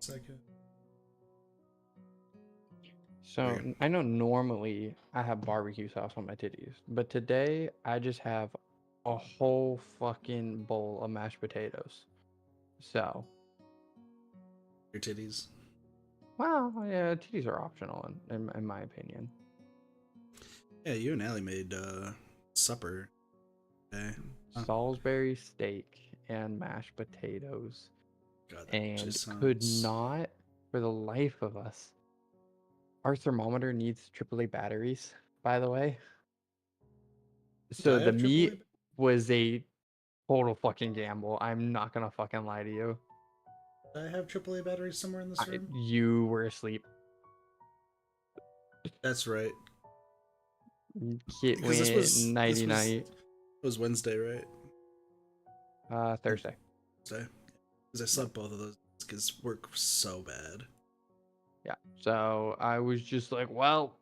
Second. So I know normally I have barbecue sauce on my titties, but today I just have a whole fucking bowl of mashed potatoes. So, Your titties. well, yeah, titties are optional in my opinion. Yeah, you and Allie made supper today. Huh. Salisbury steak and mashed potatoes, God, that actually and could sounds. not, for the life of us, our thermometer needs AAA batteries, by the way. Do So I the have AAA? meat was a total fucking gamble. I'm not gonna fucking lie to you. Do I have AAA batteries somewhere in this room? You were asleep. That's right. Kit Because this went was this nighty was night. it was Wednesday, right? Thursday. Thursday. Because I slept both of those because work was so bad. Yeah. So I was just like, well,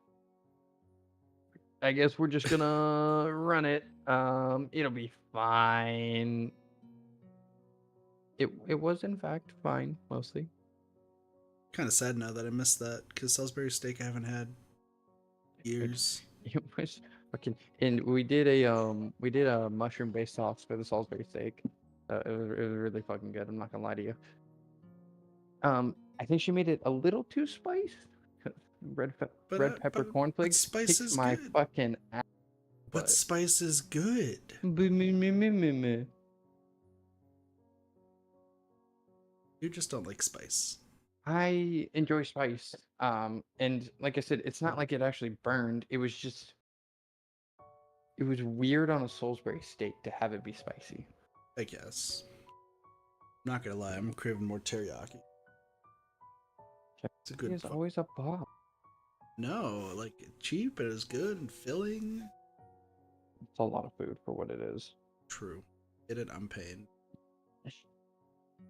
I guess we're just gonna run it. It'll be fine. It was in fact fine, mostly. Kind of sad now that I missed that because Salisbury steak I haven't had It, years. it was fucking, and we did a mushroom based sauce for the Salisbury steak. It was really fucking good. I'm not gonna lie to you. I think she made it a little too spiced. Red pepper But cornflakes spice kicked is my good. fucking ass. But But spice is good. You just don't like spice. I enjoy spice. And like I said, it's not like it actually burned. It was weird on a Salisbury steak to have it be spicy. I guess. I'm not gonna lie, I'm craving more teriyaki. It's a good It's always a bop. No, like cheap and it's good and filling. It's a lot of food for what it is. True. Get it? I'm paying.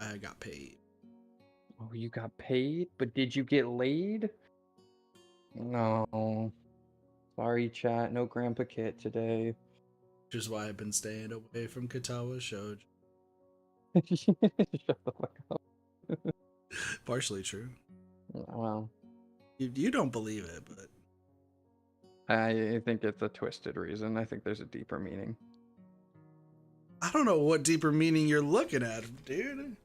I got paid. Oh, you got paid, but did you get laid? No. Sorry, chat. No Grandpa Kit today. Which is why I've been staying away from Katawa Shoujo. Shut the fuck up. Partially true. Well, You don't believe it, but I think it's a twisted reason. I think there's a deeper meaning. I don't know what deeper meaning you're looking at, dude.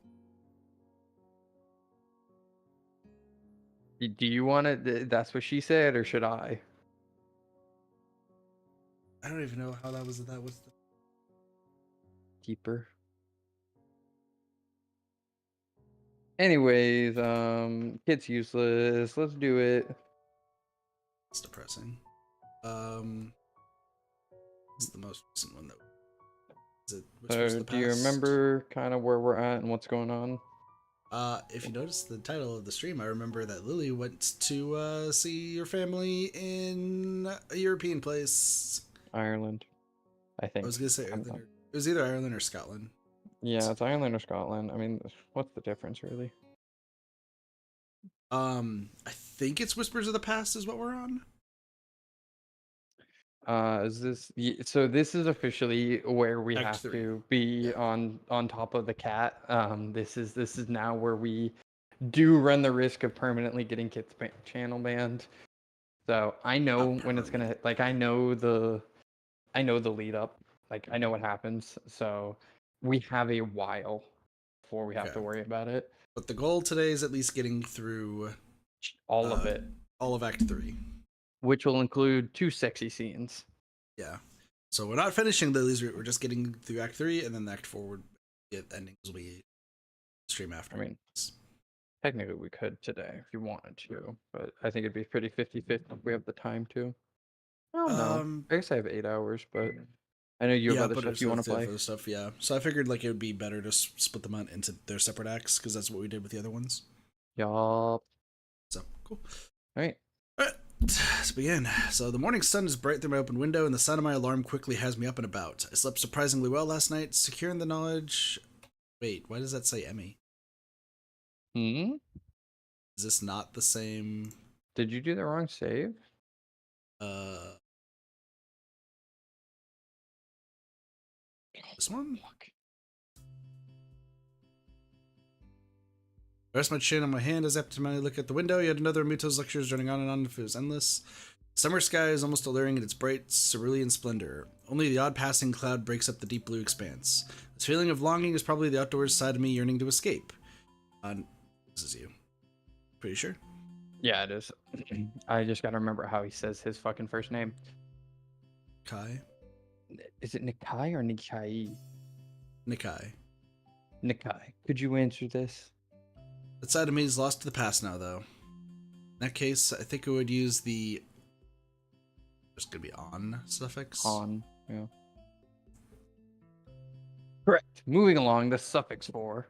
Do you want to? That's what she said, or should I? I don't even know how that was. That was the... Deeper. Anyways, kid's useless. Let's do it. It's depressing. It's the most recent one though. Is it Whispers So, of the do you Past? remember kind of where we're at and what's going on? If you notice the title of the stream, I remember that Lilly went to see your family in a European place. Ireland, I I was think. gonna say Ireland. It was either Ireland or Scotland. Yeah, it's Ireland or Scotland. I mean, what's the difference, really? I think it's Whispers of the Past is what we're on. Is this so? This is officially where we Act have 3. to be Yeah. on top of the cat. This is now where we do run the risk of permanently getting Kit's channel banned. So I know Not when it's gonna permanent. hit. Like I know the lead up. Like I know what happens. So we have a while before we have Okay. to worry about it. But the goal today is at least getting through All of it, all of Act 3. which will include 2 sexy scenes. Yeah. So we're not finishing Lily's route. We're just getting through Act 3, and then Act 4 would get endings will be stream after. I mean, technically we could today if you wanted to, but I think it'd be pretty 50-50 if we have the time to. I don't know. I guess I have 8 hours, but I know you have Yeah, other but stuff it's you want to for play. the stuff. Yeah, so I figured like it would be better to split them out into their separate acts because that's what we did with the other ones. Yup. So cool. All right. All right, let's begin. So the morning sun is bright through my open window, and the sound of my alarm quickly has me up and about. I slept surprisingly well last night, secure in the knowledge. Wait, why does that say Emmy? Hmm. Is this not the same? Did you do the wrong save? Uh, this one? Fuck. I rest my chin on my hand as I absentmindedly look at the window. Yet another of Muto's lectures running on and on. If it was endless. Summer sky is almost alluring in its bright cerulean splendor. Only the odd passing cloud breaks up the deep blue expanse. This feeling of longing is probably the outdoors side of me yearning to escape. This is you. Pretty sure? Yeah, it is. I just gotta remember how he says his fucking first name. Kai? Is it Nikai or Nikai? Nikai. Nikai. Could you answer this? That side of me is lost to the past now, though. In that case, I think I would use the... There's gonna be on suffix. On, yeah. Correct. Moving along, the suffix for.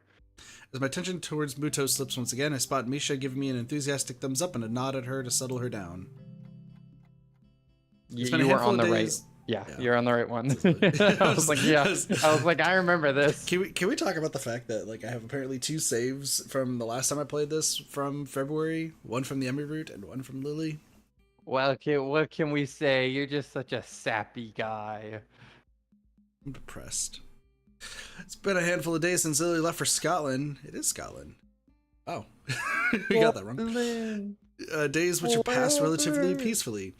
As my attention towards Muto slips once again, I spot Misha giving me an enthusiastic thumbs up and a nod at her to settle her down. You were on the right. Yeah, you're on the right one. I was like, yeah. I was like, I remember this. Can we talk about the fact that like I have apparently 2 saves from the last time I played this from February, one from the Emmy route and one from Lilly. Well, what can we say? You're just such a sappy guy. I'm depressed. It's been a handful of days since Lilly left for Scotland. It is Scotland. Oh, we got that wrong. Days which have passed relatively peacefully.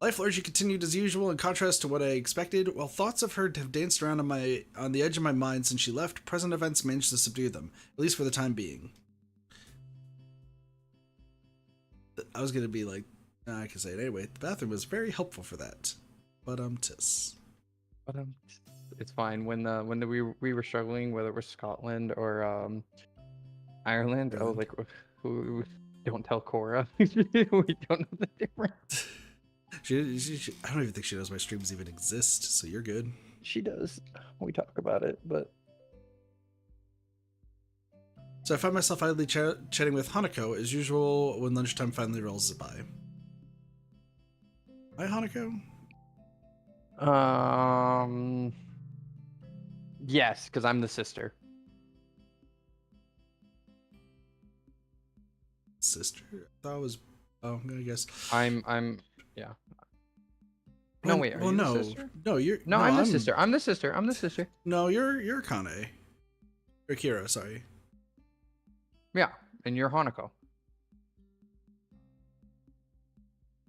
Life largely continued as usual in contrast to what I expected. While thoughts of her have danced around on the edge of my mind since she left, present events managed to subdue them, at least for the time being. I was going to be like, I can say it anyway. The bathroom was very helpful for that. But it's fine. When we were struggling, whether it was Scotland or Ireland, I was like, don't tell Cora. We don't know the difference. I don't even think she knows my streams even exist, so you're good. She does. We talk about it, but... So I find myself idly chatting with Hanako, as usual, when lunchtime finally rolls by. Hi, Hanako? Yes, because I'm the sister. Sister? I thought it was... Oh, I guess. Yeah. No, wait. Are you the sister? No, you're. No, I'm the sister. I'm the sister. I'm the sister. No, you're Kane. Or Kira, sorry. Yeah, and you're Hanako.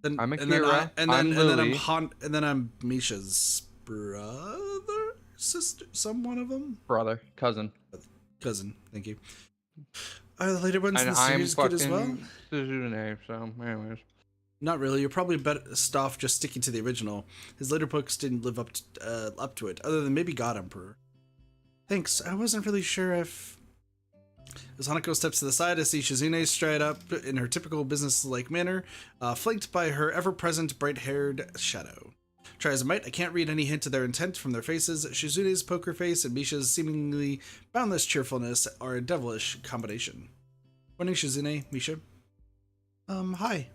Then, I'm Akira. And then I'm Misha's brother, sister, some one of them. Brother, cousin. Thank you. Are the later ones in the series good as well? Suzune, so anyways. Not really. You're probably best off just sticking to the original. His later books didn't live up to it, other than maybe God Emperor. Thanks. I wasn't really sure if... As Hanako steps to the side, I see Shizune stride up in her typical business-like manner, flanked by her ever-present bright-haired shadow. Try as I might, I can't read any hint of their intent from their faces. Shizune's poker face and Misha's seemingly boundless cheerfulness are a devilish combination. Morning, Shizune. Misha. Hi.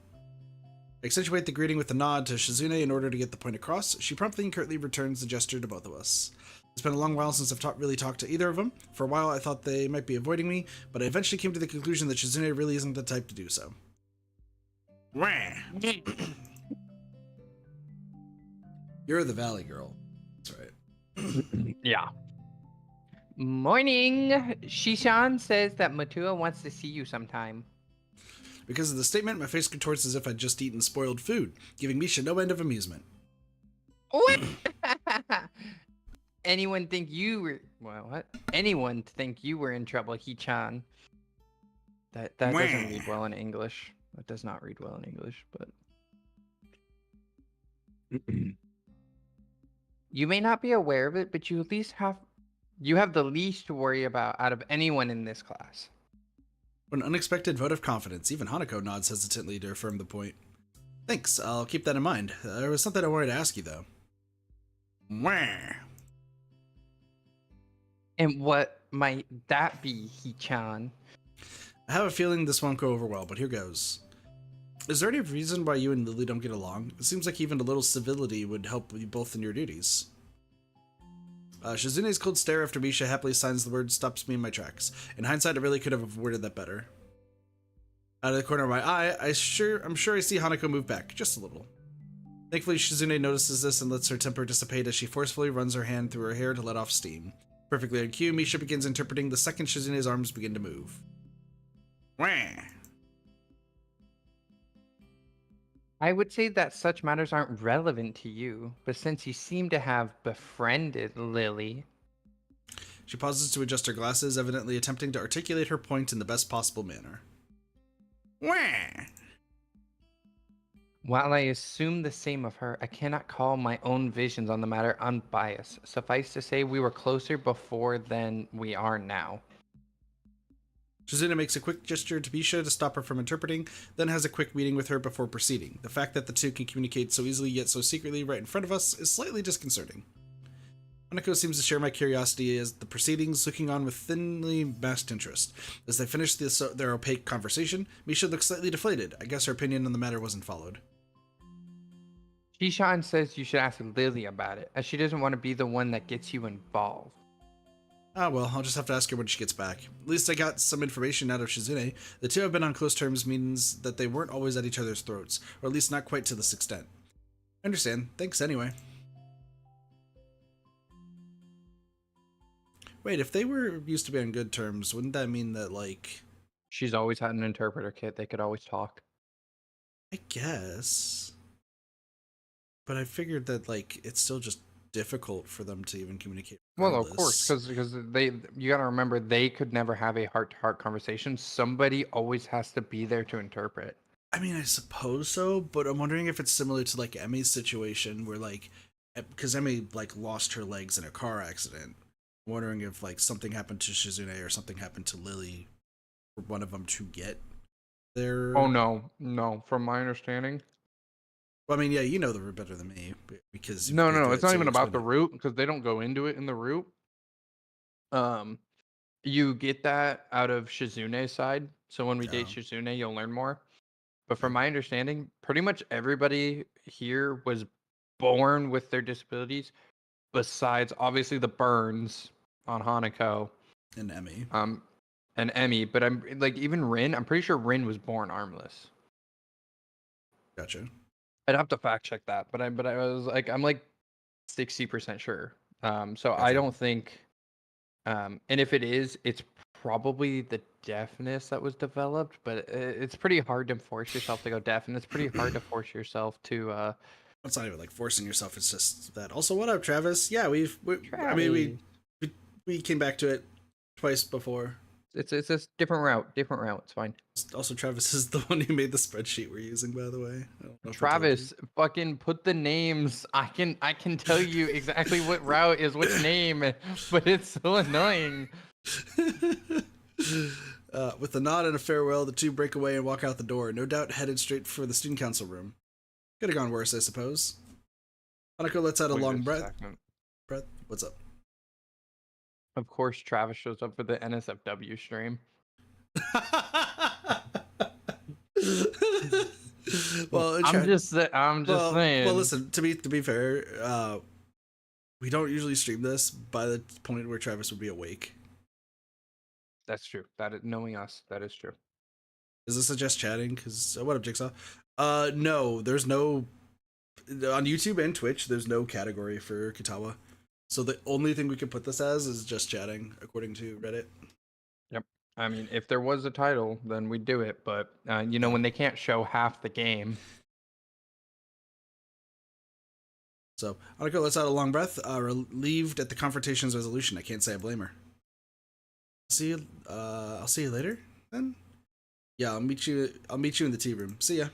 I accentuate the greeting with a nod to Shizune in order to get the point across. She promptly and curtly returns the gesture to both of us. It's been a long while since I've really talked to either of them. For a while I thought they might be avoiding me, but I eventually came to the conclusion that Shizune really isn't the type to do so. You're the Valley Girl. That's right. Yeah. Morning. Shishan says that Matua wants to see you sometime. Because of the statement, my face contorts as if I'd just eaten spoiled food, giving Misha no end of amusement. What? Anyone think you were... Well, what? Anyone think you were in trouble, Hichan? That doesn't read well in English. That does not read well in English, but... You may not be aware of it, but you at least have... You have the least to worry about out of anyone in this class. What an unexpected vote of confidence. Even Hanako nods hesitantly to affirm the point. Thanks, I'll keep that in mind. There was something I wanted to ask you, though. And what might that be, Hichan? I have a feeling this won't go over well, but here goes. Is there any reason why you and Lilly don't get along? It seems like even a little civility would help you both in your duties. Shizune's cold stare after Misha happily signs the word stops me in my tracks. In hindsight, I really could have avoided that better. Out of the corner of my eye, I'm sure I see Hanako move back, just a little. Thankfully, Shizune notices this and lets her temper dissipate as she forcefully runs her hand through her hair to let off steam. Perfectly on cue, Misha begins interpreting the second Shizune's arms begin to move. Wah. I would say that such matters aren't relevant to you, but since you seem to have befriended Lilly. She pauses to adjust her glasses, evidently attempting to articulate her point in the best possible manner. Wah. While I assume the same of her, I cannot call my own visions on the matter unbiased. Suffice to say, we were closer before than we are now. Shizuna makes a quick gesture to Bisha to stop her from interpreting, then has a quick meeting with her before proceeding. The fact that the two can communicate so easily yet so secretly right in front of us is slightly disconcerting. Hanako seems to share my curiosity as the proceedings, looking on with thinly masked interest. As they finish their opaque conversation, Misha looks slightly deflated. I guess her opinion on the matter wasn't followed. Shishan says you should ask Lilly about it, as she doesn't want to be the one that gets you involved. Ah, well, I'll just have to ask her when she gets back. At least I got some information out of Shizune. The two have been on close terms means that they weren't always at each other's throats, or at least not quite to this extent. I understand. Thanks anyway. Wait, if they were used to be on good terms, wouldn't that mean that, like... She's always had an interpreter kit. They could always talk. I guess. But I figured that, like, it's still just difficult for them to even communicate. Well, of course, because you got to remember they could never have a heart-to-heart conversation. Somebody always has to be there to interpret. I mean, I suppose so, but I'm wondering if it's similar to like Emi's situation where like, because Emi like lost her legs in a car accident. I'm wondering if like something happened to Shizune or something happened to Lilly for one of them to get their... Oh no. From my understanding. Well, I mean, yeah, you know the route better than me because No. It's not even about the route because they don't go into it in the route. You get that out of Shizune's side. So when we date Shizune, you'll learn more. But from my understanding, pretty much everybody here was born with their disabilities, besides obviously the burns on Hanako and Emi. And Emi. But I'm like even Rin. I'm pretty sure Rin was born armless. Gotcha. I'd have to fact check that, but I was like I'm like 60% sure. So Gotcha. I don't think. And if it is, it's probably the deafness that was developed, but it's pretty hard to force yourself to go deaf, and it's pretty hard to force yourself to. It's not even like forcing yourself. It's just that. Also, what up, Travis? Yeah, we came back to it twice before. It's a different route. It's fine. Also, Travis is the one who made the spreadsheet we're using, by the way. Travis, fucking put the names. I can tell you exactly what route is which name, but it's so annoying. With a nod and a farewell, the two break away and walk out the door, no doubt headed straight for the student council room. Could have gone worse, I suppose. Hanako lets out a long breath. What's up? Of course, Travis shows up for the NSFW stream. Well, I'm just saying. Well, listen. To be fair, we don't usually stream this by the point where Travis would be awake. That's true. Knowing us, that is true. Is this a just chatting? Because what up, Jigsaw? No, there's no on YouTube and Twitch. There's no category for Katawa, so the only thing we could put this as is just chatting, according to Reddit. Yep. I mean, if there was a title, then we'd do it. But when they can't show half the game. So Hanako lets out a long breath, relieved at the confrontation's resolution. I can't say I blame her. I'll see you later then. Yeah, I'll meet you in the tea room. See ya.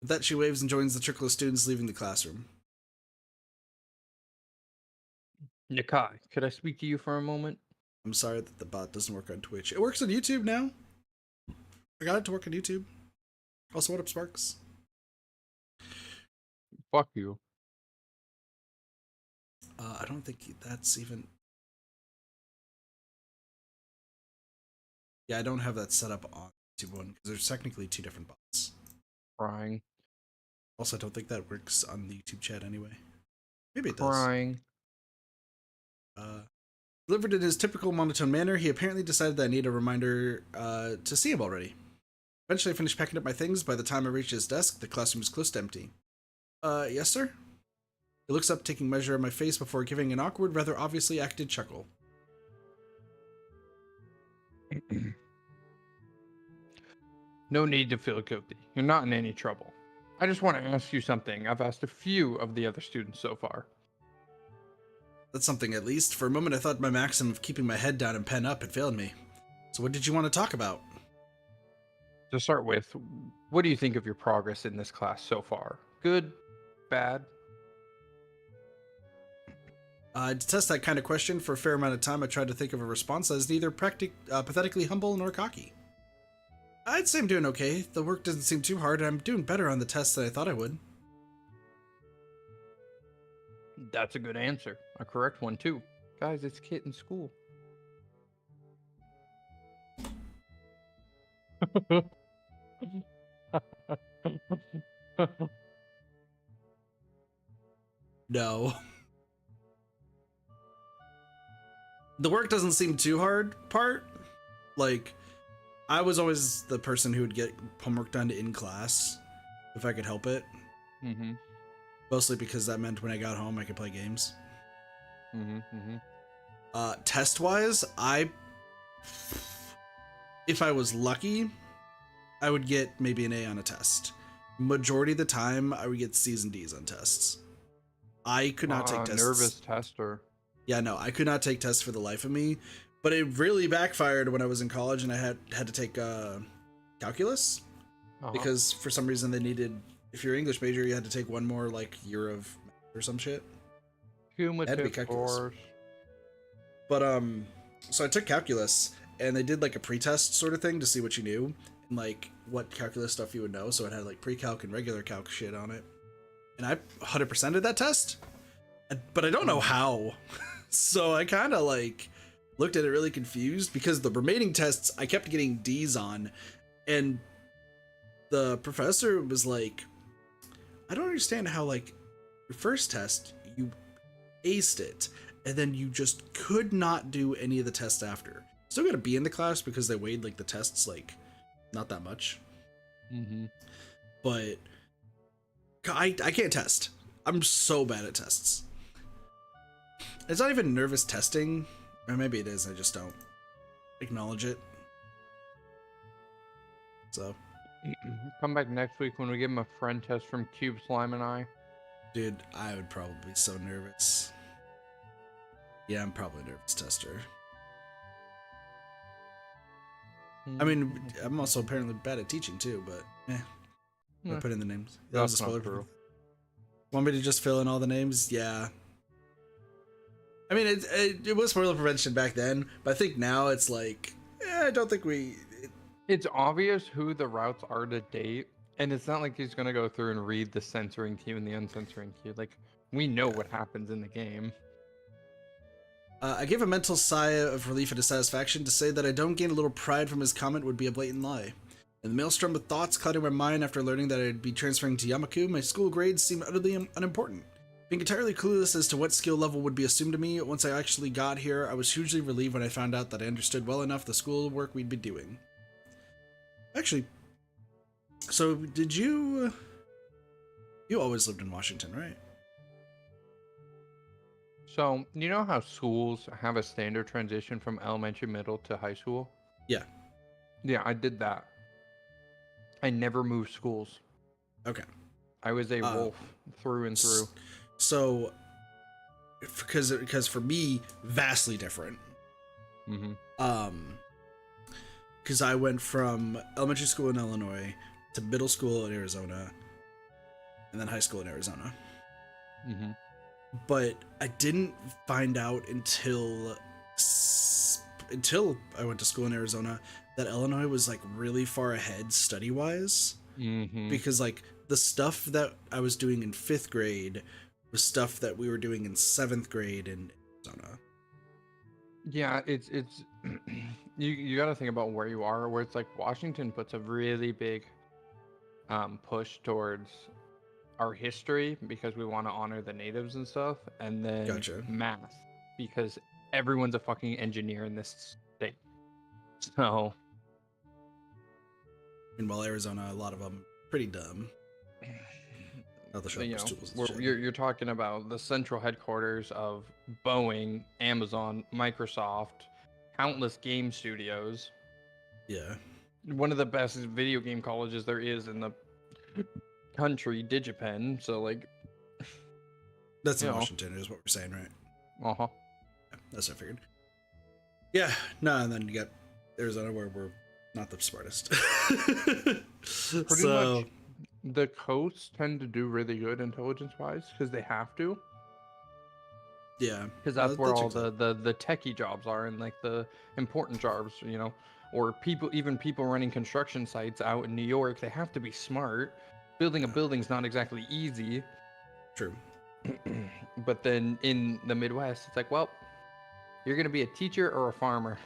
With that, she waves and joins the trickle of students leaving the classroom. Nikai, could I speak to you for a moment? I'm sorry that the bot doesn't work on Twitch. It works on YouTube now. I got it to work on YouTube. Also, what up, Sparks? Fuck you. I don't think that's even... Yeah, I don't have that set up on YouTube one, because there's technically two different bots. Crying. Also, I don't think that works on the YouTube chat anyway. Maybe it does. Crying. Delivered in his typical monotone manner, he apparently decided that I need a reminder to see him already. Eventually, I finished packing up my things. By the time I reached his desk, the classroom was close to empty. Yes, sir? He looks up, taking measure of my face before giving an awkward, rather obviously acted chuckle. No need to feel guilty. You're not in any trouble. I just want to ask you something. I've asked a few of the other students so far. That's something at least. For a moment I thought my maxim of keeping my head down and pen up had failed me. So what did you want to talk about? To start with, what do you think of your progress in this class so far? Good? Bad? To test that kind of question for a fair amount of time, I tried to think of a response that is neither pathetically humble nor cocky. I'd say I'm doing okay. The work doesn't seem too hard, and I'm doing better on the tests than I thought I would. That's a good answer. A correct one, too. Guys, it's Kit in school. No. The work doesn't seem too hard part. Like, I was always the person who would get homework done in class if I could help it. Mm-hmm. Mostly because that meant when I got home I could play games. Mm-hmm. Test-wise, if I was lucky, I would get maybe an A on a test. Majority of the time, I would get C's and D's on tests. I could not take tests. Nervous tester. Yeah, no, I could not take tests for the life of me. But it really backfired when I was in college and I had to take calculus. Because for some reason they needed, if you're an English major, you had to take one more like year of math or some shit. Cumulative course. But so I took calculus and they did like a pre-test sort of thing to see what you knew and like what calculus stuff you would know. So it had like pre-calc and regular calc shit on it. And I 100%ed that test, but I don't know how. So I kind of like looked at it really confused because the remaining tests I kept getting D's on, and the professor was like, I don't understand how like your first test you aced it and then you just could not do any of the tests after. Still got to be in the class because they weighed like the tests like not that much. Mm-hmm. But I can't test. I'm so bad at tests. It's not even nervous testing, or maybe it is, I just don't acknowledge it. So come back next week when we give him a friend test from Cube Slime and I. Dude, I would probably be so nervous. Yeah, I'm probably a nervous tester. I mean, I'm also apparently bad at teaching too, but I put in the names. That was a spoiler. True. Want me to just fill in all the names? Yeah. I mean, it was spoiler prevention back then, but I think now it's like, I don't think It's obvious who the routes are to date, and it's not like he's gonna go through and read the censoring queue and the uncensoring queue. Like, we know what happens in the game. I gave a mental sigh of relief and dissatisfaction. To say that I don't gain a little pride from his comment would be a blatant lie. In the maelstrom of thoughts clouding my mind after learning that I'd be transferring to Yamaku, my school grades seemed utterly unimportant. Being entirely clueless as to what skill level would be assumed of me, once I actually got here, I was hugely relieved when I found out that I understood well enough the school work we'd be doing. Actually, so did you always lived in Washington, right? So, you know how schools have a standard transition from elementary, middle to high school? Yeah. Yeah, I did that. I never moved schools. Okay. I was a wolf through and through. So, because for me, vastly different. Mm-hmm. Because I went from elementary school in Illinois to middle school in Arizona, and then high school in Arizona. Mm-hmm. But I didn't find out until I went to school in Arizona that Illinois was like really far ahead study-wise. Mm-hmm. Because like the stuff that I was doing in 5th grade was stuff that we were doing in 7th grade in Arizona. Yeah, it's you got to think about where you are. Where it's like Washington puts a really big push towards our history because we want to honor the natives and stuff, and then math because everyone's a fucking engineer in this state. So, meanwhile, Arizona, a lot of them pretty dumb. Not the sharpest tools. You're talking about the central headquarters of Boeing, Amazon, Microsoft, countless game studios. Yeah. one of the best video game colleges there is in the country, Digipen. So like, That's you in know, Washington, is what we're saying, right? uh-huh. Yeah, that's what I figured. Yeah, no, and then you got Arizona, where we're not the smartest. Pretty So, much the coasts tend to do really good intelligence-wise because they have to. yeah, Because no, that's where that all checks out. the techie jobs are and like the important jobs, you know, or even people running construction sites out in New York, they have to be smart. Building a building's not exactly easy. True. But then in the Midwest, it's like, well, you're gonna be a teacher or a farmer.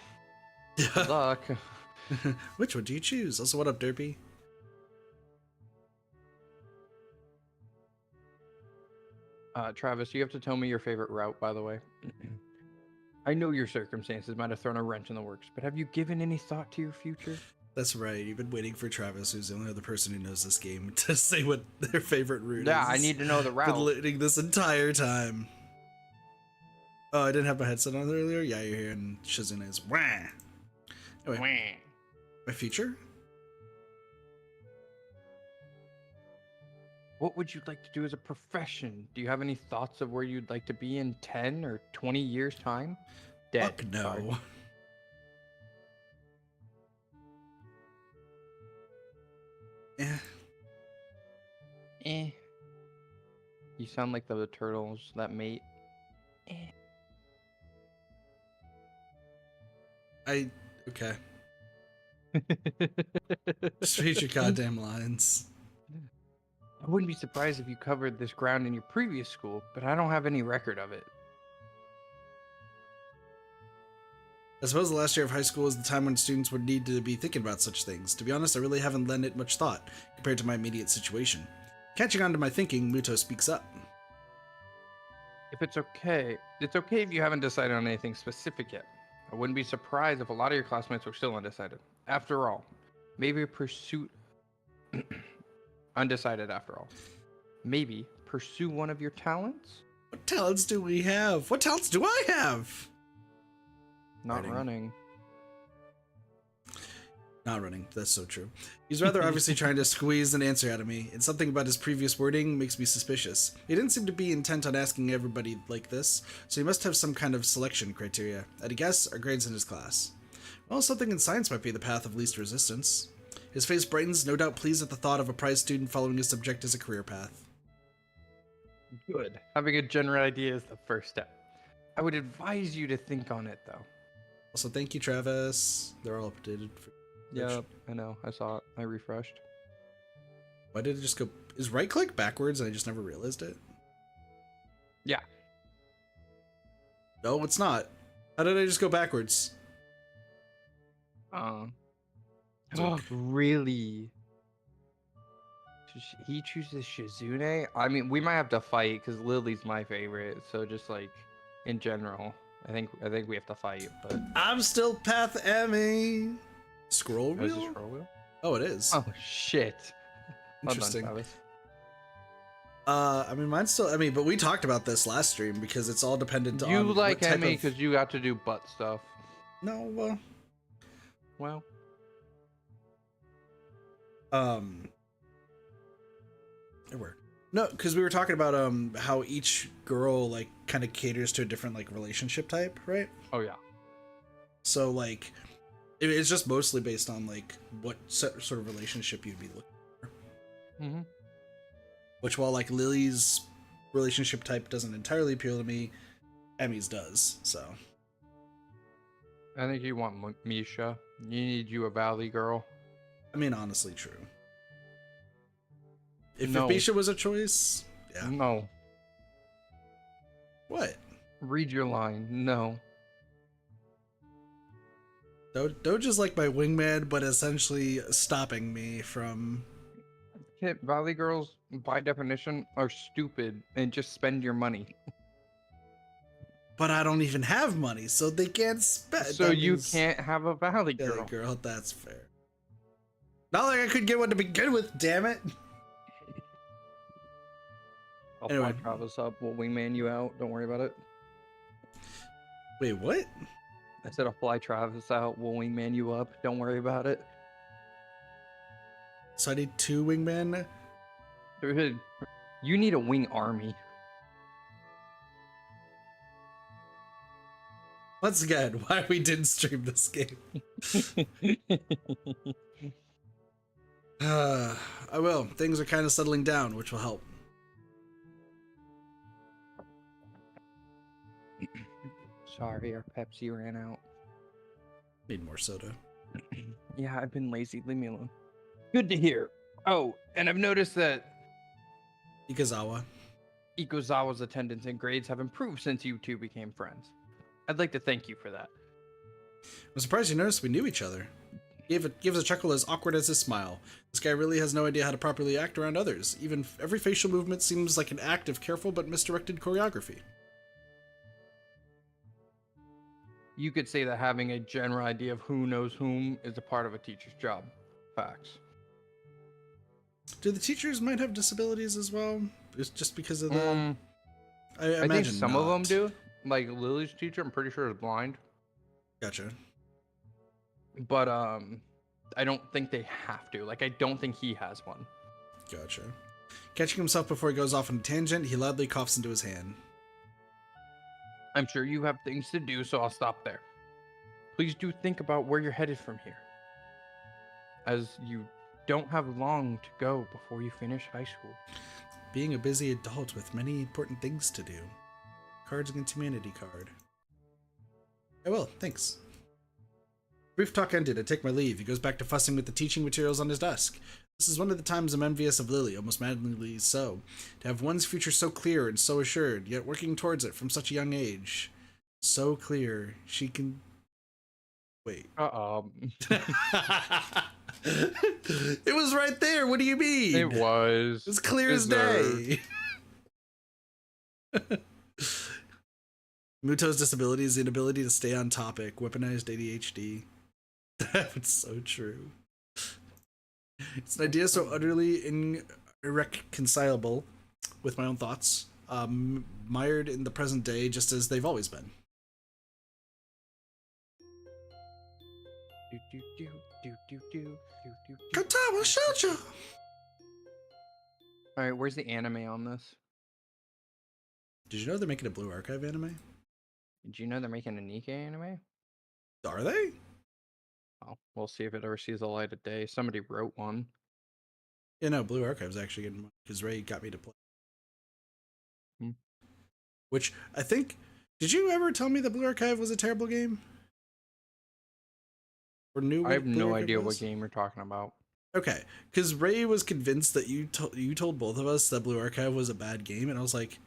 Good Yeah. luck. Which one do you choose? Also, what up, Derpy? Travis, you have to tell me your favorite route, by the way. I know your circumstances might have thrown a wrench in the works, but have you given any thought to your future? That's right. You've been waiting for Travis, who's the only other person who knows this game, to say what their favorite route Yeah, I is. need to know the Been route. listening this entire time. Oh, I didn't have my headset on earlier? Yeah, you're hearing Shizune's wah. Anyway, my future? What would you like to do as a profession? Do you have any thoughts of where you'd like to be in 10 or 20 years' time? Dead. Fuck no. Sorry. Eh. Eh. You sound like the turtles that mate. Eh. Okay. Just read your goddamn lines. I wouldn't be surprised if you covered this ground in your previous school, but I don't have any record of it. I suppose the last year of high school is the time when students would need to be thinking about such things. To be honest, I really haven't lent it much thought, compared to my immediate situation. Catching on to my thinking, Muto speaks up. If it's okay if you haven't decided on anything specific yet. I wouldn't be surprised if a lot of your classmates were still undecided. After all, maybe a pursuit undecided after all. Maybe pursue one of your talents? What talents do we have? What talents do I have? Not running. Not running. That's so true. He's rather obviously trying to squeeze an answer out of me, and something about his previous wording makes me suspicious. He didn't seem to be intent on asking everybody like this, so he must have some kind of selection criteria. At a guess, are grades in his class. Well, something in science might be the path of least resistance. His face brightens, no doubt pleased at the thought of a prize student following his subject as a career path. Good. Having a general idea is the first step. I would advise you to think on it, though. Also, thank you, Travis. They're all updated. Yep, I know. I saw it. I refreshed. Why did it just go... Is right click backwards and I just never realized it? Yeah. No, it's not. How did I just go backwards? Oh, really? He chooses Shizune? I mean, we might have to fight because Lily's my favorite. So just like in general, I think we have to fight. But I'm still Path Emmy. Scroll is it wheel? scroll wheel? Oh, it is. Oh shit! Interesting. Well done, Travis. I mean, mine's still Emmy, but we talked about this last stream because it's all dependent on. You like what type Emmy of... because you got to do butt stuff. No, Well, where? No, because we were talking about how each girl like kind of caters to a different like relationship type, right? oh yeah. So like, it's just mostly based on like what sort of relationship you'd be looking for. Mm-hmm. Which, while like Lily's relationship type doesn't entirely appeal to me, Emmy's does. So I think you want Misha. You need you a valley girl. I mean, honestly, true. If No. Misha was a choice, yeah. No. What? Read your line. No. Doge is like my wingman, but essentially stopping me from. Valley girls, by definition, are stupid and just spend your money. But I don't even have money, so they can't spend. So you can't have a valley girl. Girl, that's fair. Not like I could get one to begin with, damn it. I'll Anyway. fly Travis up. We'll wingman you out. Don't worry about it. Wait, what? I said I'll fly Travis out. We'll wingman you up. Don't worry about it. So I need 2 wingmen. You need a wing army. Once again, why we didn't stream this game. I will. Things are kind of settling down, which will help. Sorry, our Pepsi ran out. Need more soda. Yeah, I've been lazy. Leave me alone. Good to hear. Oh, and I've noticed that Ikazawa. Ikozawa's attendance and grades have improved since you two became friends. I'd like to thank you for that. I'm surprised you noticed we knew each other. He gives a chuckle as awkward as his smile. This guy really has no idea how to properly act around others. Even every facial movement seems like an act of careful but misdirected choreography. You could say that having a general idea of who knows whom is a part of a teacher's job. Facts. Do the teachers might have disabilities as well? It's just because of the... I think imagine some of them not. do. Like Lily's teacher, I'm pretty sure is blind. Gotcha. But I don't think they have to. Like, I don't think he has one. Gotcha. Catching himself before he goes off on a tangent, he loudly coughs into his hand. I'm sure you have things to do, so I'll stop there. Please do think about where you're headed from here, as you don't have long to go before you finish high school. Being a busy adult with many important things to do. Cards Against Humanity card. I will, thanks. Brief talk ended. I take my leave. He goes back to fussing with the teaching materials on his desk. This is one of the times I'm envious of Lilly, almost maddeningly so. To have one's future so clear and so assured, yet working towards it from such a young age. So clear, she can... Wait. It was right there. What do you mean? It was. It's clear as day. Muto's disability is the inability to stay on topic. Weaponized ADHD. That's so true. It's an idea so utterly irreconcilable with my own thoughts, mired in the present day just as they've always been. Katawa Shoujo! Alright, where's the anime on this? Did you know they're making a Blue Archive anime? Did you know they're making a Nikkei anime? Are they? Oh, we'll see if it ever sees the light of day. Somebody wrote one. Yeah, no, Blue Archive's actually getting money because Ray got me to play. Which I think... Did you ever tell me that Blue Archive was a terrible game? Or knew I have Blue no Archive idea was? what game you're talking about. Okay, because Ray was convinced that you told both of us that Blue Archive was a bad game, and I was like,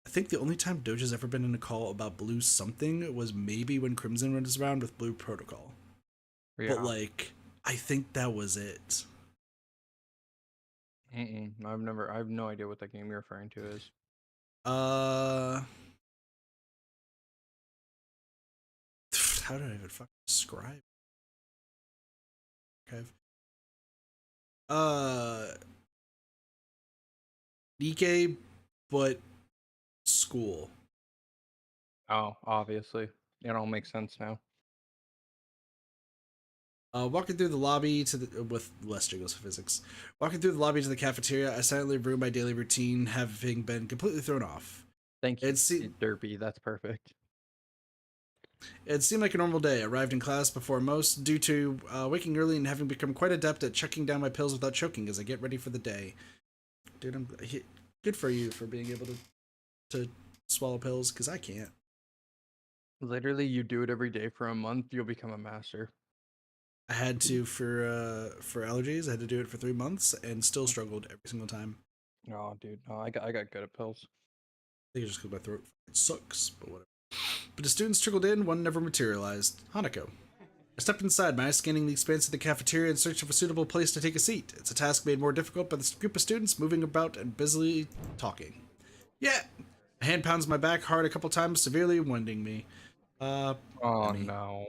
I think the only time Doge has ever been in a call about Blue something was maybe when Crimson was around with Blue Protocol. Yeah. But like, I think that was it. I have no idea what that game you're referring to is. How did I even fucking describe it? Nikkei, but school. Oh, obviously. It all makes sense now. Walking through the lobby with less jiggles for physics. Walking through the lobby to the cafeteria, I silently ruined my daily routine, having been completely thrown off. Thank you, Derpy. That's perfect. It seemed like a normal day. I arrived in class before most, due to waking early and having become quite adept at chucking down my pills without choking as I get ready for the day. Dude, good for you for being able to swallow pills, because I can't. Literally, you do it every day for a month, you'll become a master. I had to for allergies. I had to do it for 3 months and still struggled every single time. Oh, dude, no, I got good at pills. I think it's just because my throat sucks, but whatever. But as students trickled in, one never materialized. Hanako. I stepped inside, my eyes scanning the expanse of the cafeteria in search of a suitable place to take a seat. It's a task made more difficult by the group of students moving about and busily talking. Yeah! A hand pounds my back hard a couple times, severely winding me. Oh, no.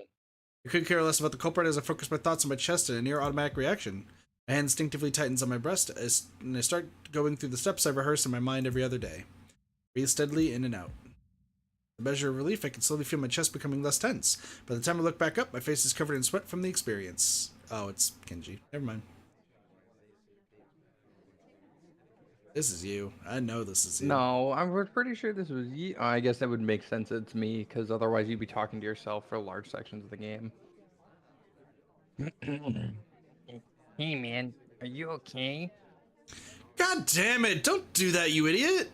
I couldn't care less about the culprit as I focus my thoughts on my chest in a near automatic reaction. My hand instinctively tightens on my breast, and I start going through the steps I rehearse in my mind every other day. Breathe steadily in and out. A measure of relief, I can slowly feel my chest becoming less tense. By the time I look back up, my face is covered in sweat from the experience. Oh, it's Kenji. Never mind. This is you. I know this is you. No, we're pretty sure this was you. I guess that would make sense. It's me, because otherwise you'd be talking to yourself for large sections of the game. Hey, man, are you okay? God damn it! Don't do that, you idiot!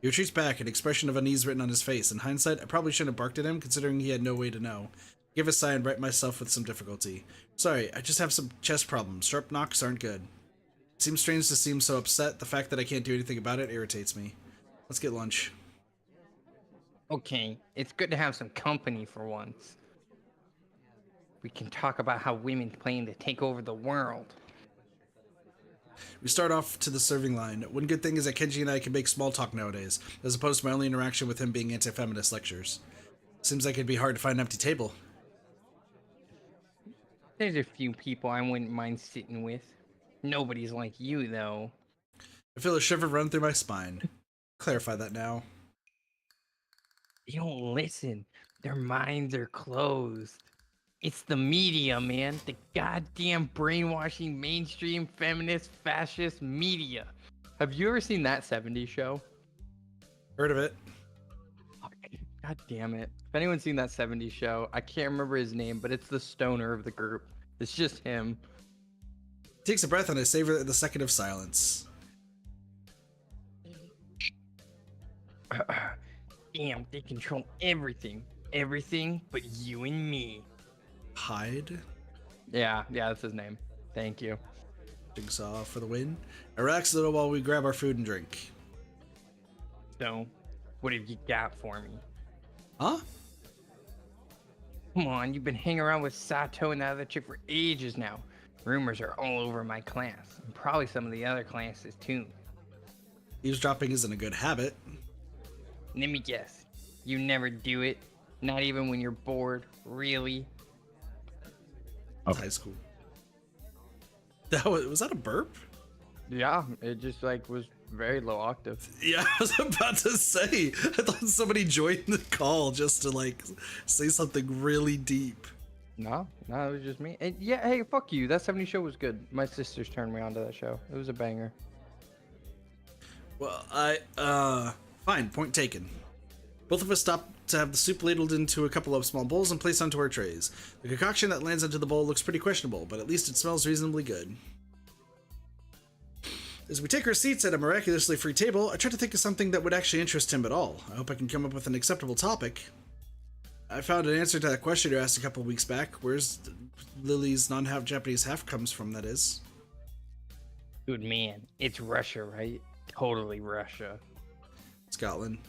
He retreats back, an expression of unease written on his face. In hindsight, I probably shouldn't have barked at him, considering he had no way to know. I give a sigh and right myself with some difficulty. Sorry, I just have some chest problems. Sharp knocks aren't good. It seems strange to seem so upset. The fact that I can't do anything about it irritates me. Let's get lunch. Okay, it's good to have some company for once. We can talk about how women plan to take over the world. We start off to the serving line. One good thing is that Kenji and I can make small talk nowadays, as opposed to my only interaction with him being anti-feminist lectures. Seems like it'd be hard to find an empty table. There's a few people I wouldn't mind sitting with. Nobody's like you, though. I feel a shiver run through my spine. Clarify that now. They don't listen. Their minds are closed. It's the media, man. The goddamn brainwashing mainstream feminist fascist media. Have you ever seen that 70s show? Heard of it? God damn it. If anyone's seen that 70s show, I can't remember his name, but it's the stoner of the group. It's just him. He takes a breath and I savor the second of silence. Damn, they control everything. Everything but you and me. Hide? Yeah, that's his name. Thank you. Jigsaw for the win. I relax a little while we grab our food and drink. So, what have you got for me? Huh? Come on, you've been hanging around with Sato and that other chick for ages now. Rumors are all over my class, and probably some of the other classes too. Eavesdropping isn't a good habit. Let me guess, you never do it? Not even when you're bored, really? High school. Was that a burp? Yeah, it just like was very low octave. Yeah, I was about to say. I thought somebody joined the call just to like say something really deep. No, it was just me. And yeah, hey, fuck you. That 70s show was good. My sisters turned me on to that show. It was a banger. Well, fine, point taken. Both of us stop to have the soup ladled into a couple of small bowls and placed onto our trays. The concoction that lands into the bowl looks pretty questionable, but at least it smells reasonably good. As we take our seats at a miraculously free table, I try to think of something that would actually interest him at all. I hope I can come up with an acceptable topic. I found an answer to that question you asked a couple of weeks back. Where's Lilly's non-half Japanese half comes from, that is. Good man, it's Russia, right? Totally Russia. Scotland.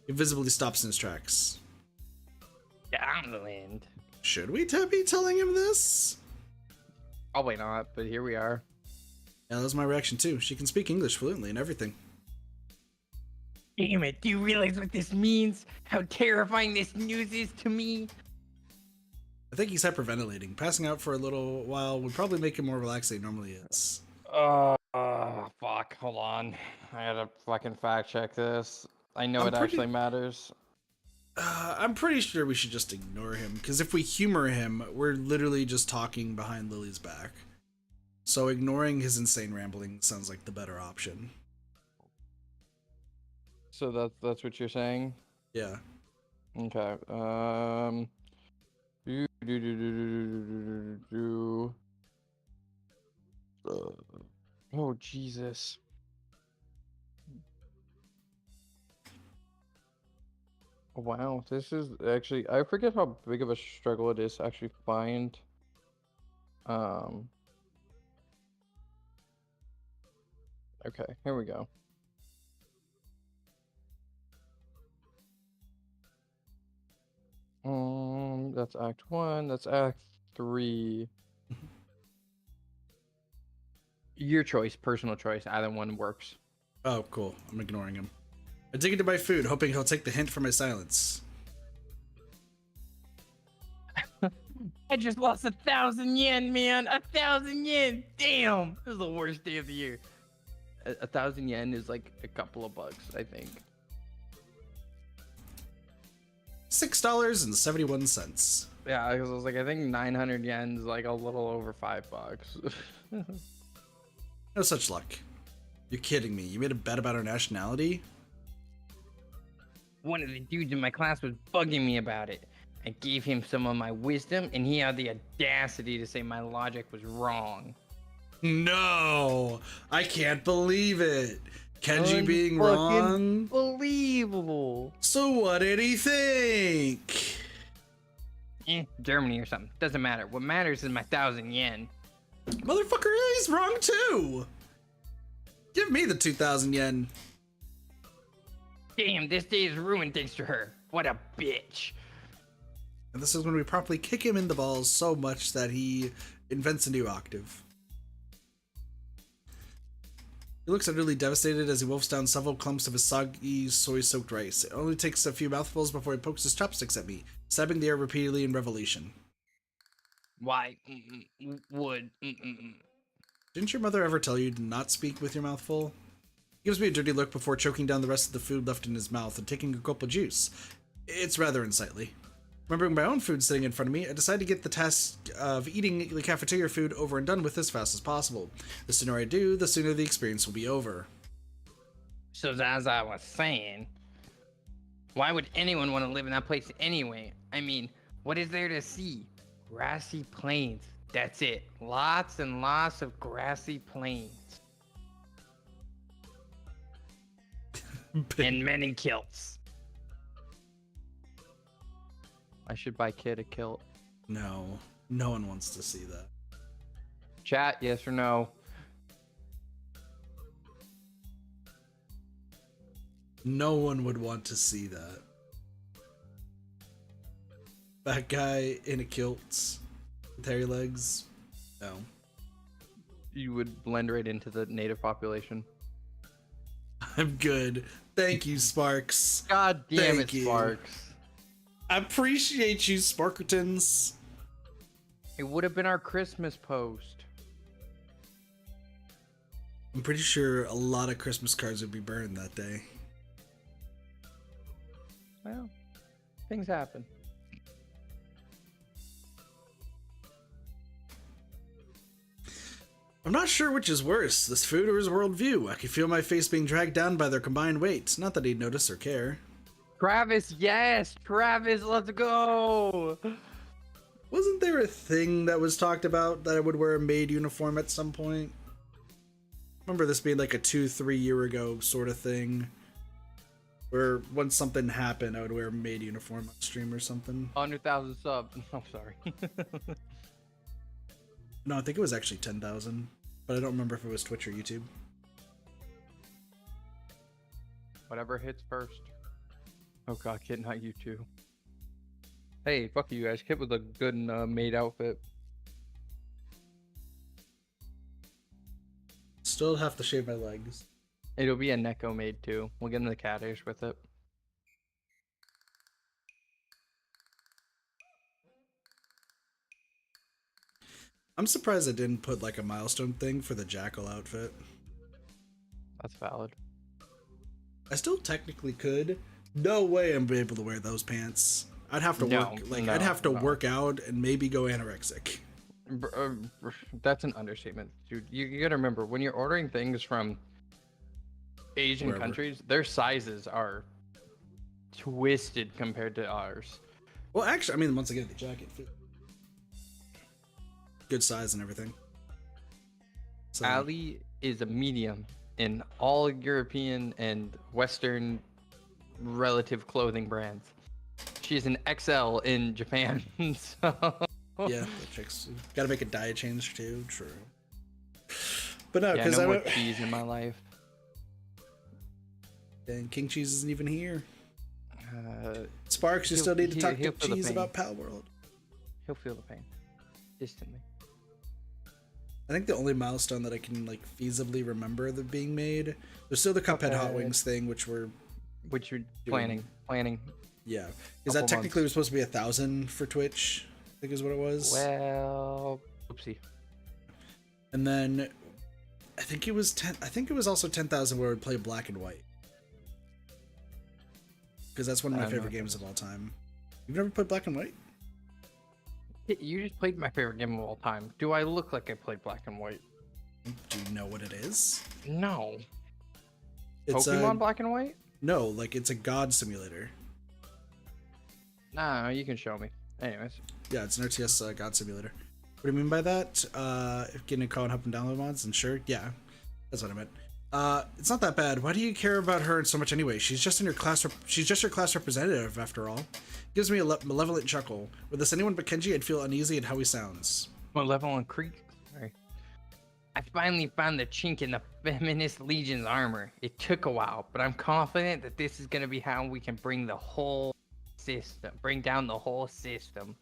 He visibly stops in his tracks. Scotland. Should we be telling him this? Probably not, but here we are. Yeah, that was my reaction too. She can speak English fluently and everything. Damn it, do you realize what this means? How terrifying this news is to me? I think he's hyperventilating. Passing out for a little while would probably make him more relaxed than he normally is. Fuck. Hold on. I gotta fucking fact check this. I know I'm it actually matters. I'm pretty sure we should just ignore him, because if we humor him, we're literally just talking behind Lily's back. So ignoring his insane rambling sounds like the better option. So that's what you're saying? Yeah. Okay. Oh, Jesus. Wow, this is actually, I forget how big of a struggle it is to actually find okay, here we go. That's Act 1, that's Act 3. Your choice, personal choice, either one works. Oh, cool. I'm ignoring him. I dig into my food, hoping he'll take the hint from my silence. I just lost 1,000 yen, man. 1,000 yen. Damn. This is the worst day of the year. 1,000 yen is like a couple of bucks, I think. $6.71. Yeah, because I was like, I think 900 yen is like a little over $5. No such luck. You're kidding me. You made a bet about our nationality? One of the dudes in my class was bugging me about it. I gave him some of my wisdom, and he had the audacity to say my logic was wrong. No! I can't believe it! Kenji being wrong? Unbelievable. So what did he think? Germany or something. Doesn't matter. What matters is my 1,000 yen. Motherfucker, he's wrong too! Give me the 2,000 yen. Damn, this day is ruined thanks to her. What a bitch. And this is when we properly kick him in the balls so much that he invents a new octave. He looks utterly devastated as he wolfs down several clumps of his soggy, soy-soaked rice. It only takes a few mouthfuls before he pokes his chopsticks at me, stabbing the air repeatedly in revelation. Why? Would. Didn't your mother ever tell you to not speak with your mouth full? He gives me a dirty look before choking down the rest of the food left in his mouth and taking a gulp of juice. It's rather unsightly. Remembering my own food sitting in front of me, I decide to get the task of eating the cafeteria food over and done with as fast as possible. The sooner I do, the sooner the experience will be over. So as I was saying, why would anyone want to live in that place anyway? I mean, what is there to see? Grassy plains. That's it. Lots and lots of grassy plains. And men in kilts. I should buy Kid a kilt. No, no one wants to see that. Chat, yes or no? No one would want to see that. That guy in a kilt with hairy legs. No. You would blend right into the native population. I'm good. Thank you, Sparks. God damn Thank it, you. Sparks. I appreciate you, Sparkertons. It would have been our Christmas post. I'm pretty sure a lot of Christmas cards would be burned that day. Well, things happen. I'm not sure which is worse, this food or his worldview. I can feel my face being dragged down by their combined weight. Not that he'd notice or care. Travis, yes! Travis, let's go! Wasn't there a thing that was talked about that I would wear a maid uniform at some point? Remember this being like a 2-3 year ago sort of thing. Where once something happened, I would wear a maid uniform on stream or something. 100,000 subs. I'm sorry. No, I think it was actually 10,000. But I don't remember if it was Twitch or YouTube. Whatever hits first. Oh god, Kit, not you too. Hey, fuck you guys. Kit with a good maid outfit. Still have to shave my legs. It'll be a Neko maid too. We'll get in the cat ears with it. I'm surprised I didn't put like a milestone thing for the Jackal outfit. That's valid. I still technically could. No way I'm able to wear those pants. I'd have to I'd have to work out and maybe go anorexic. That's an understatement, dude. You gotta remember, when you're ordering things from Asian countries, their sizes are twisted compared to ours. Well, actually, I mean, once again, the jacket fit. Good size and everything. So, Ali is a medium in all European and Western relative clothing brands. She's an XL in Japan. So yeah, that checks. Gotta make a diet change too. True. But no, yeah, because no more cheese in my life. And King Cheese isn't even here. Sparks, you still need to talk to Cheese about Pal World. He'll feel the pain distantly. I think the only milestone that I can like feasibly remember that being made, there's still the Cuphead Hot Wings thing, which you're planning. Yeah, because that technically was supposed to be 1,000 for Twitch, I think is what it was. Well, oopsie. And then I think it was 10. I think it was also 10,000 where I would play Black and White, because that's one of my favorite games of all time. You've never played Black and White? You just played my favorite game of all time. Do I look like I played Black and White? Do you know what it is? No. It's Pokemon Black and White? No, like it's a god simulator. Nah, you can show me. Anyways. Yeah, it's an RTS god simulator. What do you mean by that? Getting a call and helping download mods? And sure, yeah, that's what I meant. It's not that bad. Why do you care about her so much anyway? She's just in your class. She's just your class representative, after all. Gives me a malevolent chuckle. With this anyone but Kenji, I'd feel uneasy at how he sounds. Malevolent Creek. Sorry. I finally found the chink in the Feminist Legion's armor. It took a while, but I'm confident that this is gonna be how we can bring down the whole system.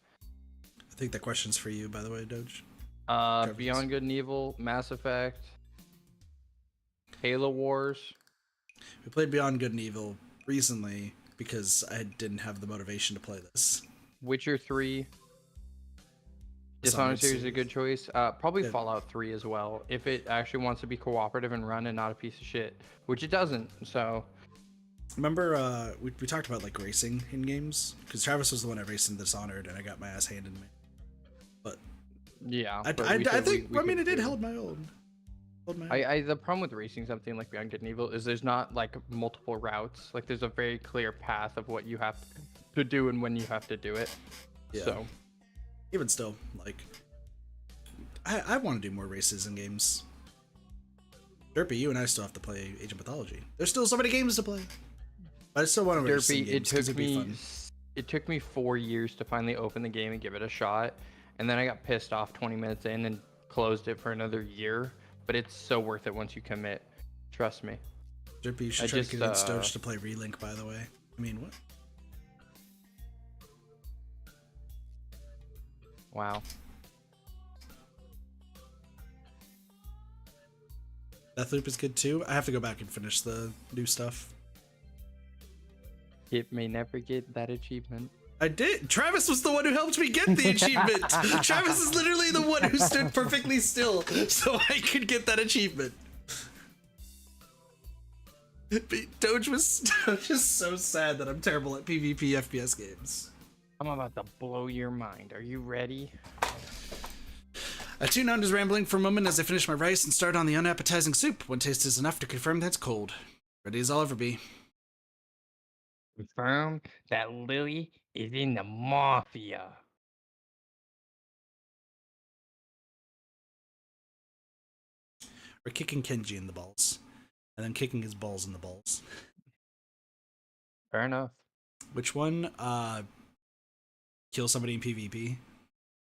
I think that question's for you, by the way, Doge. Beyond Good and Evil, Mass Effect, Halo Wars. We played Beyond Good and Evil recently because I didn't have the motivation to play this. Witcher 3. Dishonored series is a good choice. Probably Yeah. Fallout 3 as well, if it actually wants to be cooperative and run and not a piece of shit, which it doesn't. So remember, we talked about like racing in games because Travis was the one I raced in Dishonored, and I got my ass handed to me. But yeah, I think it did hold my own. The problem with racing something like Beyond Good and Evil is there's not like multiple routes. Like there's a very clear path of what you have to do and when you have to do it. Yeah. So even still, like, I want to do more races in games. Derpy, you and I still have to play Age of Mythology. There's still so many games to play. But I still want to race in Derpy, games 'cause it'd be fun. it took me 4 years to finally open the game and give it a shot, and then I got pissed off 20 minutes in and closed it for another year. But it's so worth it once you commit. Trust me. Derpy, you should try to convince Doge to play Relink, by the way. I mean, what? Wow. Deathloop is good too. I have to go back and finish the new stuff. It may never get that achievement. I did. Travis was the one who helped me get the achievement. Travis is literally the one who stood perfectly still so I could get that achievement. Doge was just so sad that I'm terrible at PvP FPS games. I'm about to blow your mind. Are you ready? I tune out his rambling for a moment as I finish my rice and start on the unappetizing soup. One taste is enough to confirm that it's cold. Ready as I'll ever be. Confirm that Lilly is in the mafia. We're kicking Kenji in the balls. And then kicking his balls in the balls. Fair enough. Which one? Kill somebody in PvP?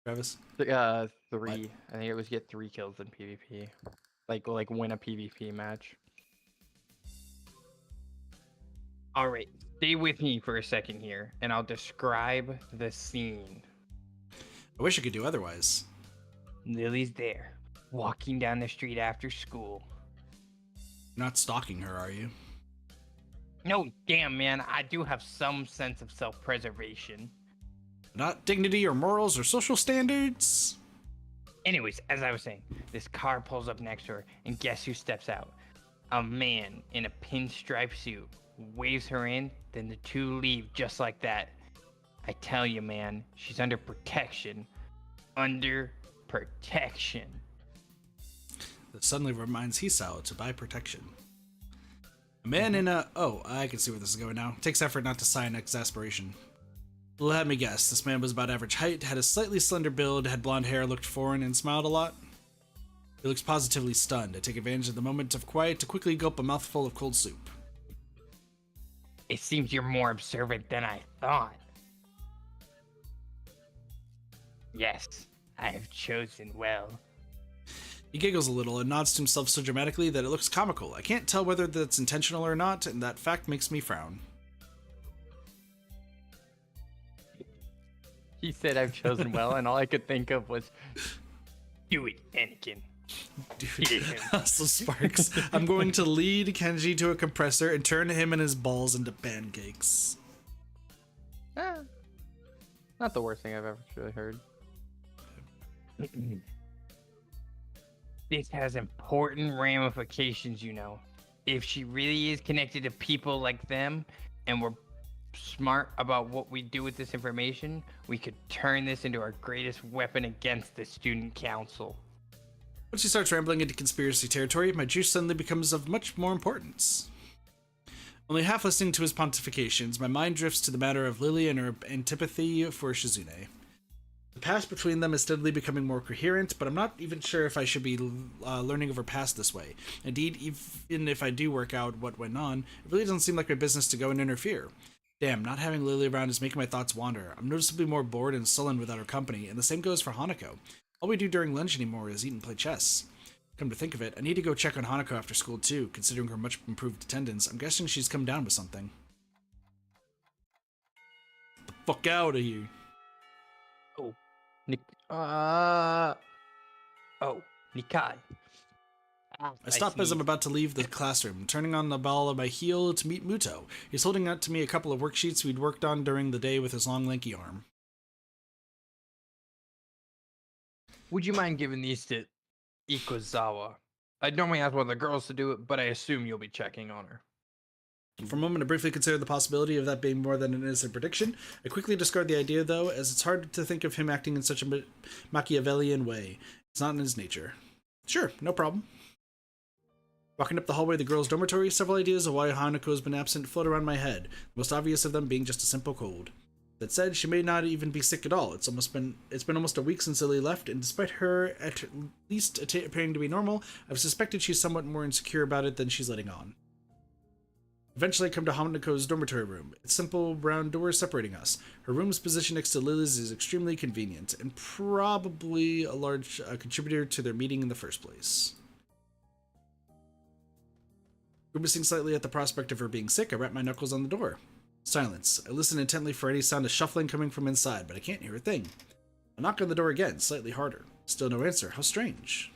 Travis? 3. What? I think it was get 3 kills in PvP. Like win a PvP match. All right, stay with me for a second here, and I'll describe the scene. I wish I could do otherwise. Lily's there, walking down the street after school. You're not stalking her, are you? No, damn, man, I do have some sense of self-preservation. Not dignity or morals or social standards? Anyways, as I was saying, this car pulls up next to her, and guess who steps out? A man in a pinstripe suit. Waves her in, then the two leave just like that. I tell you, man, she's under protection. Under protection. That suddenly reminds Hisao to buy protection. A man in a... Oh, I can see where this is going now. Takes effort not to sigh in exasperation. Let me guess, this man was about average height, had a slightly slender build, had blonde hair, looked foreign, and smiled a lot. He looks positively stunned. I take advantage of the moment of quiet to quickly gulp a mouthful of cold soup. It seems you're more observant than I thought. Yes, I have chosen well. He giggles a little and nods to himself so dramatically that it looks comical. I can't tell whether that's intentional or not, and that fact makes me frown. He said I've chosen well, and all I could think of was, Do it, Anakin. Dude, Hustle Sparks. I'm going to lead Kenji to a compressor and turn him and his balls into pancakes. not the worst thing I've ever really heard. This has important ramifications, you know. If she really is connected to people like them, and we're smart about what we do with this information, we could turn this into our greatest weapon against the student council. Once she starts rambling into conspiracy territory, my juice suddenly becomes of much more importance. Only half listening to his pontifications, my mind drifts to the matter of Lilly and her antipathy for Shizune. The past between them is steadily becoming more coherent, but I'm not even sure if I should be learning of her past this way. Indeed, even if I do work out what went on, it really doesn't seem like my business to go and interfere. Damn, not having Lily around is making my thoughts wander. I'm noticeably more bored and sullen without her company, and the same goes for Hanako. All we do during lunch anymore is eat and play chess. Come to think of it, I need to go check on Hanako after school too, considering her much improved attendance. I'm guessing she's come down with something. Get the fuck out of here. Oh, Nikai. I stop as I'm about to leave the classroom, turning on the ball of my heel to meet Muto. He's holding out to me a couple of worksheets we'd worked on during the day with his long, lanky arm. Would you mind giving these to Ikozawa? I'd normally ask one of the girls to do it, but I assume you'll be checking on her. For a moment, I briefly considered the possibility of that being more than an innocent prediction. I quickly discard the idea, though, as it's hard to think of him acting in such a Machiavellian way. It's not in his nature. Sure, no problem. Walking up the hallway of the girls' dormitory, several ideas of why Hanako's been absent float around my head, the most obvious of them being just a simple cold. That said, she may not even be sick at all. It's been almost a week since Lily left, and despite her at least appearing to be normal, I've suspected she's somewhat more insecure about it than she's letting on. Eventually, I come to Hanako's dormitory room. Its simple round doors separating us. Her room's position next to Lily's is extremely convenient, and probably a large contributor to their meeting in the first place. Grimacing slightly at the prospect of her being sick, I rap my knuckles on the door. Silence. I listen intently for any sound of shuffling coming from inside, but I can't hear a thing. I knock on the door again, slightly harder. Still no answer. How strange.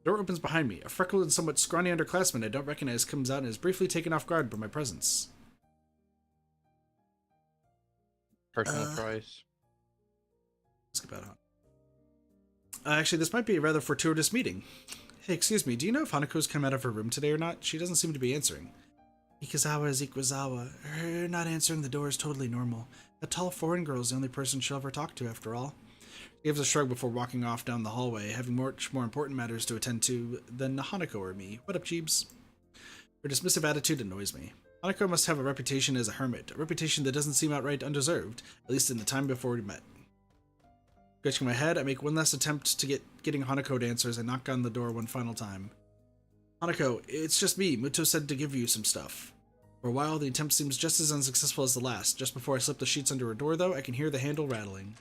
The door opens behind me. A freckled and somewhat scrawny underclassman I don't recognize comes out and is briefly taken off guard by my presence. Personal choice. Let's get about it. Actually, this might be a rather fortuitous meeting. Hey, excuse me, do you know if Hanako's come out of her room today or not? She doesn't seem to be answering. Ikazawa is Ikazawa. Her not answering the door is totally normal. That tall foreign girl is the only person she'll ever talk to, after all. He gives a shrug before walking off down the hallway, having much more important matters to attend to than Hanako or me. What up, Jeebs? Her dismissive attitude annoys me. Hanako must have a reputation as a hermit, a reputation that doesn't seem outright undeserved, at least in the time before we met. Scratching my head, I make one last attempt to getting Hanako to answer as I knock on the door one final time. Hanako, it's just me. Muto said to give you some stuff. For a while, the attempt seems just as unsuccessful as the last. Just before I slip the sheets under her door, though, I can hear the handle rattling.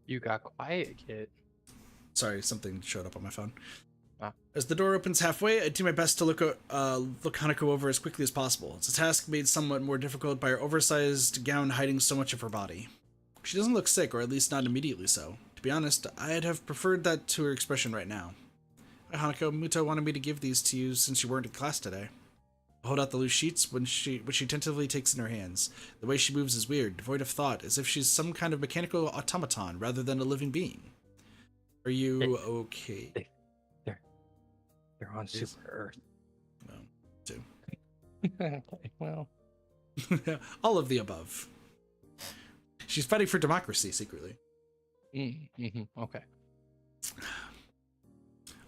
You got quiet, kid. Sorry, something showed up on my phone. Ah. As the door opens halfway, I do my best to look Hanako over as quickly as possible. It's a task made somewhat more difficult by her oversized gown hiding so much of her body. She doesn't look sick, or at least not immediately so. To be honest, I'd have preferred that to her expression right now. Hi, Hanako. Muto wanted me to give these to you since you weren't in class today. I hold out the loose sheets, which she tentatively takes in her hands. The way she moves is weird, devoid of thought, as if she's some kind of mechanical automaton rather than a living being. Are you okay? They're on Super Earth. Well, too. Okay, well. All of the above. She's fighting for democracy secretly. Okay.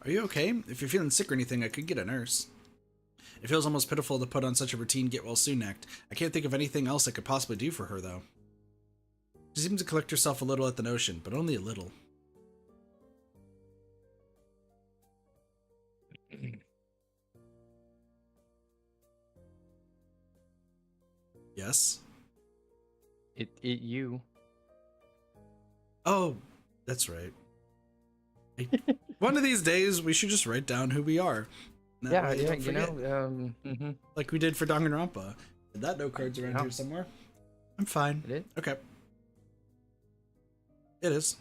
Are you okay? If you're feeling sick or anything, I could get a nurse. It feels almost pitiful to put on such a routine get-well-soon act. I can't think of anything else I could possibly do for her, though. She seems to collect herself a little at the notion, but only a little. Yes? You. Oh, that's right. One of these days, we should just write down who we are. That way don't forget. Like we did for Danganronpa. Did that note card's around here somewhere? I'm fine. It is? Okay. It is.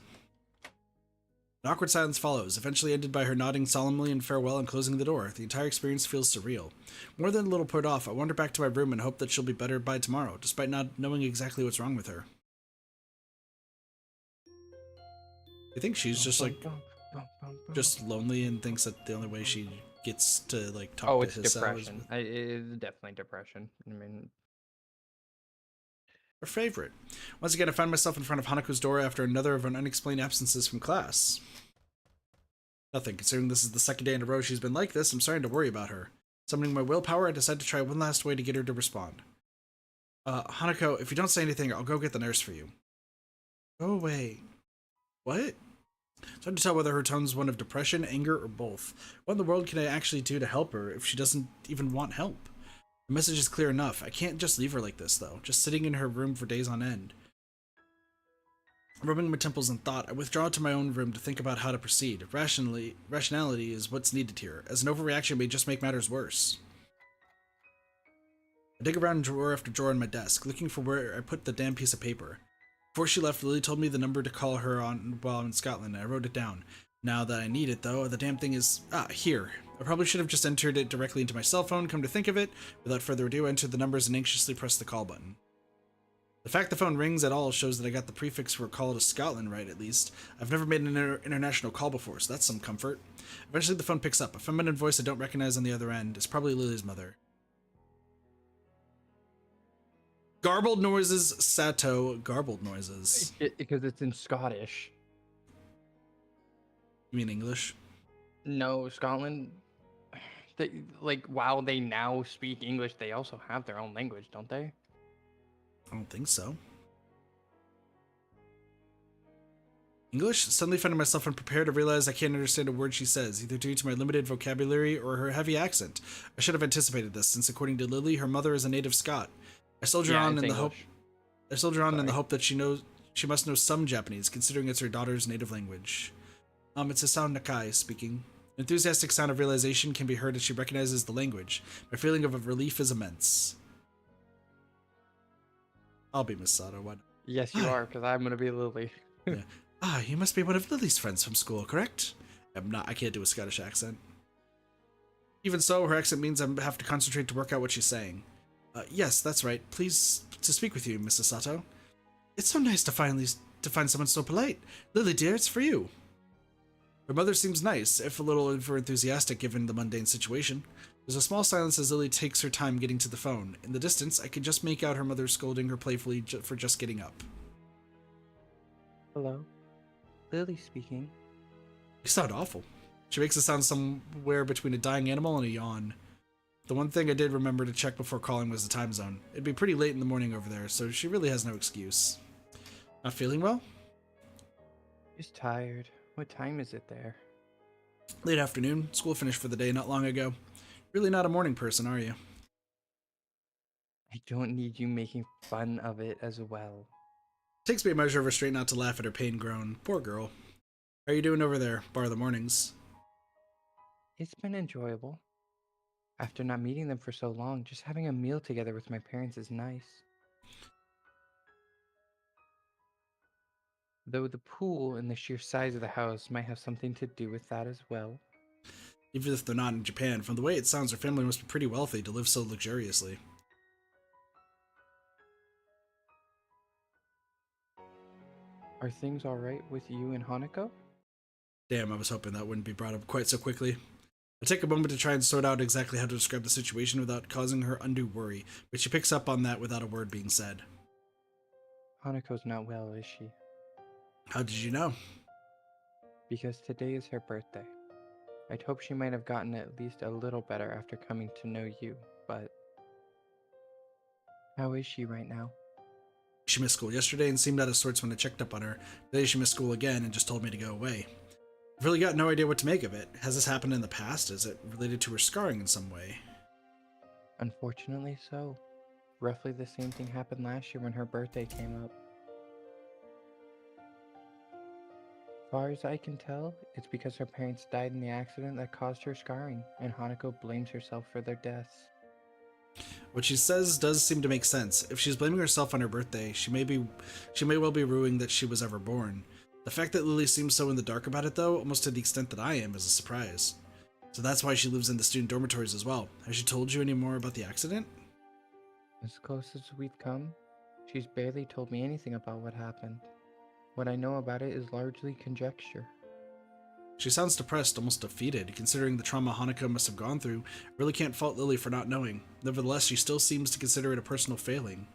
An awkward silence follows, eventually ended by her nodding solemnly in farewell and closing the door. The entire experience feels surreal. More than a little put off, I wander back to my room and hope that she'll be better by tomorrow, despite not knowing exactly what's wrong with her. I think she's just like just lonely and thinks that the only way she gets to like talk to it's his depression. It's definitely depression. I mean, her favorite. Once again, I find myself in front of Hanako's door after another of her unexplained absences from class. Nothing, considering this is the second day in a row she's been like this. I'm starting to worry about her. Summoning my willpower, I decide to try one last way to get her to respond. Hanako, if you don't say anything, I'll go get the nurse for you. Go away. What? It's hard to tell whether her tone's one of depression, anger, or both. What in the world can I actually do to help her if she doesn't even want help? The message is clear enough. I can't just leave her like this, though, just sitting in her room for days on end. Rubbing my temples in thought, I withdraw to my own room to think about how to proceed. Rationality is what's needed here, as an overreaction may just make matters worse. I dig around drawer after drawer on my desk, looking for where I put the damn piece of paper. Before she left, Lilly told me the number to call her on while I'm in Scotland, and I wrote it down. Now that I need it, though, the damn thing is... here. I probably should have just entered it directly into my cell phone, come to think of it. Without further ado, I entered the numbers and anxiously pressed the call button. The fact the phone rings at all shows that I got the prefix for a call to Scotland right, at least. I've never made an international call before, so that's some comfort. Eventually the phone picks up. A feminine voice I don't recognize on the other end. It's probably Lily's mother. Garbled noises, Sato. Garbled noises. Because it's in Scottish. You mean English? No, Scotland. While they now speak English, they also have their own language, don't they? I don't think so. English? Suddenly finding myself unprepared, I realize I can't understand a word she says, either due to my limited vocabulary or her heavy accent. I should have anticipated this, since according to Lilly, her mother is a native Scot. I soldier on in the hope that she must know some Japanese, considering it's her daughter's native language. It's Asao Nakai speaking. An enthusiastic sound of realization can be heard as she recognizes the language. My feeling of relief is immense. I'll be Miss Sato. Why not? Yes, you are, because I'm going to be Lily. Yeah. You must be one of Lily's friends from school, correct? I'm not. I can't do a Scottish accent. Even so, her accent means I have to concentrate to work out what she's saying. Yes, that's right. Please to speak with you, Mrs. Sato. It's so nice to find someone so polite. Lily, dear, it's for you. Her mother seems nice, if a little over-enthusiastic given the mundane situation. There's a small silence as Lily takes her time getting to the phone. In the distance, I can just make out her mother scolding her playfully for just getting up. Hello? Lily speaking. You sound awful. She makes a sound somewhere between a dying animal and a yawn. The one thing I did remember to check before calling was the time zone. It'd be pretty late in the morning over there, so she really has no excuse. Not feeling well? Just tired. What time is it there? Late afternoon. School finished for the day not long ago. Really not a morning person, are you? I don't need you making fun of it as well. Takes me a measure of restraint not to laugh at her pain groan. Poor girl. How are you doing over there, bar the mornings? It's been enjoyable. After not meeting them for so long, just having a meal together with my parents is nice. Though the pool and the sheer size of the house might have something to do with that as well. Even if they're not in Japan, from the way it sounds, her family must be pretty wealthy to live so luxuriously. Are things alright with you and Hanako? Damn, I was hoping that wouldn't be brought up quite so quickly. I take a moment to try and sort out exactly how to describe the situation without causing her undue worry, but she picks up on that without a word being said. Hanako's not well, is she? How did you know? Because today is her birthday. I'd hoped she might have gotten at least a little better after coming to know you, but... How is she right now? She missed school yesterday and seemed out of sorts when I checked up on her. Today she missed school again and just told me to go away. I've really got no idea what to make of it. Has this happened in the past? Is it related to her scarring in some way? Unfortunately so. Roughly the same thing happened last year when her birthday came up. As far as I can tell, it's because her parents died in the accident that caused her scarring, and Hanako blames herself for their deaths. What she says does seem to make sense. If she's blaming herself on her birthday, she may well be ruining that she was ever born. The fact that Lily seems so in the dark about it, though, almost to the extent that I am, is a surprise. So that's why she lives in the student dormitories as well. Has she told you any more about the accident? As close as we've come, she's barely told me anything about what happened. What I know about it is largely conjecture. She sounds depressed, almost defeated. Considering the trauma Hanako must have gone through, I really can't fault Lily for not knowing. Nevertheless, she still seems to consider it a personal failing.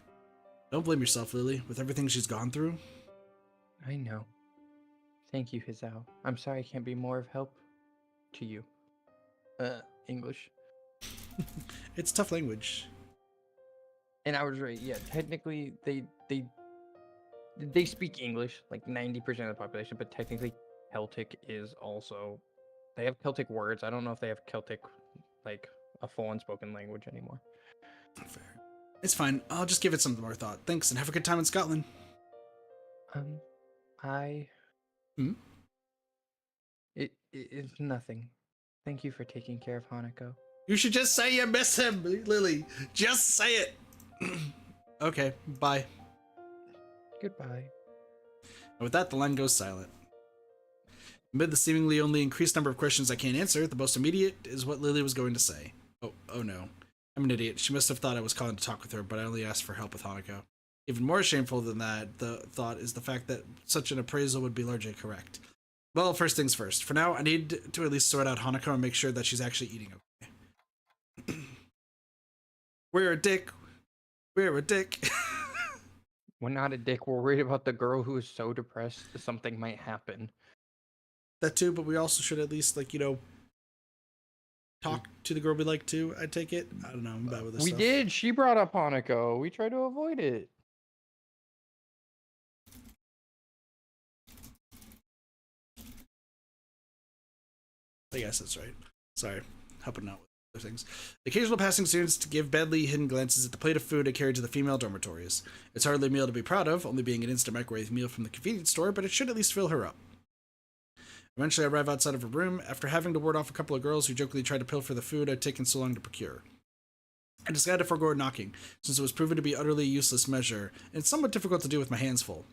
Don't blame yourself, Lily, with everything she's gone through. I know. Thank you, Hizao. I'm sorry I can't be more of help. to you. English. It's a tough language. And I was right. Yeah, technically they speak English, like 90% of the population, but technically Celtic is also, they have Celtic words. I don't know if they have Celtic, like a full unspoken language anymore. Fair. It's fine. I'll just give it some more thought. Thanks, and have a good time in Scotland. I. Hmm? It's nothing. Thank you for taking care of Hanako. You should just say you miss him, Lily. Just say it. Okay, bye. Goodbye. And with that, the line goes silent. Amid the seemingly only increased number of questions I can't answer, the most immediate is what Lily was going to say. Oh no. I'm an idiot. She must have thought I was calling to talk with her, but I only asked for help with Hanako. Even more shameful than that, the thought is the fact that such an appraisal would be largely correct. Well, first things first. For now, I need to at least sort out Hanako and make sure that she's actually eating okay. We're a dick. We're a dick. We're not a dick. We're worried about the girl who is so depressed that something might happen. That too, but we also should at least, like, talk to the girl we like too, I take it. I don't know, I'm bad with this We stuff. did. She brought up Hanako. We tried to avoid it. I guess that's right. Sorry, helping out with other things. The occasional passing students to give badly hidden glances at the plate of food I carried to the female dormitories. It's hardly a meal to be proud of, only being an instant microwave meal from the convenience store, but it should at least fill her up. Eventually, I arrive outside of her room, after having to ward off a couple of girls who jokingly tried to pilfer the food I'd taken so long to procure. I decided to forego knocking, since it was proven to be utterly useless measure, and it's somewhat difficult to do with my hands full.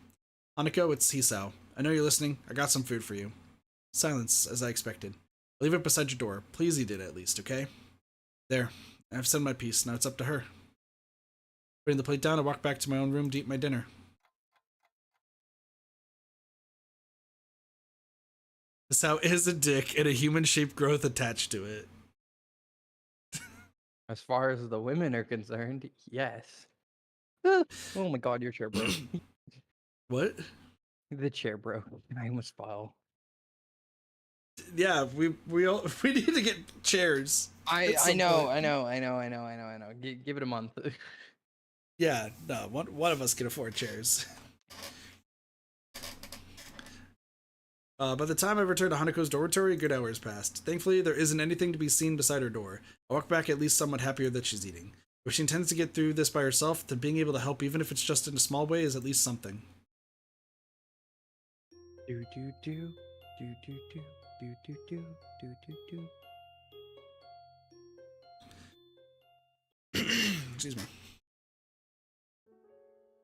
Hanako, it's Hisao. I know you're listening. I got some food for you. Silence, as I expected. Leave it beside your door. Please eat it at least, okay? There. I've said my piece. Now it's up to her. Putting the plate down, I walk back to my own room to eat my dinner. Hisao is a dick and a human-shaped growth attached to it. As far as the women are concerned, yes. Oh my god, your chair broke. What? The chair broke. I almost fell. Yeah, we need to get chairs. I some know, point. I know. Give it a month. Yeah, no, one of us can afford chairs. By the time I return to Hanako's dormitory, a good hour has passed. Thankfully, there isn't anything to be seen beside her door. I walk back at least somewhat happier that she's eating. If she intends to get through this by herself, then being able to help, even if it's just in a small way, is at least something. Do do do do do do do do do do do do. Excuse me.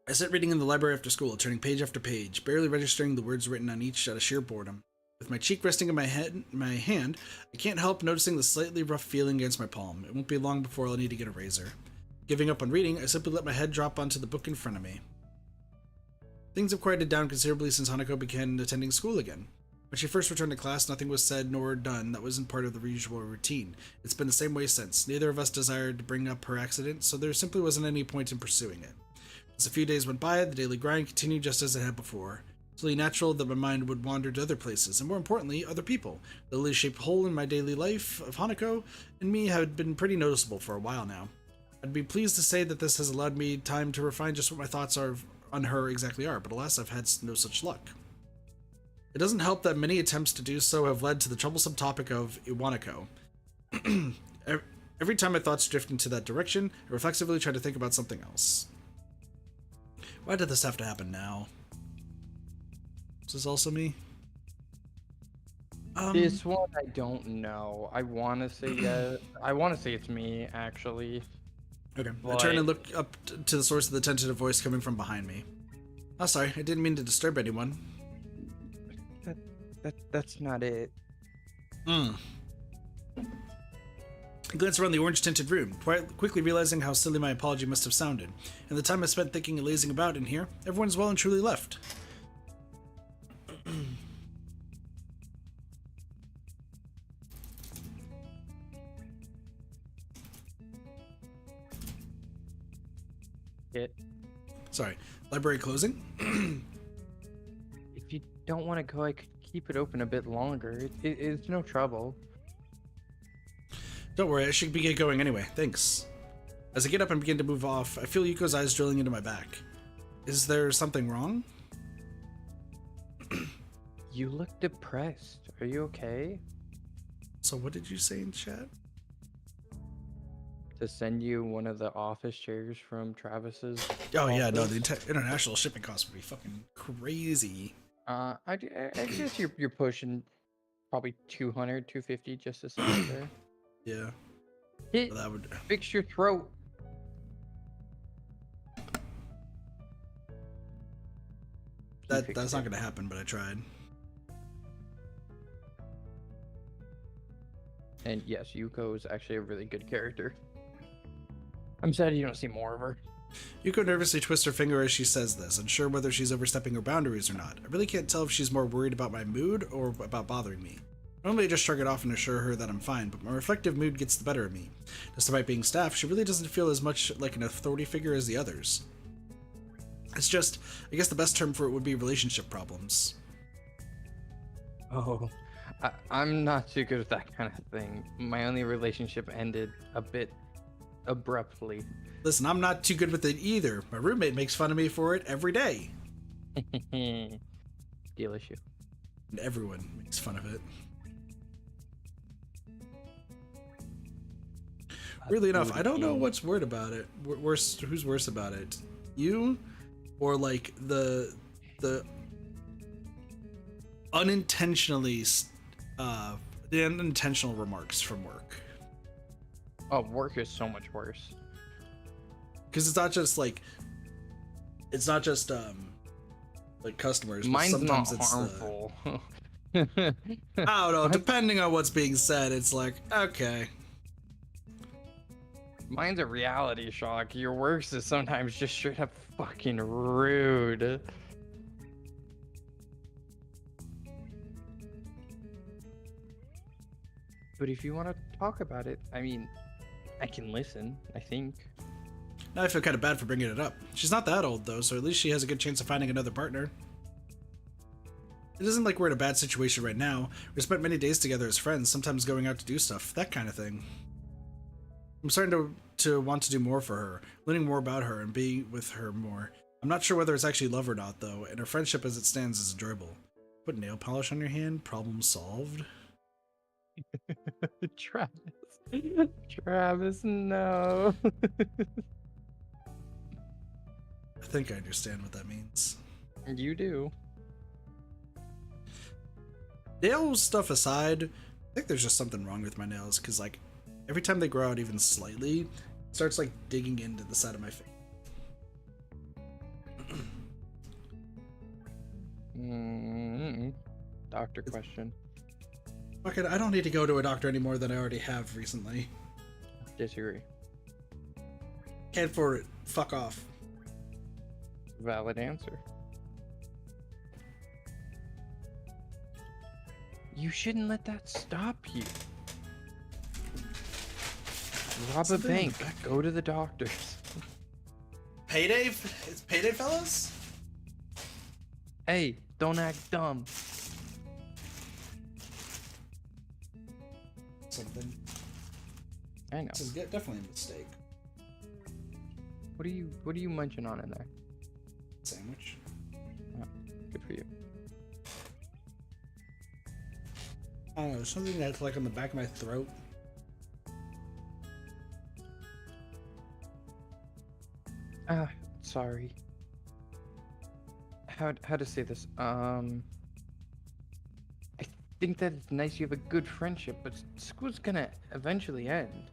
I sit reading in the library after school, turning page after page, barely registering the words written on each out of sheer boredom. With my cheek resting in my hand, I can't help noticing the slightly rough feeling against my palm. It won't be long before I'll need to get a razor. Giving up on reading, I simply let my head drop onto the book in front of me. Things have quieted down considerably since Hanako began attending school again. When she first returned to class, nothing was said nor done that wasn't part of the usual routine. It's been the same way since. Neither of us desired to bring up her accident, so there simply wasn't any point in pursuing it. As a few days went by, the daily grind continued just as it had before. It's only natural that my mind would wander to other places, and more importantly, other people. The Lilly-shaped hole in my daily life of Hanako and me had been pretty noticeable for a while now. I'd be pleased to say that this has allowed me time to refine just what my thoughts on her exactly are, but alas, I've had no such luck. It doesn't help that many attempts to do so have led to the troublesome topic of Iwanako. Every time my thoughts drift into that direction, I reflexively try to think about something else. Why did this have to happen now? Is this also me? This one I don't know. I want to say yes. I want to say it's me, actually. Okay. I But- turn and look up to the source of the tentative voice coming from behind me. Oh, sorry. I didn't mean to disturb anyone. That's not it. I glance around the orange-tinted room, quickly realizing how silly my apology must have sounded. And the time I spent thinking and lazing about in here, everyone's well and truly left. It. Sorry. Library closing? If you don't want to go, I could keep it open a bit longer. It's no trouble. Don't worry, I should be get going anyway. Thanks. As I get up and begin to move off, I feel Yuko's eyes drilling into my back. Is there something wrong? You look depressed. Are you okay? So what did you say in chat? To send you one of the office chairs from Travis's. Oh yeah, no, office? the international shipping costs would be fucking crazy. I guess you're pushing probably 200, 250 just to send it there. Yeah. Hit, Well, that would. fix your throat. That's not gonna happen, but I tried. And yes, Yuko is actually a really good character. I'm sad you don't see more of her. Yuko nervously twists her finger as she says this, unsure whether she's overstepping her boundaries or not. I really can't tell if she's more worried about my mood or about bothering me. Normally I just shrug it off and assure her that I'm fine, but my reflective mood gets the better of me. Despite being staff, she really doesn't feel as much like an authority figure as the others. It's just, I guess the best term for it would be relationship problems. Oh, I'm not too good with that kind of thing. My only relationship ended a bit abruptly. Listen, I'm not too good with it either. My roommate makes fun of me for it every day. Deal issue. And everyone makes fun of it. Weirdly enough, I don't know what's weird about it. Who's worse about it? You? Or like the unintentionally the unintentional remarks from work. Oh, work is so much worse. Because it's not just like customers. But Mine's sometimes not it's harmful. I don't know. Depending on what's being said, it's like okay. Mine's a reality shock. Your works is sometimes just straight up fucking rude. But if you want to talk about it, I mean, I can listen, I think. Now I feel kind of bad for bringing it up. She's not that old though, so at least she has a good chance of finding another partner. It isn't like we're in a bad situation right now. We spent many days together as friends, sometimes going out to do stuff, that kind of thing. I'm starting to want to do more for her, learning more about her and being with her more. I'm not sure whether it's actually love or not though, and our friendship as it stands is enjoyable. Put nail polish on your hand, problem solved. Travis, no. I think I understand what that means. You do. Nail stuff aside, I think there's just something wrong with my nails, because like every time they grow out even slightly, it starts like digging into the side of my face. Doctor question. Fuck it, I don't need to go to a doctor any more than I already have recently. Disagree. Can't for it. Fuck off. Valid answer. You shouldn't let that stop you. Rob a Something in the bank. back. Go to the doctors. Payday? It's payday, fellas? Hey, don't act dumb. Something. I know. This is definitely a mistake. What are you munching on in there? Sandwich. Good for you. I don't know, something that's like on the back of my throat. Sorry. How to say this? I think that it's nice you have a good friendship, but school's gonna eventually end.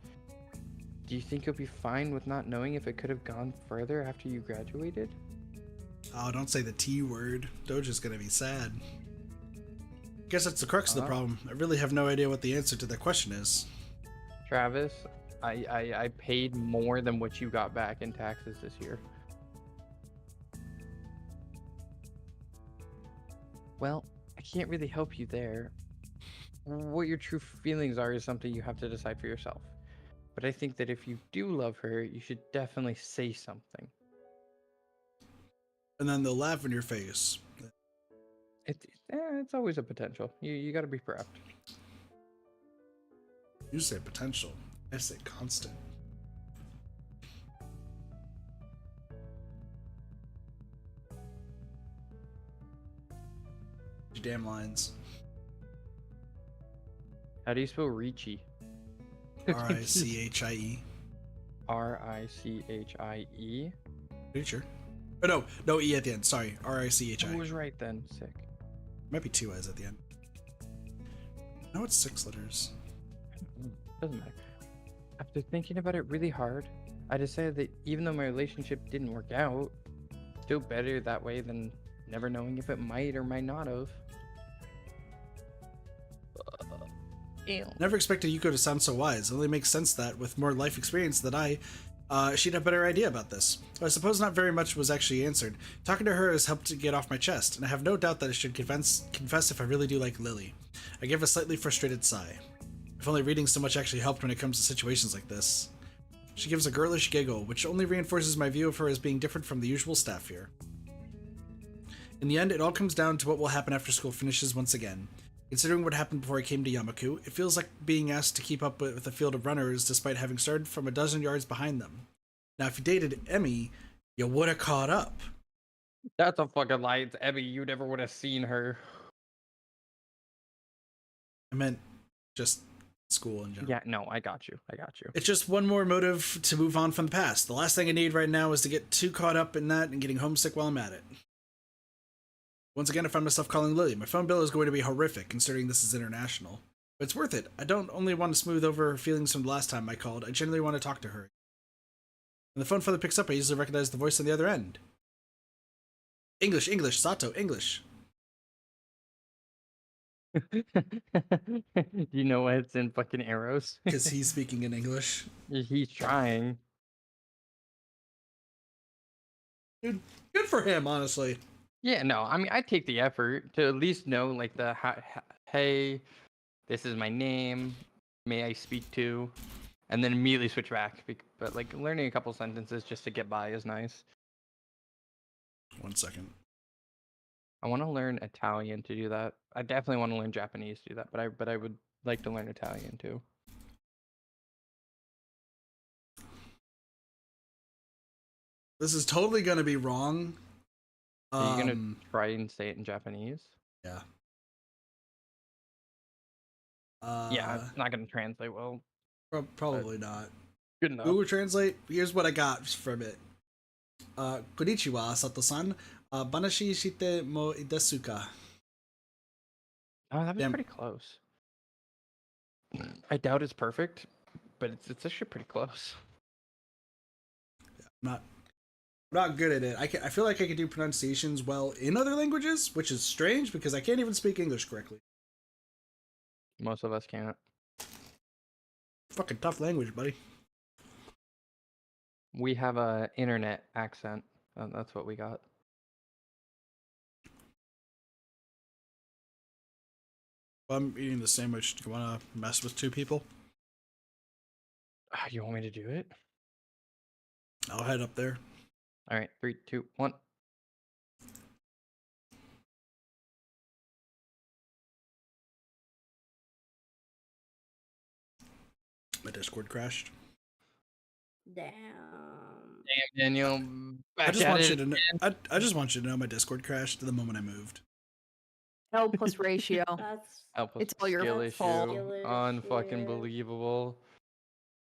Do you think you'll be fine with not knowing if it could have gone further after you graduated? Oh, don't say the T word. Doge is gonna be sad. Guess that's the crux of the problem. I really have no idea what the answer to that question is. Travis, I paid more than what you got back in taxes this year. Well, I can't really help you there. What your true feelings are is something you have to decide for yourself. But I think that if you do love her, you should definitely say something. And then they'll laugh in your face. It's always a potential. You got to be prepped. You say potential. I say constant. Your damn lines. How do you spell Ricci? R-I-C-H-I-E. R-I-C-H-I-E. Pretty sure. Oh, no E at the end. Sorry. I R-I-C-H-I. was right then. Sick. Might be 2 I's at the end. No, it's 6 letters. Doesn't matter. After thinking about it really hard, I decided that even though my relationship didn't work out, still better that way than never knowing if it might or might not have. Ew. Never expected Yuko to sound so wise. It only makes sense that, with more life experience than she'd have a better idea about this. I suppose not very much was actually answered. Talking to her has helped to get off my chest, and I have no doubt that I should confess if I really do like Lilly. I give a slightly frustrated sigh. If only reading so much actually helped when it comes to situations like this. She gives a girlish giggle, which only reinforces my view of her as being different from the usual staff here. In the end, it all comes down to what will happen after school finishes once again. Considering what happened before I came to Yamaku, it feels like being asked to keep up with a field of runners despite having started from a dozen yards behind them. Now, if you dated Emmy, you would have caught up. That's a fucking lie. It's Abby. You never would have seen her. I meant just school in general. Yeah, no, I got you. It's just one more motive to move on from the past. The last thing I need right now is to get too caught up in that and getting homesick while I'm at it. Once again, I find myself calling Lilly. My phone bill is going to be horrific, considering this is international. But it's worth it. I don't only want to smooth over her feelings from the last time I called, I genuinely want to talk to her. When the phone finally picks up, I usually recognize the voice on the other end. English, Sato, English. Do you know why it's in fucking arrows? Because he's speaking in English. He's trying. Dude, good for him, honestly. Yeah, no, I mean, I take the effort to at least know, like, the hey, this is my name, may I speak to, and then immediately switch back. But, like, learning a couple sentences just to get by is nice. 1 second. I want to learn Italian to do that. I definitely want to learn Japanese to do that, but I would like to learn Italian too. This is totally going to be wrong. Are you gonna try and say it in Japanese? Yeah. Yeah, it's not gonna translate well. Probably not. Good enough. Google Translate. Here's what I got from it. Konnichiwa, Sato-san. Banashi shite mo desu ka? Oh, that was pretty close. I doubt it's perfect, but it's actually pretty close. I'm not good at it. I feel like I can do pronunciations well in other languages, which is strange because I can't even speak English correctly. Most of us can't. Fucking tough language, buddy. We have a internet accent. That's what we got. I'm eating the sandwich. Do you want to mess with 2 people? You want me to do it? I'll head up there. All right, 3, 2, 1. My Discord crashed. Damn. Damn, Daniel. I just want you to know. I just want you to know my Discord crashed the moment I moved. L plus ratio. It's all your skill fault. issue. Unfucking believable.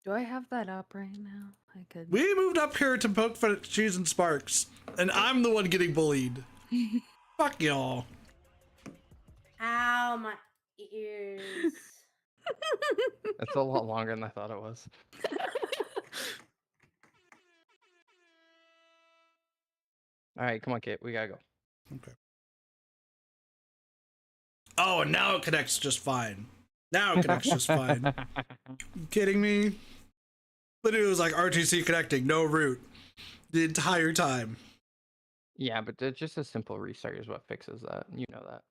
Do I have that up right now? I could. We moved up here to poke fun at Cheese and Sparks, and I'm the one getting bullied. Fuck y'all. Ow, my ears. That's a lot longer than I thought it was. All right, come on, Kate. We gotta go. Okay. Oh, and now it connects just fine. Now it connects just fine. You kidding me? Literally, it was like RTC connecting, no root, the entire time. Yeah, but just a simple restart is what fixes that. You know that.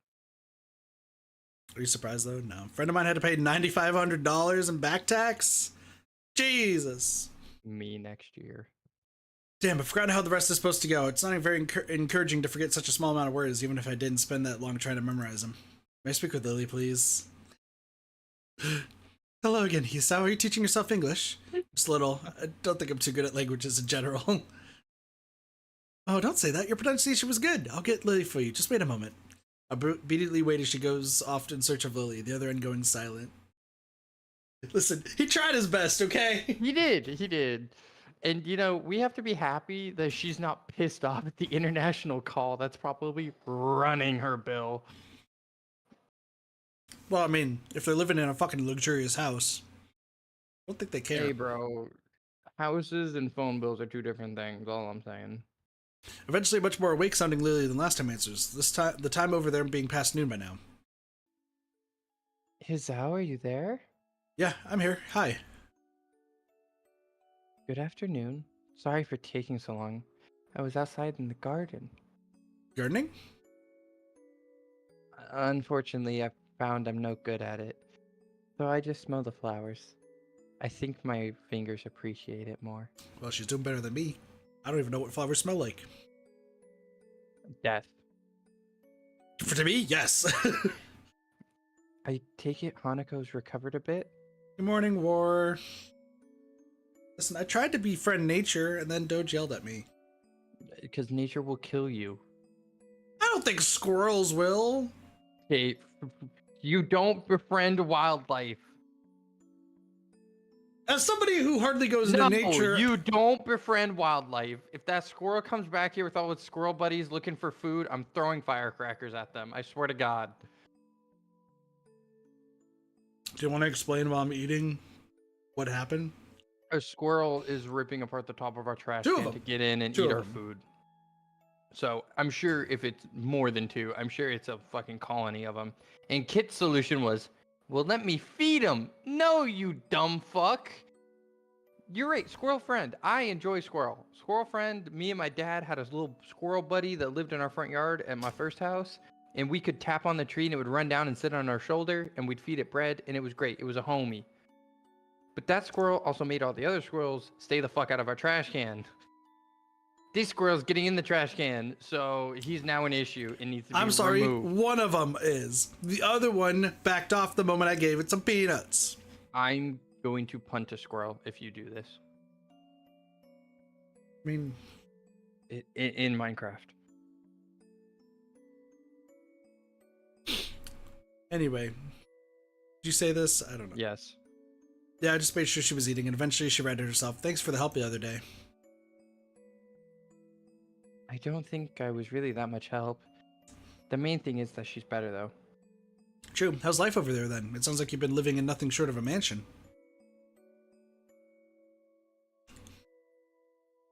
Are you surprised though? No. A friend of mine had to pay $9,500 in back tax. Jesus. Me next year. Damn, I've forgotten how the rest is supposed to go. It's not very encouraging to forget such a small amount of words, even if I didn't spend that long trying to memorize them. May I speak with Lilly, please? Hello again, Hisa. Are you teaching yourself English? Just a little. I don't think I'm too good at languages in general. Oh, don't say that. Your pronunciation was good. I'll get Lily for you. Just wait a moment. I obediently wait as she goes off in search of Lily, the other end going silent. Listen, he tried his best, okay? He did. And, you know, we have to be happy that she's not pissed off at the international call that's probably running her bill. Well, I mean, if they're living in a fucking luxurious house, I don't think they care. Hey, bro. Houses and phone bills are two different things, all I'm saying. Eventually, much more awake-sounding Lily than last time answers. This time, the time over there being past noon by now. Hizao, are you there? Yeah, I'm here. Hi. Good afternoon. Sorry for taking so long. I was outside in the garden. Gardening? Unfortunately, I found I'm no good at it. So I just smell the flowers. I think my fingers appreciate it more. Well, she's doing better than me. I don't even know what flowers smell like. Death. To me, yes. I take it Hanako's recovered a bit? Good morning, War. Listen, I tried to befriend nature, and then Doge yelled at me. Because nature will kill you. I don't think squirrels will. Hey, you don't befriend wildlife. As somebody who hardly goes into nature... you don't befriend wildlife. If that squirrel comes back here with all its squirrel buddies looking for food, I'm throwing firecrackers at them. I swear to God. Do you want to explain while I'm eating what happened? A squirrel is ripping apart the top of our trash Two of can them. to get in and Two eat of our them. food. So I'm sure if it's more than two, I'm sure it's a fucking colony of them. And Kit's solution was, well, let me feed them. No, you dumb fuck. You're right, squirrel friend. I enjoy squirrel. Squirrel friend, me and my dad had a little squirrel buddy that lived in our front yard at my first house. And we could tap on the tree and it would run down and sit on our shoulder and we'd feed it bread and it was great. It was a homie. But that squirrel also made all the other squirrels stay the fuck out of our trash can. This squirrel's getting in the trash can, so he's now an issue and needs to be I'm sorry, removed. one of them is. The other one backed off the moment I gave it some peanuts. I'm going to punt a squirrel if you do this. I mean... In Minecraft. Anyway. Did you say this? I don't know. Yes. Yeah, I just made sure she was eating, and eventually she righted herself. Thanks for the help the other day. I don't think I was really that much help. The main thing is that she's better, though. True. How's life over there, then? It sounds like you've been living in nothing short of a mansion.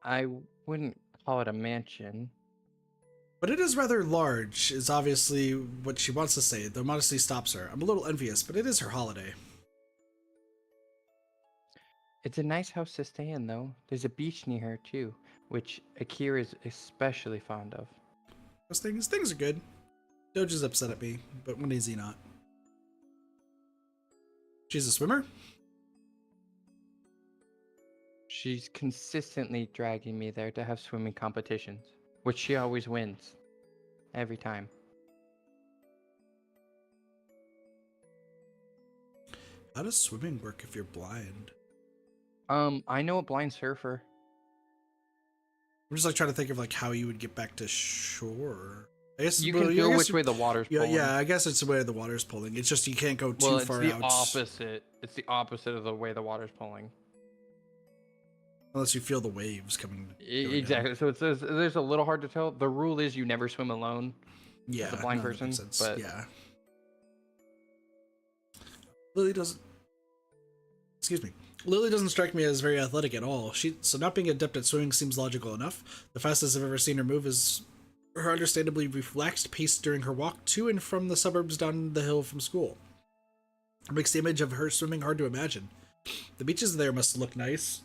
I wouldn't call it a mansion. But it is rather large, is obviously what she wants to say, though modesty stops her. I'm a little envious, but it is her holiday. It's a nice house to stay in, though. There's a beach near here, too, which Akira is especially fond of. Those things are good. Doge is upset at me, but when is he not? She's a swimmer? She's consistently dragging me there to have swimming competitions, which she always wins. Every time. How does swimming work if you're blind? I know a blind surfer. I'm just like trying to think of like how you would get back to shore. I guess You can feel which way the water's pulling. Yeah, I guess it's the way the water's pulling. It's just you can't go too far out. Well, it's the opposite. It's the opposite of the way the water's pulling. Unless you feel the waves coming. Exactly. So there's a little hard to tell. The rule is you never swim alone. Yeah, as a blind no, that person. makes sense. But yeah. Lily doesn't. Excuse me. Lily doesn't strike me as very athletic at all. So not being adept at swimming seems logical enough. The fastest I've ever seen her move is her understandably relaxed pace during her walk to and from the suburbs down the hill from school. It makes the image of her swimming hard to imagine. The beaches there must look nice.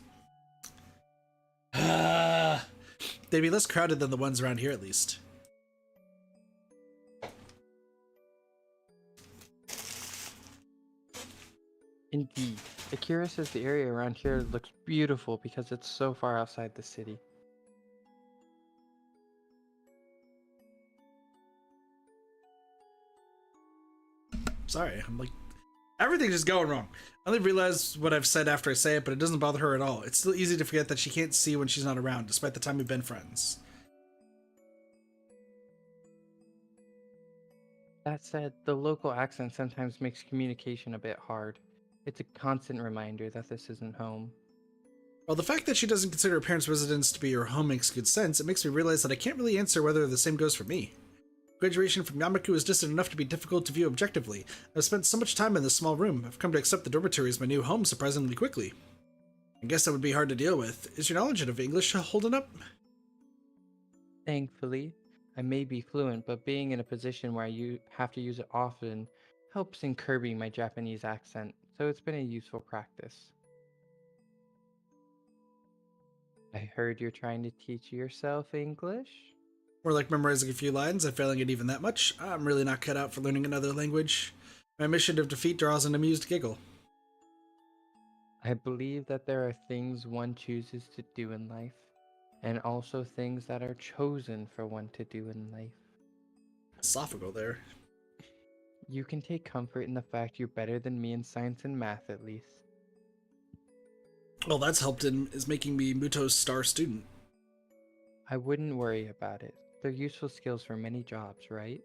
They'd be less crowded than the ones around here, at least. Indeed. Akira says the area around here looks beautiful because it's so far outside the city. Sorry, I'm like Everything's just going wrong. I only realize what I've said after I say it, but it doesn't bother her at all. It's still easy to forget that she can't see when she's not around, despite the time we've been friends. That said, the local accent sometimes makes communication a bit hard. It's a constant reminder that this isn't home. Well, the fact that she doesn't consider her parents' residence to be her home makes good sense. It makes me realize that I can't really answer whether the same goes for me. Graduation from Yamaku is distant enough to be difficult to view objectively. I've spent so much time in this small room. I've come to accept the dormitory as my new home surprisingly quickly. I guess that would be hard to deal with. Is your knowledge of English holding up? Thankfully, I may be fluent, but being in a position where I have to use it often helps in curbing my Japanese accent, so it's been a useful practice. I heard you're trying to teach yourself English? More like memorizing a few lines and failing at even that much. I'm really not cut out for learning another language. My mission of defeat draws an amused giggle. I believe that there are things one chooses to do in life, and also things that are chosen for one to do in life. Philosophical there. You can take comfort in the fact you're better than me in science and math, at least. Well, that's helped in is making me Muto's star student. I wouldn't worry about it. They're useful skills for many jobs, right?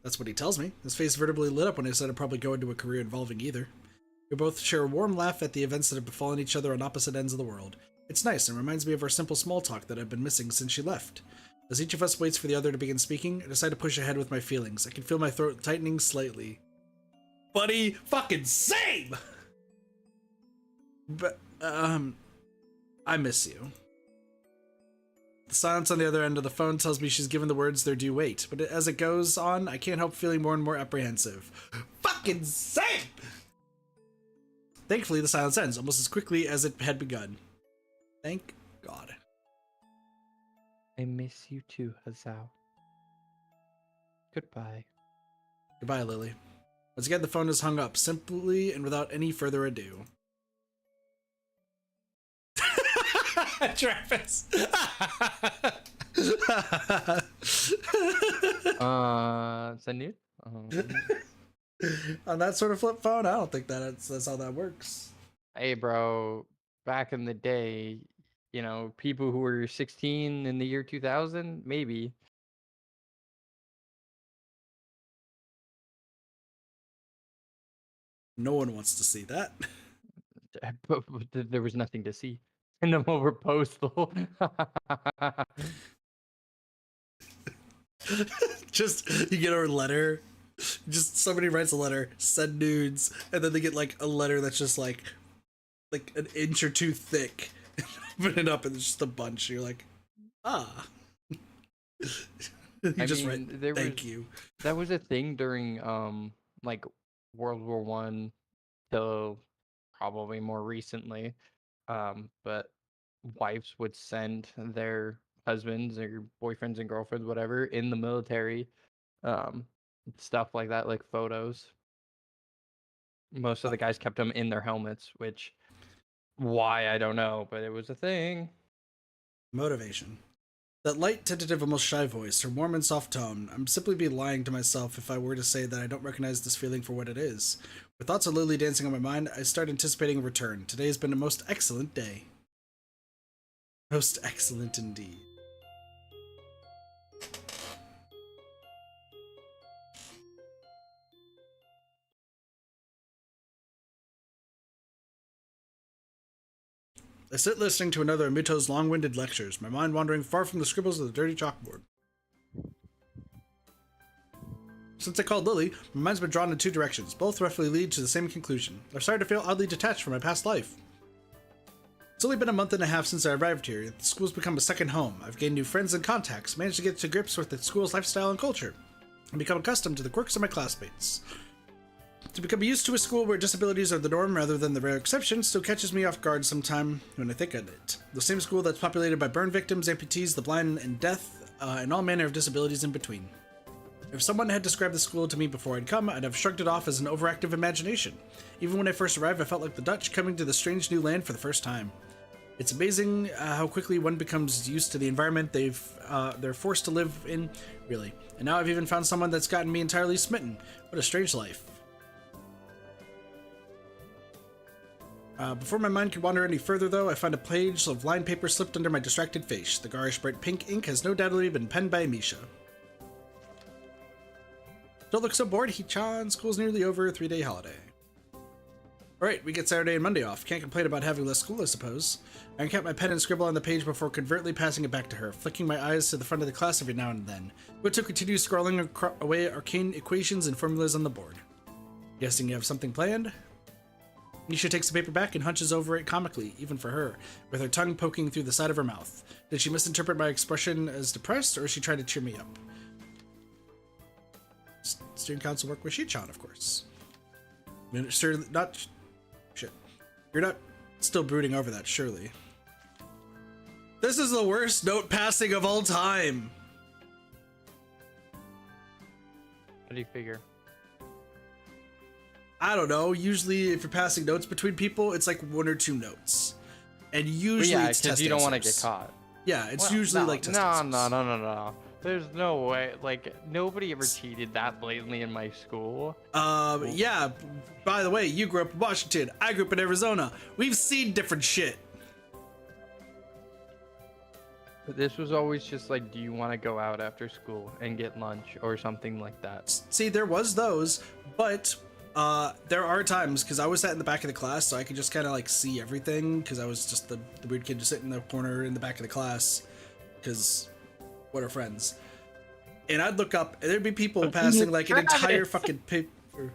That's what he tells me. His face vertically lit up when I said I'd probably go into a career involving either. We both share a warm laugh at the events that have befallen each other on opposite ends of the world. It's nice and reminds me of our simple small talk that I've been missing since she left. As each of us waits for the other to begin speaking, I decide to push ahead with my feelings. I can feel my throat tightening slightly. Buddy, fucking same! But, I miss you. The silence on the other end of the phone tells me she's given the words their due weight, but as it goes on, I can't help feeling more and more apprehensive. Fucking same! Thankfully, the silence ends almost as quickly as it had begun. Thank God. I miss you too, Hazao. Goodbye. Goodbye, Lily. Once again, the phone is hung up, simply and without any further ado. Travis! Is that new? On that sort of flip phone, I don't think that's how that works. Hey, bro. Back in the day, you know, people who were 16 in the year 2000, maybe. No one wants to see that. But there was nothing to see. Send them over postal. Just, you get a letter. Just somebody writes a letter, send nudes, and then they get like a letter that's just like an inch or two thick. Open it up and it's just a bunch. You're like, ah. You just write, thank you. That was a thing during like World War I till probably more recently. But wives would send their husbands or boyfriends and girlfriends, whatever, in the military, stuff like that, like photos. Most of the guys kept them in their helmets, which why I don't know, but it was a thing. Motivation. That light, tentative, almost shy voice, her warm and soft tone. I'm simply be lying to myself if I were to say that I don't recognize this feeling for what it is. With thoughts of Lily dancing on my mind, I start anticipating a return. Today has been a most excellent day. Most excellent indeed. I sit listening to another of Mito's long-winded lectures, my mind wandering far from the scribbles of the dirty chalkboard. Since I called Lily, my mind's been drawn in two directions. Both roughly lead to the same conclusion. I've started to feel oddly detached from my past life. It's only been a month and a half since I arrived here, yet the school's become a second home. I've gained new friends and contacts, managed to get to grips with the school's lifestyle and culture, and become accustomed to the quirks of my classmates. To become used to a school where disabilities are the norm rather than the rare exception still catches me off guard sometime when I think of it. The same school that's populated by burn victims, amputees, the blind, and deaf, and all manner of disabilities in between. If someone had described the school to me before I'd come, I'd have shrugged it off as an overactive imagination. Even when I first arrived, I felt like the Dutch coming to the strange new land for the first time. It's amazing how quickly one becomes used to the environment they're forced to live in, really. And now I've even found someone that's gotten me entirely smitten. What a strange life. Before my mind could wander any further, though, I found a page of line paper slipped under my distracted face. The garish bright pink ink has no doubtly been penned by Misha. Don't look so bored, He-chan. School's nearly over, 3-day holiday. Alright, we get Saturday and Monday off. Can't complain about having less school, I suppose. I uncap my pen and scribble on the page before covertly passing it back to her, flicking my eyes to the front of the class every now and then. But to continue scrolling away arcane equations and formulas on the board. Guessing you have something planned? Misha takes the paper back and hunches over it comically, even for her, with her tongue poking through the side of her mouth. Did she misinterpret my expression as depressed, or is she trying to cheer me up? Student council work with She-chan, of course. You're not still brooding over that, surely. This is the worst note passing of all time. What do you figure? I don't know. Usually, if you're passing notes between people, it's like 1 or 2 notes, and usually it's test you don't want to answers. get caught. Yeah, it's usually like test answers. No. There's no way. Like, nobody ever cheated that blatantly in my school. Yeah. By the way, you grew up in Washington. I grew up in Arizona. We've seen different shit. But this was always just like, do you want to go out after school and get lunch or something like that? See, there was those, but there are times, because I was sat in the back of the class, so I could just kind of like see everything, because I was just the weird kid just sitting in the corner in the back of the class, because what are friends? And I'd look up, and there'd be people passing like an entire fucking paper.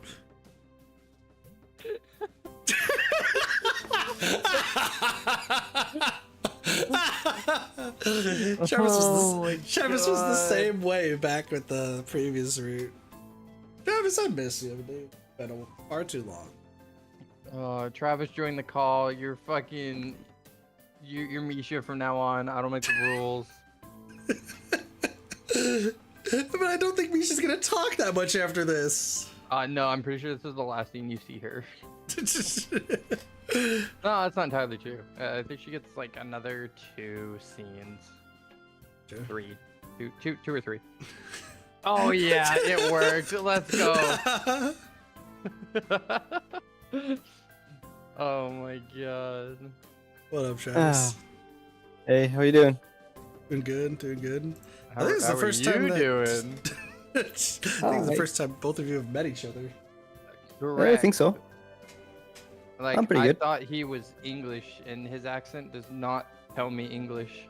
Travis was the same way back with the previous route. Travis, I miss you, dude. Been far too long. Travis joined the call. You're Misha from now on. I don't make the rules. But I don't think Misha's gonna talk that much after this. No, I'm pretty sure this is the last thing you see her. No, that's not entirely true. I think she gets like another 2 scenes. 3. 2 or 3. Oh yeah, it worked. Let's go. Oh my god. What up, Travis? Hey, how you doing? Doing good, doing good. How, I think it's the first time you doing? I think it's the first time both of you have met each other. Correct. Yeah, I think so. Like, I'm pretty I good. thought he was English, and his accent does not tell me English.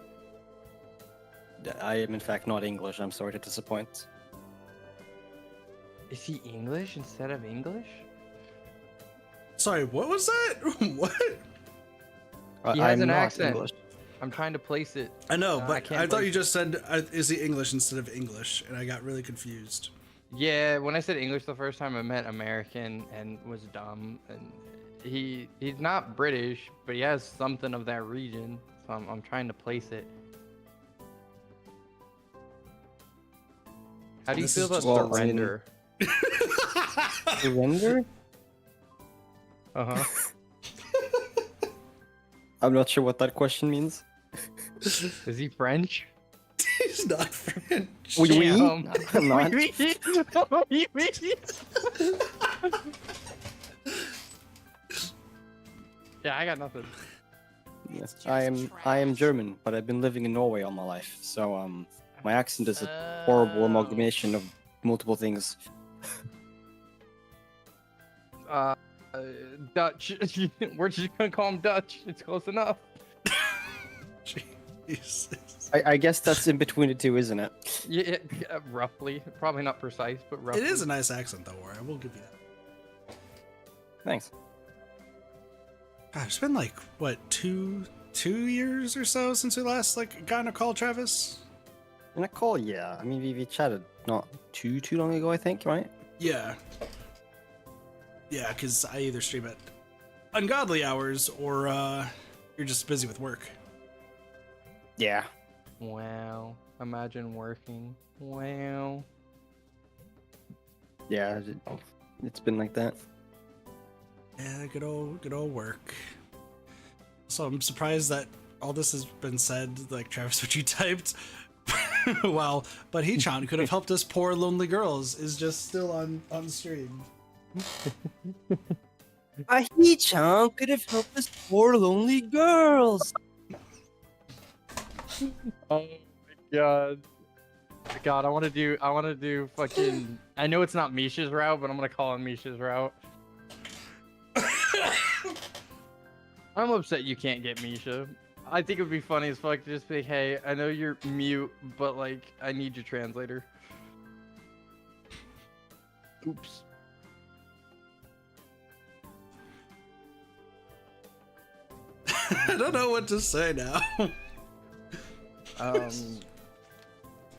I am in fact not English. I'm sorry to disappoint. Is he English instead of English? Sorry, what was that? What? He has I'm an not accent. English. I'm trying to place it. I know, I but can't I thought you believe- just said, is he English instead of English? And I got really confused. Yeah, when I said English the first time, I meant American and was dumb. And he's not British, but he has something of that region. So I'm trying to place it. How do you This feel is about just- well, I mean- surrender? Surrender? Uh-huh. I'm not sure what that question means. Is he French? He's not French. Oui, oui. Damn. I'm not. Oui, oui. Oui, oui. Yeah, I got nothing. Yes, I am German, but I've been living in Norway all my life. So my accent is a horrible amalgamation of multiple things. Dutch. We're just gonna call him Dutch. It's close enough. Jesus. I guess that's in between the two, isn't it? Yeah, roughly. Probably not precise, but roughly. It is a nice accent, though, War. I will give you that. Thanks. God, it's been like, what, two years or so since we last, got in a call, Travis? In a call, yeah. I mean, we chatted not too long ago, I think, right? Yeah. Yeah, because I either stream at ungodly hours or you're just busy with work. Yeah. Wow. Imagine working. Wow. Yeah, it's been like that. Yeah, good old work. So I'm surprised that all this has been said, like Travis, what you typed. Wow, but He-chan could have helped us poor lonely girls is just still on stream. A He-chan could have helped us poor lonely girls. Oh my god. God, I want to do fucking. I know it's not Misha's route, but I'm gonna call it Misha's route. I'm upset you can't get Misha. I think it would be funny as fuck to just be, hey, I know you're mute, but like, I need your translator. Oops. I don't know what to say now.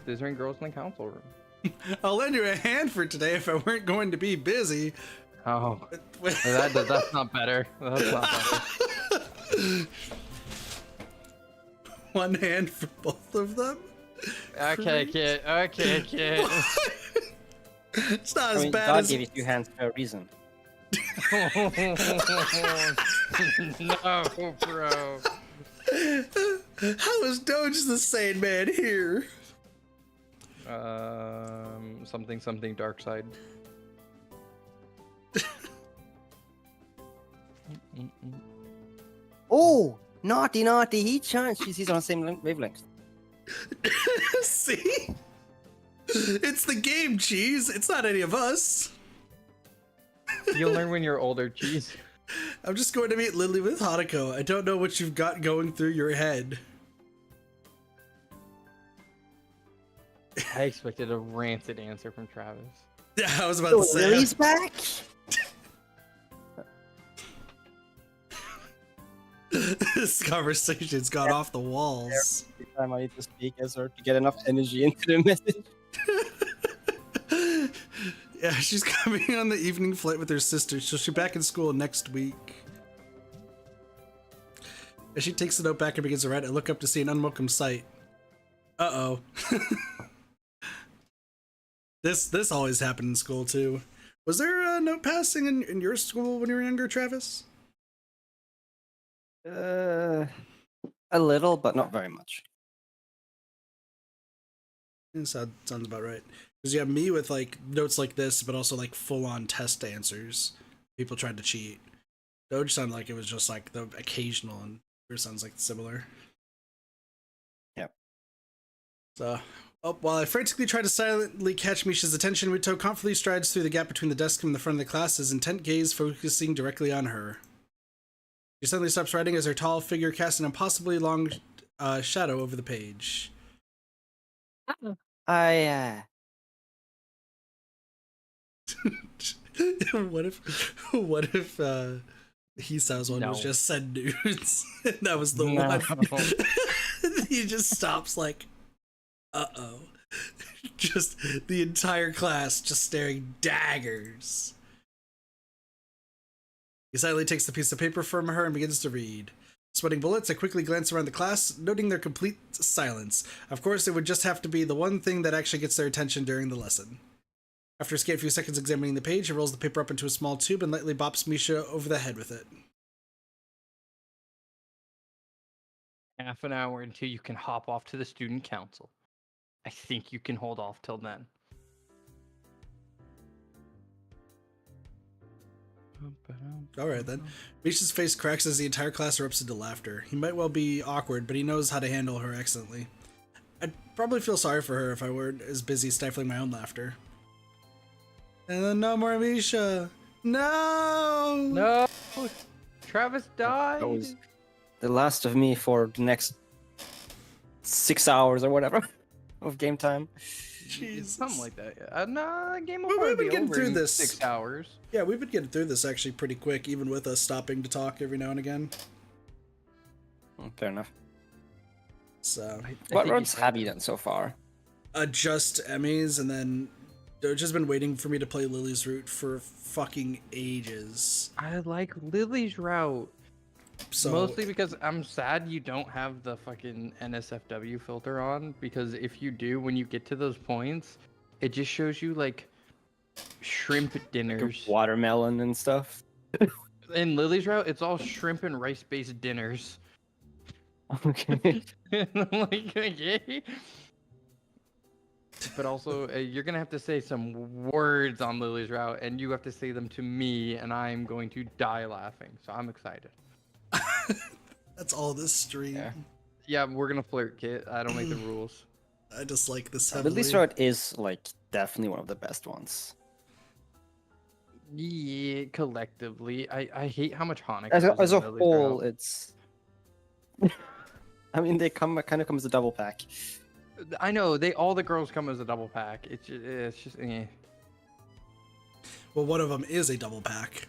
These are girls in the council room. I'll lend you a hand for today if I weren't going to be busy. Oh, that's not better. That's not better. One hand for both of them? Okay, kid. Okay, kid. It's not as I mean, bad God as... gave you 2 hands for a reason. No, bro. How is Doge the sane man here? Something dark side. Oh, naughty He-chan. He's on the same wavelength. See? It's the game, Cheese. It's not any of us. You'll learn when you're older, cheese. I'm just going to meet Lilly with Hanako. I don't know what you've got going through your head. I expected a rancid answer from Travis. Yeah, I was about to say. Lily's back? This conversation's gone off the walls. Every time I need to speak as her to get enough energy into the message. Yeah, she's coming on the evening flight with her sister, so she's back in school next week. As she takes the note back and begins to write, I look up to see an unwelcome sight. Uh-oh. This always happened in school, too. Was there a note passing in your school when you were younger, Travis? A little, but not very much. Sounds about right. Because you have me with like notes like this, but also like full-on test answers. People tried to cheat. Doge sounded like it was just like the occasional, and yours sounds like similar. Yep. So, while I frantically try to silently catch Misha's attention, Muto confidently strides through the gap between the desk and the front of the class, his intent gaze focusing directly on her. She suddenly stops writing as her tall figure casts an impossibly long shadow over the page. What if Hisao's one was just send nudes and that was the one? He just stops like, uh-oh. Just the entire class just staring daggers. He silently takes the piece of paper from her and begins to read. Sweating bullets, I quickly glance around the class, noting their complete silence. Of course, it would just have to be the one thing that actually gets their attention during the lesson. After a few seconds examining the page, he rolls the paper up into a small tube and lightly bops Misha over the head with it. Half an hour until you can hop off to the student council. I think you can hold off till then. Alright then. Misha's face cracks as the entire class erupts into laughter. He might well be awkward, but he knows how to handle her excellently. I'd probably feel sorry for her if I weren't as busy stifling my own laughter. And then no more Misha! No! No! Travis died! That was the last of me for the next 6 hours or whatever of game time. Jesus. Something like that, yeah. Nah, game will We've probably been be getting over through in this. 6 hours. Yeah, we've been getting through this actually pretty quick, even with us stopping to talk every now and again. Fair enough. So, What runs have you done so far? just Emmys, and then Doge has been waiting for me to play Lily's route for fucking ages. I like Lily's route. So Mostly because I'm sad you don't have the fucking NSFW filter on, because if you do, when you get to those points, it just shows you like shrimp dinners. Watermelon and stuff. In Lily's route, it's all shrimp and rice-based dinners. Okay. And I'm like, okay. but also you're gonna have to say some words on Lily's route, and you have to say them to me, and I'm going to die laughing. So I'm excited. That's all this stream. Yeah, we're gonna flirt, Kit. I don't make the rules. I just like this heavily. Lily's route is like definitely one of the best ones. Yeah, collectively, I hate how much Hanukkah. As a whole, it's. I mean, they kind of come as a double pack. I know all the girls come as a double pack. It's just Well, one of them is a double pack.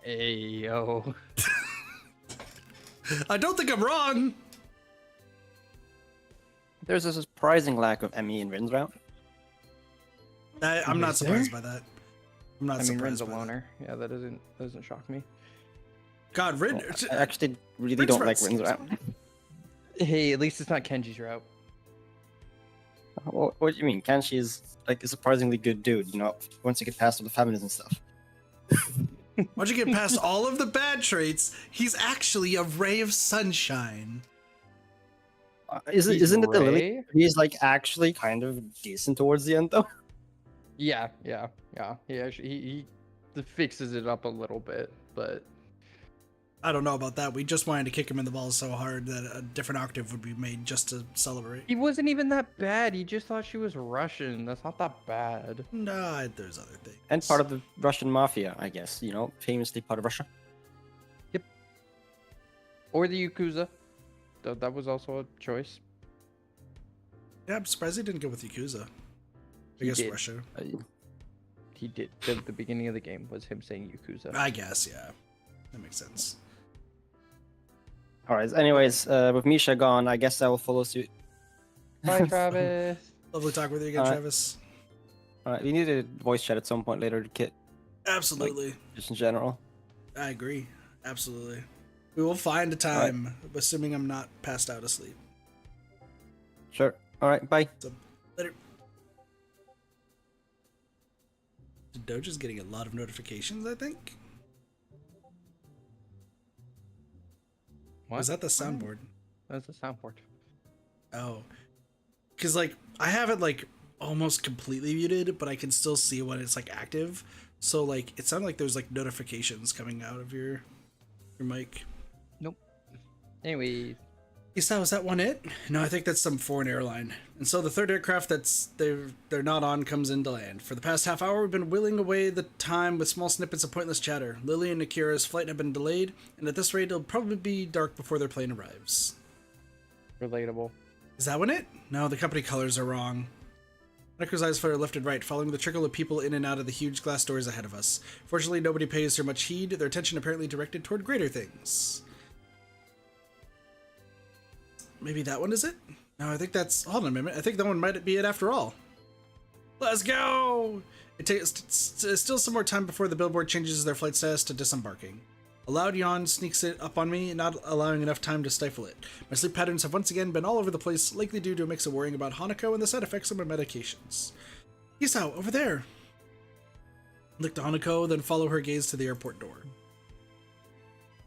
Ayo. I don't think I'm wrong. There's a surprising lack of ME in Rin's route. I'm not surprised by that. I'm not I mean, surprised Rin's a by that. loner. Yeah, that doesn't shock me. God, Rin. Well, I actually really Rin's don't like route Rin's seems route. fine. Hey, at least it's not Kenji's route. What do you mean? Kanshi is like a surprisingly good dude, you know, once you get past all the feminism stuff. Once you get past all of the bad traits, he's actually a ray of sunshine. Isn't it the Lily? Ray? He's like actually kind of decent towards the end though. Yeah. He actually he fixes it up a little bit, but I don't know about that. We just wanted to kick him in the balls so hard that a different octave would be made just to celebrate. he wasn't even that bad. He just thought she was Russian. That's not that bad. Nah, there's other things. And part of the Russian mafia, I guess, you know, famously part of Russia. Or the Yakuza. That was also a choice. Yeah, I'm surprised he didn't go with Yakuza. I He guess did. Russia. He did. The beginning of the game was him saying Yakuza. I guess, yeah. That makes sense. Alright, anyways, with Misha gone, I guess I will follow suit. Bye, Travis. Lovely talking with you again, Travis. Alright, we need a voice chat at some point later to Kit, Absolutely. just in general. I agree. Absolutely. We will find a time, assuming I'm not passed out asleep. Sure. Alright, bye. So, later. Doge is getting a lot of notifications, I think. What? Is that the soundboard? That's the soundboard. Oh. Because, like, I have it, like, almost completely muted, but I can still see when it's, like, active. So, like, it sounded like there's, like, notifications coming out of your mic. Nope. Anyway, Isa, was that one it? No, I think that's some foreign airline. And so the third aircraft they're not on comes into land. For the past half hour, we've been whittling away the time with small snippets of pointless chatter. Lily and Akira's flight have been delayed, and at this rate, it'll probably be dark before their plane arrives. relatable. Is that one it? No, the company colors are wrong. Hanukkah's eyes flare left and right, following the trickle of people in and out of the huge glass doors ahead of us. Fortunately, nobody pays her much heed, their attention apparently directed toward greater things. Maybe that one is it? No, I think that's... Hold on a minute. I think that one might be it after all. Let's go! It takes still some more time before the billboard changes their flight status to disembarking. A loud yawn sneaks it up on me, not allowing enough time to stifle it. My sleep patterns have once again been all over the place, likely due to a mix of worrying about Hanako and the side effects of my medications. Isao, over there! Look to Hanako, then follow her gaze to the airport door.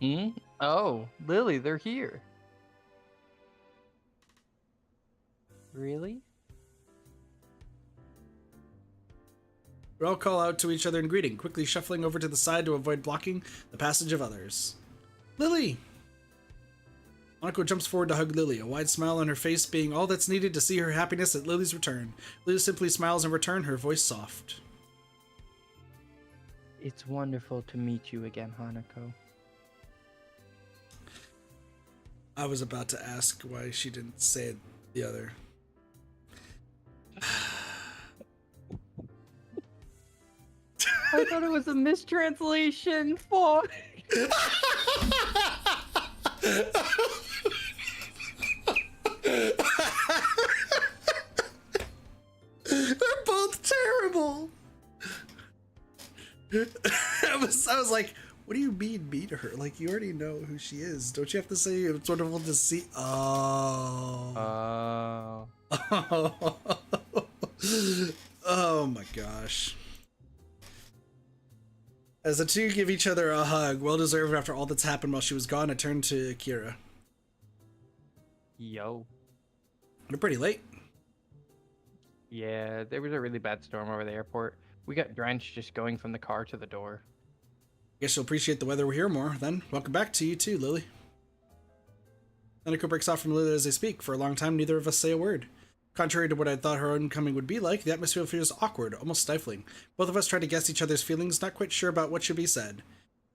Hmm? Oh, Lily, they're here. Really? We all call out to each other in greeting, quickly shuffling over to the side to avoid blocking the passage of others. Lily! Hanako jumps forward to hug Lily, a wide smile on her face being all that's needed to see her happiness at Lily's return. Lily simply smiles in return, her voice soft. It's wonderful to meet you again, Hanako. I was about to ask why she didn't say it the other. I thought it was a mistranslation. Fuck. They're both terrible. I was like, what do you mean meet her? Like, you already know who she is. Don't you have to say it's wonderful to see? Oh. Oh my gosh. As the two give each other a hug, well deserved after all that's happened while she was gone, I turned to Akira. Yo. They're pretty late. Yeah, there was a really bad storm over the airport. We got drenched just going from the car to the door. Guess you'll appreciate the weather here more, then. Welcome back to you too, Lily. Nanako breaks off from Lily as they speak. For a long time, neither of us say a word. Contrary to what I thought her homecoming would be like, the atmosphere feels awkward, almost stifling. Both of us try to guess each other's feelings, not quite sure about what should be said.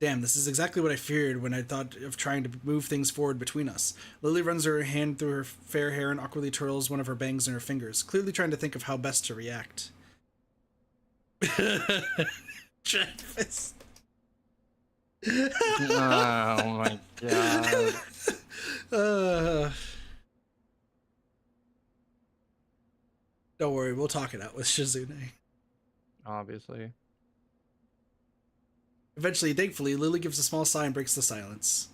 Damn, this is exactly what I feared when I thought of trying to move things forward between us. Lily runs her hand through her fair hair and awkwardly twirls one of her bangs in her fingers, clearly trying to think of how best to react. Travis. Oh my god. Don't worry, we'll talk it out with Shizune. Obviously. Eventually, thankfully, Lily gives a small sigh and breaks the silence.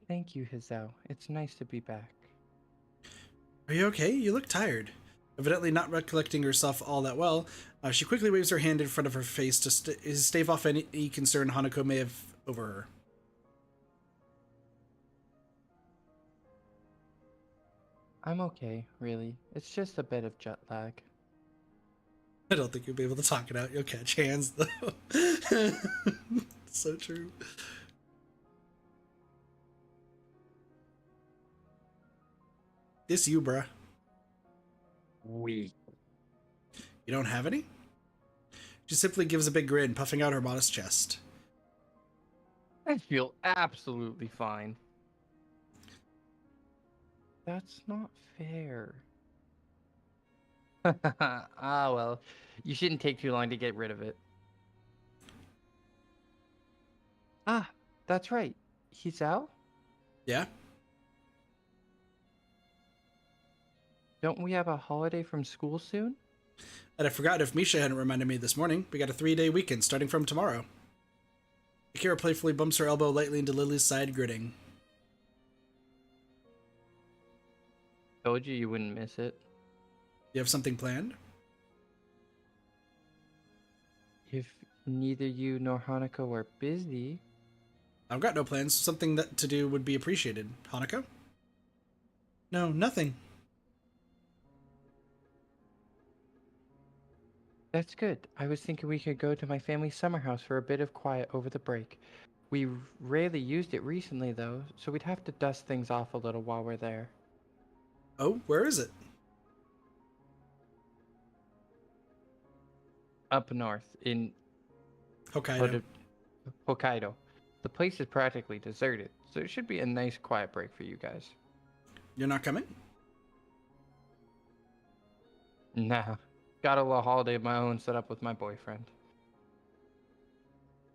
Thank you, Hizao. It's nice to be back. Are you okay? You look tired. Evidently not recollecting herself all that well, she quickly waves her hand in front of her face to stave off any concern Hanako may have over her. I'm okay, really. It's just a bit of jet lag. I don't think you'll be able to talk it out. You'll catch hands, though. So true. This you, bruh. Weak. You don't have any? She simply gives a big grin, puffing out her modest chest. I feel absolutely fine. That's not fair. Ah, well, you shouldn't take too long to get rid of it. Ah, that's right. He's out? Yeah? Don't we have a holiday from school soon? And I forgot if Misha hadn't reminded me this morning. We got a 3-day weekend starting from tomorrow. Akira playfully bumps her elbow lightly into Lily's side, grinning. Told you you wouldn't miss it. You have something planned? If neither you nor Hanako are busy. I've got no plans. Something that to do would be appreciated. Hanako? No, nothing. That's good. I was thinking we could go to my family's summer house for a bit of quiet over the break. We rarely used it recently, though, so we'd have to dust things off a little while we're there. Oh, where is it? Up north, in Hokkaido. Hokkaido. The place is practically deserted, so it should be a nice quiet break for you guys. You're not coming? Nah. Got a little holiday of my own set up with my boyfriend.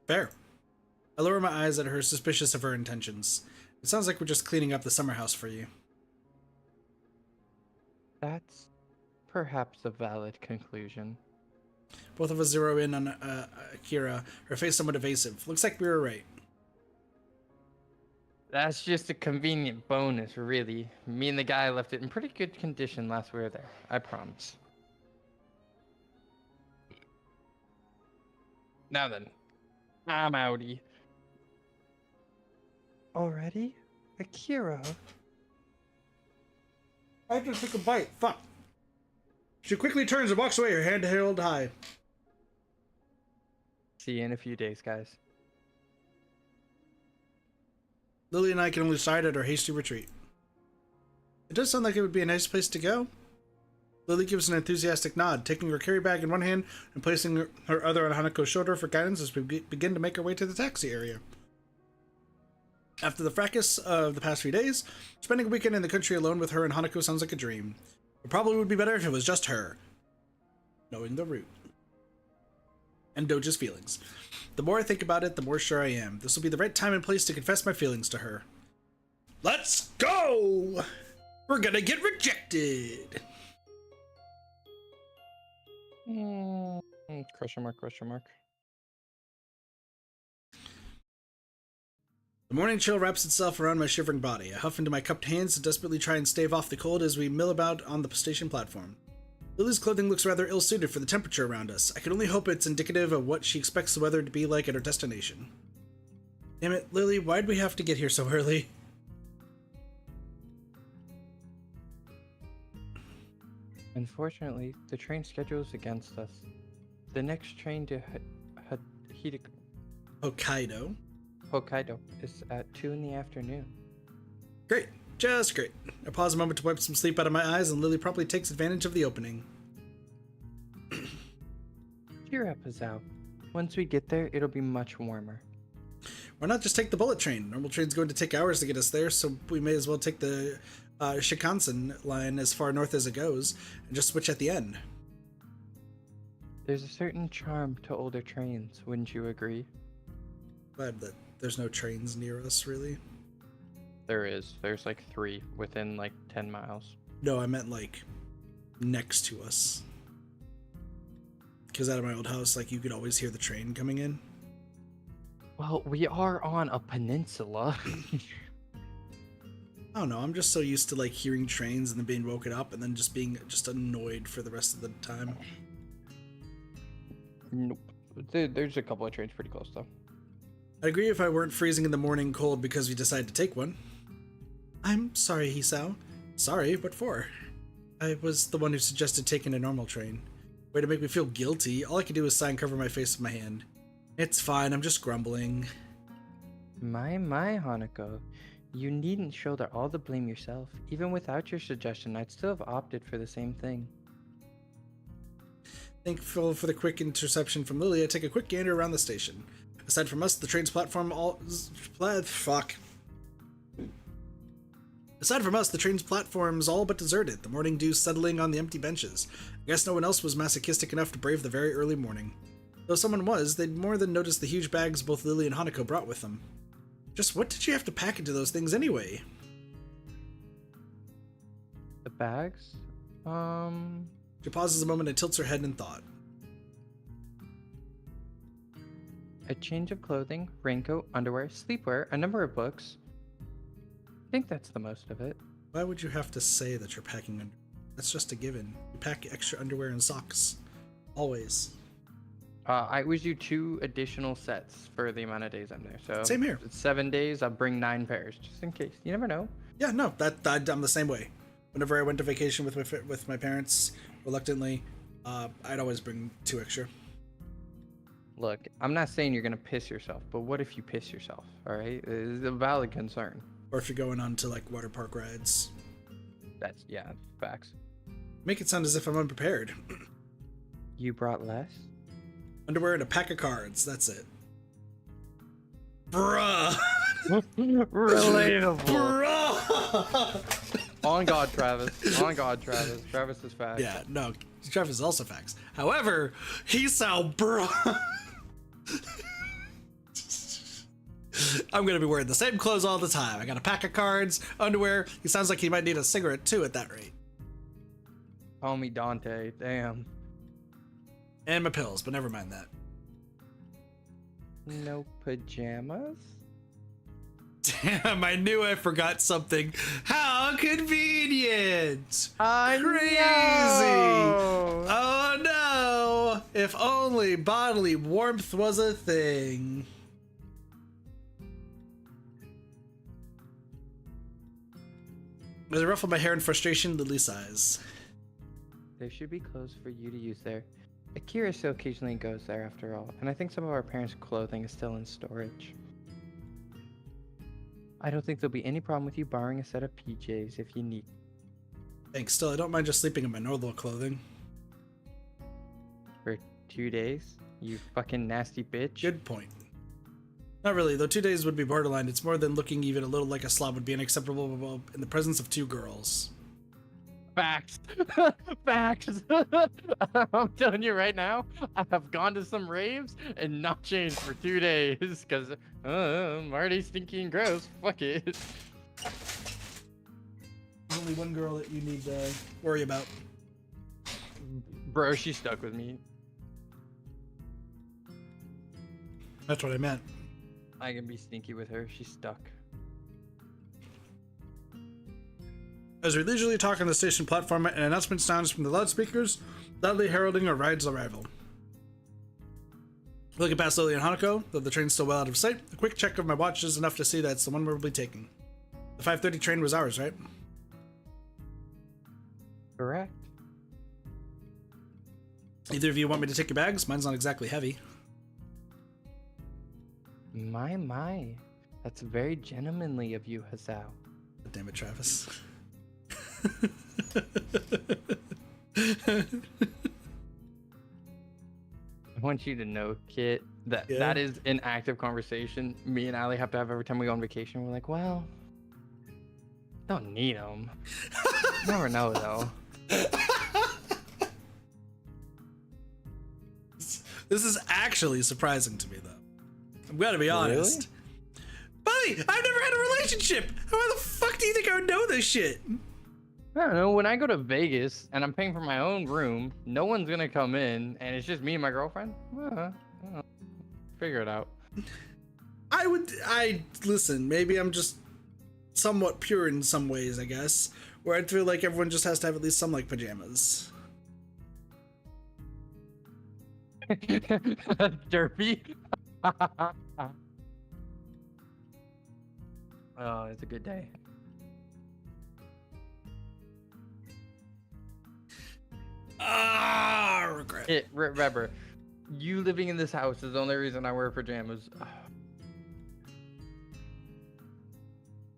Fair. I lower my eyes at her, suspicious of her intentions. It sounds like we're just cleaning up the summer house for you. That's perhaps a valid conclusion. Both of us zero in on Akira, her face somewhat evasive. Looks like we were right. That's just a convenient bonus, really. Me and the guy left it in pretty good condition last we were there, I promise. Now then, I'm outie. Already? Akira? I have to take a bite. Fuck. She quickly turns and walks away, her hand held high. See you in a few days, guys. Lily and I can only sigh at our hasty retreat. It does sound like it would be a nice place to go. Lily gives an enthusiastic nod, taking her carry bag in one hand and placing her other on Hanako's shoulder for guidance as we begin to make our way to the taxi area. After the fracas of the past few days, spending a weekend in the country alone with her and Hanako sounds like a dream. It probably would be better if it was just her. Knowing the route. And Doge's feelings. The more I think about it, the more sure I am. This will be the right time and place to confess my feelings to her. Let's go! We're gonna get rejected! Question mark, question mark. The morning chill wraps itself around my shivering body. I huff into my cupped hands to desperately try and stave off the cold as we mill about on the station platform. Lily's clothing looks rather ill-suited for the temperature around us. I can only hope it's indicative of what she expects the weather to be like at her destination. Damn it, Lily, why'd we have to get here so early? Unfortunately, the train schedule is against us. The next train to Hokkaido. Hokkaido is at 2 in the afternoon. Great. Just great. I pause a moment to wipe some sleep out of my eyes, and Lily promptly takes advantage of the opening. Cheer up, Azao. Once we get there, it'll be much warmer. Why not just take the bullet train? Normal train's going to take hours to get us there, so we may as well take the Shinkansen line as far north as it goes, and just switch at the end. There's a certain charm to older trains, wouldn't you agree? Glad that there's no trains near us, really. There is. There's like 3 within like 10 miles. No, I meant like next to us. Because out of my old house, like you could always hear the train coming in. Well, we are on a peninsula. I don't know, I'm just so used to like hearing trains and then being woken up and then just being just annoyed for the rest of the time. Nope. There's a couple of trains pretty close though. I'd agree if I weren't freezing in the morning cold because we decided to take one. I'm sorry, Hisao. Sorry, what for? I was the one who suggested taking a normal train. Way to make me feel guilty. All I could do was sigh and cover my face with my hand. It's fine, I'm just grumbling. My, Hanako. You needn't shoulder all the blame yourself. Even without your suggestion, I'd still have opted for the same thing. Thankful for the quick interception from Lilly, I take a quick gander around the station. Aside from us, the train's platform Aside from us, the train's platform's all but deserted, the morning dew settling on the empty benches. I guess no one else was masochistic enough to brave the very early morning. Though someone was, they'd more than noticed the huge bags both Lily and Hanako brought with them. Just what did you have to pack into those things anyway? The bags? She pauses a moment and tilts her head in thought. A change of clothing, raincoat, underwear, sleepwear, a number of books. I think that's the most of it. Why would you have to say that you're packing underwear? That's just a given. You pack extra underwear and socks. Always. I always do 2 additional sets for the amount of days I'm there. So same here. It's 7 days. I'll bring 9 pairs just in case. You never know. Yeah, no, I'm the same way. Whenever I went to vacation with my parents, reluctantly, I'd always bring 2 extra. Look, I'm not saying you're gonna piss yourself, but what if you piss yourself? All right, it's a valid concern. Or if you're going on to like water park rides. That's facts. Make it sound as if I'm unprepared. You brought less? Underwear and a pack of cards. That's it. Bruh. Relatable. Bruh. On God, Travis. On God, Travis. Travis is facts. Yeah, no, Travis is also facts. However, Hisao, bruh. I'm gonna be wearing the same clothes all the time. I got a pack of cards, underwear. He sounds like he might need a cigarette too at that rate. Call me Dante. Damn. And my pills, but never mind that. No pajamas? Damn, I knew I forgot something. How convenient! Crazy! No! Oh no! If only bodily warmth was a thing. As I ruffle my hair in frustration, Lily sighs. There should be clothes for you to use there. Akira still occasionally goes there after all, and I think some of our parents' clothing is still in storage. I don't think there'll be any problem with you borrowing a set of PJs if you need. Thanks, still, I don't mind just sleeping in my normal clothing. For 2 days? You fucking nasty bitch. Good point. Not really, though 2 days would be borderline. It's more than looking even a little like a slob would be unacceptable in the presence of 2 girls. Facts. Facts. I'm telling you right now, I have gone to some raves and not changed for 2 days because I'm already stinky and gross. Fuck it. There's only one girl that you need to worry about. Bro, she stuck with me. That's what I meant. I can be stinky with her. She's stuck. As we leisurely talk on the station platform, an announcement sounds from the loudspeakers, loudly heralding our ride's arrival. Looking past Lily and Hanako, though the train's still well out of sight, a quick check of my watch is enough to see that it's the one we'll be taking. The 5:30 train was ours, right? Correct. Either of you want me to take your bags? Mine's not exactly heavy. My. That's very gentlemanly of you, Hasao. Damn it, Travis. I want you to know, Kit, that that is an active conversation me and Allie have to have every time we go on vacation. We're like, well, don't need them. Never know, though. This is actually surprising to me, though. I'm gonna be honest. Buddy, I've never had a relationship. How the fuck do you think I would know this shit? I don't know. When I go to Vegas and I'm paying for my own room, no one's gonna come in, and it's just me and my girlfriend. Figure it out. Listen, maybe I'm just somewhat pure in some ways, I guess, where I feel like everyone just has to have at least some, like, pajamas. Derpy. Oh, it's a good day. Regret. Remember, you living in this house is the only reason I wear pajamas.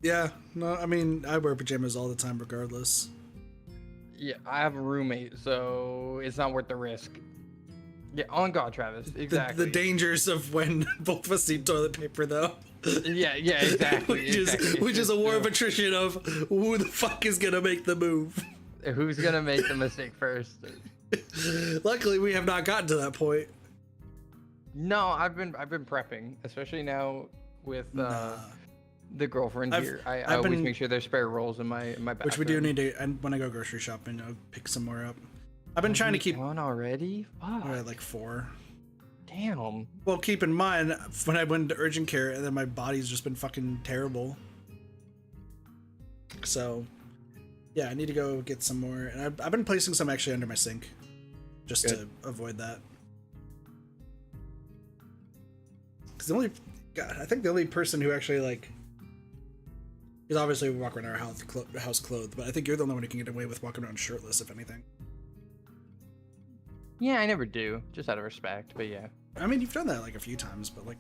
Yeah, no, I mean, I wear pajamas all the time regardless. Yeah, I have a roommate, so it's not worth the risk. Yeah, on God, Travis. Exactly. The dangers of when both of us need toilet paper, though. Yeah, exactly. which is a war of attrition of who the fuck is gonna make the move. Who's gonna make the mistake first? Luckily, we have not gotten to that point. No, I've been prepping, especially now with the girlfriend here. I always make sure there's spare rolls in my bathroom. Which we do need to. And when I go grocery shopping, I'll pick some more up. I've been trying to keep one already. Fuck. We're at like 4. Damn. Well, keep in mind when I went into urgent care, and then my body's just been fucking terrible. So, yeah, I need to go get some more. And I've been placing some actually under my sink, just to avoid that. Because I think the only person who actually like, because obviously we walk around our house clothed, but I think you're the only one who can get away with walking around shirtless, if anything. Yeah, I never do, just out of respect, but yeah. I mean, you've done that like a few times, but like...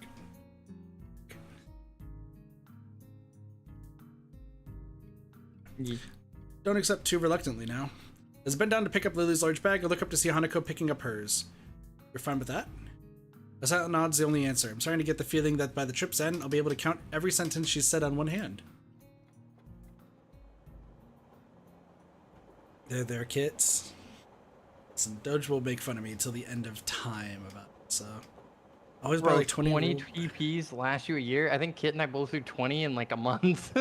Don't accept too reluctantly now. Has been down to pick up Lily's large bag or look up to see Hanako picking up hers. You're fine with that? A silent nod's the only answer. I'm starting to get the feeling that by the trip's end, I'll be able to count every sentence she's said on one hand. There, kits. Listen, Doge will make fun of me till the end of time about it, so... Always buy like 20 TPs last you a year? I think Kit and I both do 20 in like a month.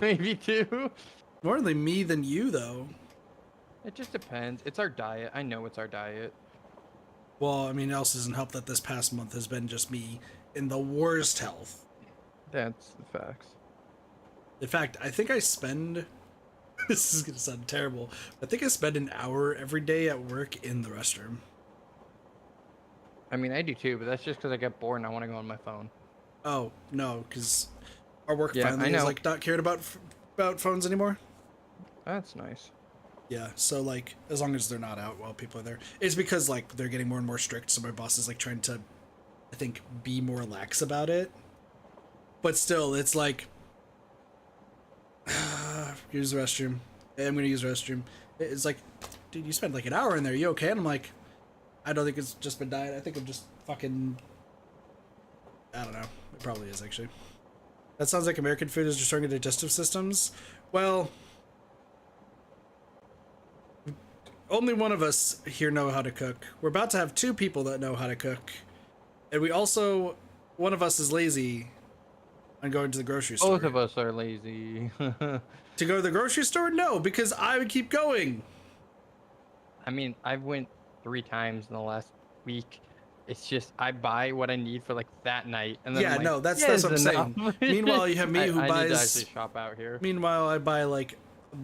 Maybe 2. More than me than you, though. It just depends. It's our diet. I know it's our diet. Well, I mean, it also doesn't help that this past month has been just me in the worst health. That's the facts. In fact, I think I spend... This is going to sound terrible. I think I spend an hour every day at work in the restroom. I mean, I do too, but that's just because I get bored and I want to go on my phone. Oh, no, because our work finally is like not cared about phones anymore. That's nice. Yeah, so like as long as they're not out while people are there. It's because like they're getting more and more strict, so my boss is like trying to, I think, be more lax about it. But still, it's like, use the restroom. I'm gonna use the restroom. It's like, dude, you spent like an hour in there. You okay? And I'm like, I don't think it's just been diet. I think I'm just fucking... I don't know. It probably is, actually. That sounds like American food is destroying the digestive systems. Well... Only one of us here know how to cook. We're about to have 2 people that know how to cook. And we also... One of us is lazy on going to the grocery store. Both of us are lazy. To go to the grocery store? No, because I would keep going. I mean, I went 3 times in the last week. It's just I buy what I need for like that night, and then yeah, that's what I'm saying. Meanwhile, you have me who buys. I need to actually shop out here. Meanwhile, I buy like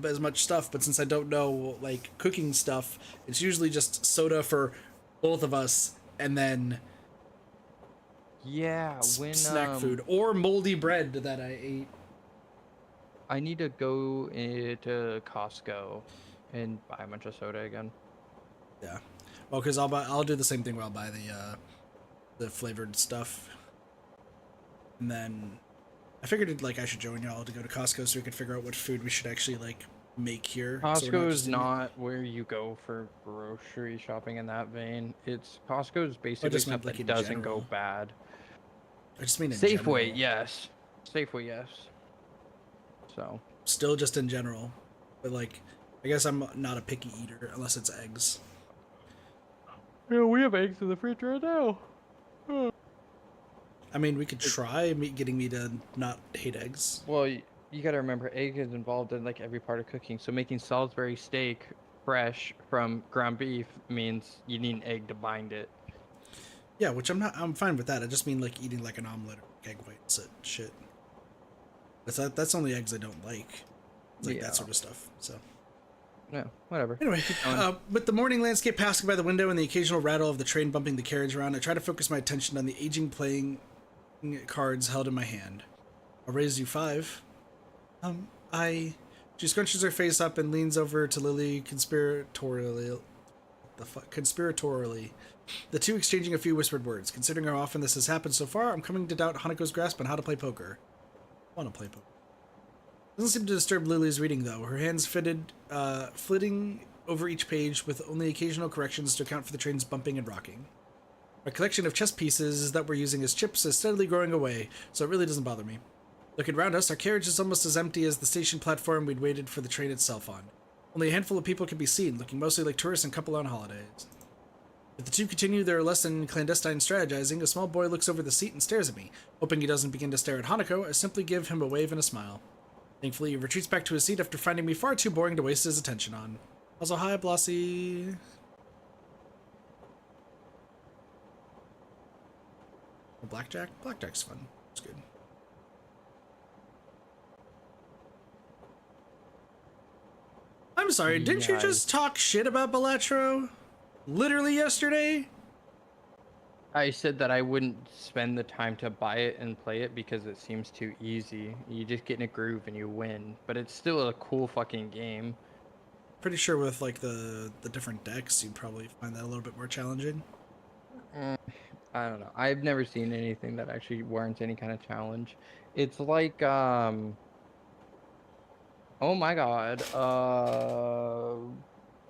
as much stuff, but since I don't know like cooking stuff, it's usually just soda for both of us, and then snack food or moldy bread that I ate. I need to go to Costco and buy a bunch of soda again. Yeah. Well, because I'll do the same thing where I'll buy the flavored stuff, and then I figured I should join y'all to go to Costco so we could figure out what food we should actually like make here. Costco is not where you go for grocery shopping in that vein. Costco is basically stuff that doesn't go bad. I just mean in Safeway, general. yes. Safeway, yes. So still just in general, but like I guess I'm not a picky eater unless it's eggs. Yeah, we have eggs in the fridge right now. I mean, we could try getting me to not hate eggs. Well, you gotta remember, egg is involved in like every part of cooking. So making Salisbury steak fresh from ground beef means you need an egg to bind it. Yeah, which I'm fine with that. I just mean like eating like an omelet or egg whites and shit. That's only eggs I don't like. It's like that sort of stuff. So. Yeah, whatever. Anyway, with the morning landscape passing by the window and the occasional rattle of the train bumping the carriage around, I try to focus my attention on the aging playing cards held in my hand. I'll raise you 5. She scrunches her face up and leans over to Lilly conspiratorially. The two exchanging a few whispered words. Considering how often this has happened so far, I'm coming to doubt Hanako's grasp on how to play poker. I want to play poker. Doesn't seem to disturb Lily's reading, though. Her hands flitting over each page with only occasional corrections to account for the train's bumping and rocking. Our collection of chess pieces that we're using as chips is steadily growing away, so it really doesn't bother me. Looking around us, our carriage is almost as empty as the station platform we'd waited for the train itself on. Only a handful of people can be seen, looking mostly like tourists and couple on holidays. If the two continue their less than clandestine strategizing, a small boy looks over the seat and stares at me. Hoping he doesn't begin to stare at Hanako, I simply give him a wave and a smile. Thankfully, he retreats back to his seat after finding me far too boring to waste his attention on. Also, hi, Blossy. Blackjack? Blackjack's fun. It's good. I'm sorry, didn't you just talk shit about Balatro? Literally yesterday? I said that I wouldn't spend the time to buy it and play it because it seems too easy. You just get in a groove and you win, but it's still a cool fucking game. Pretty sure with like the different decks, you'd probably find that a little bit more challenging. I don't know. I've never seen anything that actually warrants any kind of challenge. It's like oh my god,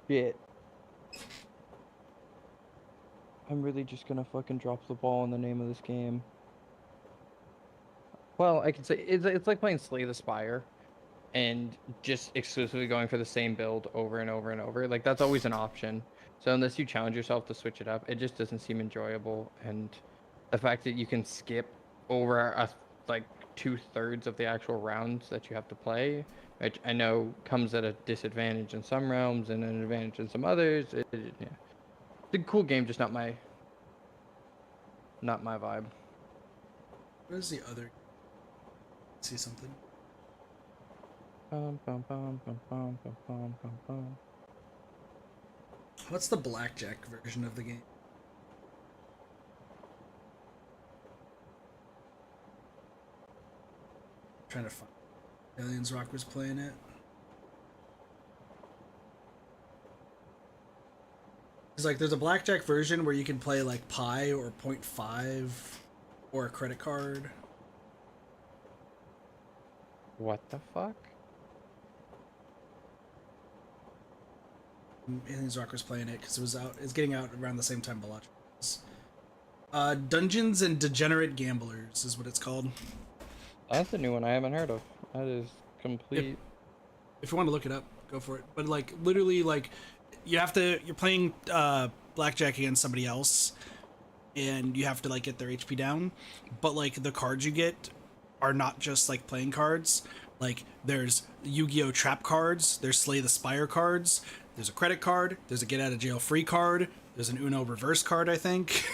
shit. I'm really just gonna fucking drop the ball in the name of this game. Well, I could say it's like playing Slay the Spire and just exclusively going for the same build over and over and over. Like, that's always an option. So unless you challenge yourself to switch it up, it just doesn't seem enjoyable. And the fact that you can skip over like 2/3 of the actual rounds that you have to play, which I know comes at a disadvantage in some realms and an advantage in some others. Yeah. It's a cool game, just not my vibe. What is the other? See something? What's the blackjack version of the game? I'm trying to find. Aliens Rock was playing it. It's like there's a blackjack version where you can play like pi or 0.5 or a credit card. What the fuck? Aliens Rock was playing it because it was out. It's getting out around the same time Balatro was. Dungeons and Degenerate Gamblers is what it's called. That's a new one I haven't heard of. That is complete. If you want to look it up, go for it. But like literally, like you're playing blackjack against somebody else, and you have to like get their HP down. But like the cards you get are not just like playing cards. Like there's Yu-Gi-Oh! Trap cards, there's Slay the Spire cards, there's a credit card, there's a get out of jail free card, there's an Uno reverse card, I think.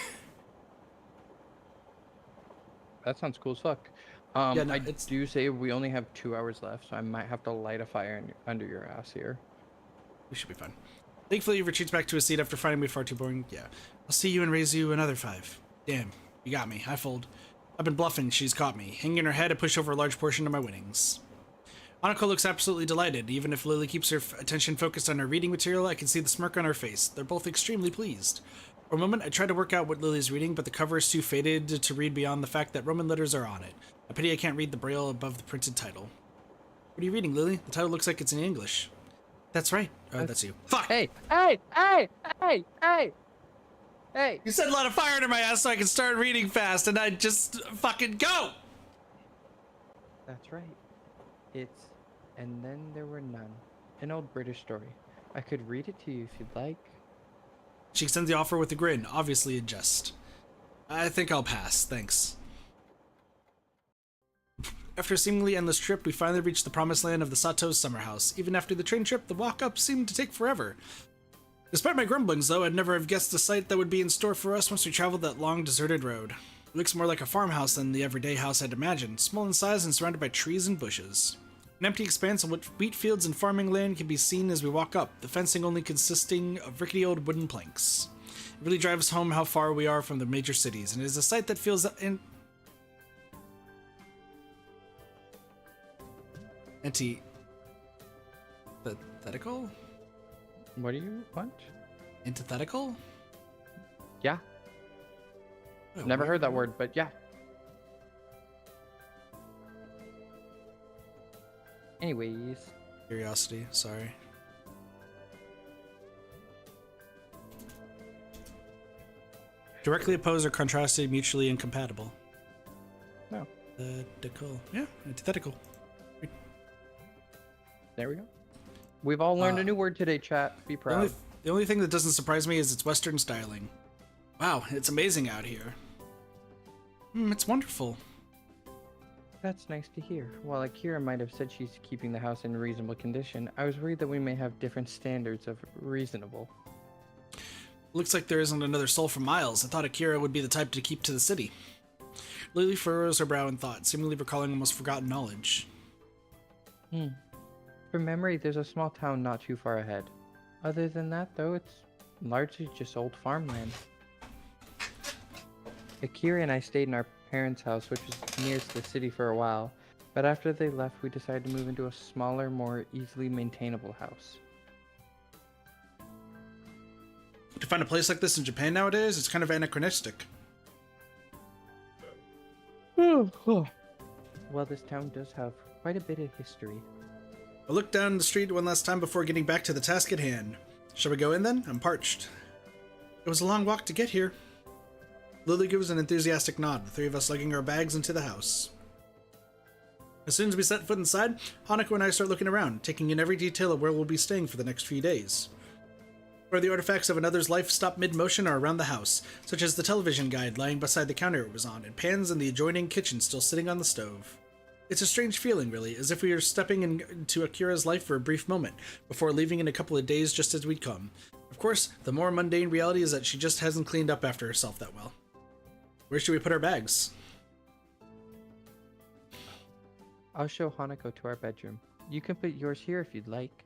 That sounds cool as fuck. Yeah, no, I do say we only have 2 hours left, so I might have to light a fire under your ass here. We should be fine. Thankfully, he retreats back to his seat after finding me far too boring. Yeah. I'll see you and raise you another 5. Damn, you got me. I fold. I've been bluffing. She's caught me. Hanging her head, I push over a large portion of my winnings. Hanako looks absolutely delighted. Even if Lily keeps her attention focused on her reading material, I can see the smirk on her face. They're both extremely pleased. For a moment, I tried to work out what Lily's reading, but the cover is too faded to read beyond the fact that Roman letters are on it. A pity I can't read the braille above the printed title. What are you reading, Lily? The title looks like it's in English. That's right. Oh, that's you. Fuck! Hey! You set a lot of fire under my ass so I can start reading fast, and I just fucking go! That's right. It's And Then There Were None. An old British story. I could read it to you if you'd like. She extends the offer with a grin, obviously in jest. I think I'll pass, thanks. After a seemingly endless trip, we finally reached the promised land of the Sato's summer house. Even after the train trip, the walk up seemed to take forever. Despite my grumblings, though, I'd never have guessed the sight that would be in store for us once we traveled that long, deserted road. It looks more like a farmhouse than the everyday house I'd imagined, small in size and surrounded by trees and bushes. An empty expanse on which wheat fields and farming land can be seen as we walk up, the fencing only consisting of rickety old wooden planks. It really drives home how far we are from the major cities, and it is a sight that feels antithetical? What do you want? Antithetical? Yeah. Oh, Never heard that word, but yeah. Anyways. Curiosity, sorry. Directly opposed or contrasted, mutually incompatible. No. Antithetical. Yeah, antithetical. There we go. We've all learned a new word today, chat. Be proud. The only thing that doesn't surprise me is its Western styling. Wow, it's amazing out here. It's wonderful. That's nice to hear. While Akira might have said she's keeping the house in reasonable condition, I was worried that we may have different standards of reasonable. Looks like there isn't another soul for miles. I thought Akira would be the type to keep to the city. Lily furrows her brow in thought, seemingly recalling almost forgotten knowledge. From memory, there's a small town not too far ahead. Other than that, though, it's largely just old farmland. Akira and I stayed in our parents' house, which was nearest the city for a while, but after they left, we decided to move into a smaller, more easily maintainable house. To find a place like this in Japan nowadays, it's kind of anachronistic. Well, this town does have quite a bit of history. I looked down the street one last time before getting back to the task at hand. Shall we go in then? I'm parched. It was a long walk to get here. Lily gives an enthusiastic nod, the three of us lugging our bags into the house. As soon as we set foot inside, Hanako and I start looking around, taking in every detail of where we'll be staying for the next few days. Where the artifacts of another's life stop mid-motion are around the house, such as the television guide lying beside the counter it was on, and pans in the adjoining kitchen still sitting on the stove. It's a strange feeling, really, as if we were stepping into Akira's life for a brief moment, before leaving in a couple of days just as we'd come. Of course, the more mundane reality is that she just hasn't cleaned up after herself that well. Where should we put our bags? I'll show Hanako to our bedroom. You can put yours here if you'd like.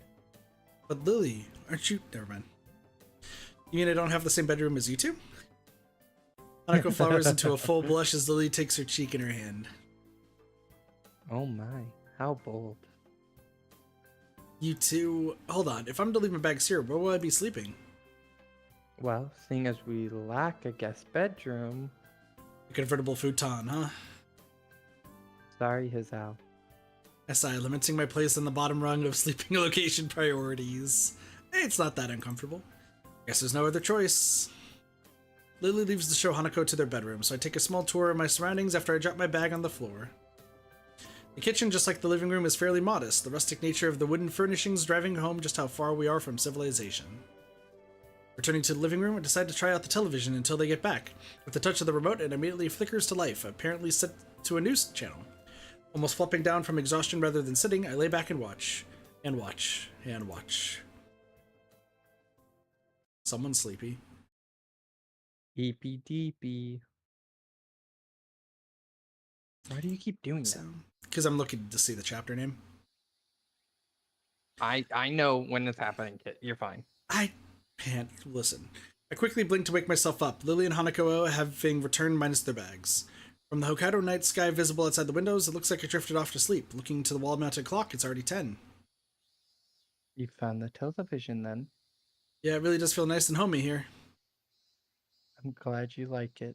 But Lily, aren't you... Never mind. You mean I don't have the same bedroom as you two? Hanako flowers into a full blush as Lily takes her cheek in her hand. Oh my, how bold. You two... Hold on, if I'm to leave my bags here, where will I be sleeping? Well, seeing as we lack a guest bedroom... A convertible futon, huh? Sorry, Hazal. I sigh, lamenting my place on the bottom rung of sleeping location priorities. It's not that uncomfortable. Guess there's no other choice. Lily leaves to show Hanako to their bedroom, so I take a small tour of my surroundings after I drop my bag on the floor. The kitchen, just like the living room, is fairly modest, the rustic nature of the wooden furnishings driving home just how far we are from civilization. Returning to the living room, I decide to try out the television until they get back. With the touch of the remote, it immediately flickers to life, apparently set to a news channel. Almost flopping down from exhaustion rather than sitting, I lay back and watch. And watch. And watch. Someone's sleepy. Deepy deepy. Why do you keep doing that? Because I'm looking to see the chapter name. I know when it's happening, Kit. You're fine. I can't listen. I quickly blink to wake myself up. Lily and Hanako having returned minus their bags. From the Hokkaido night sky visible outside the windows, it looks like I drifted off to sleep. Looking to the wall-mounted clock, it's already 10. You found the television then. Yeah, it really does feel nice and homey here. I'm glad you like it.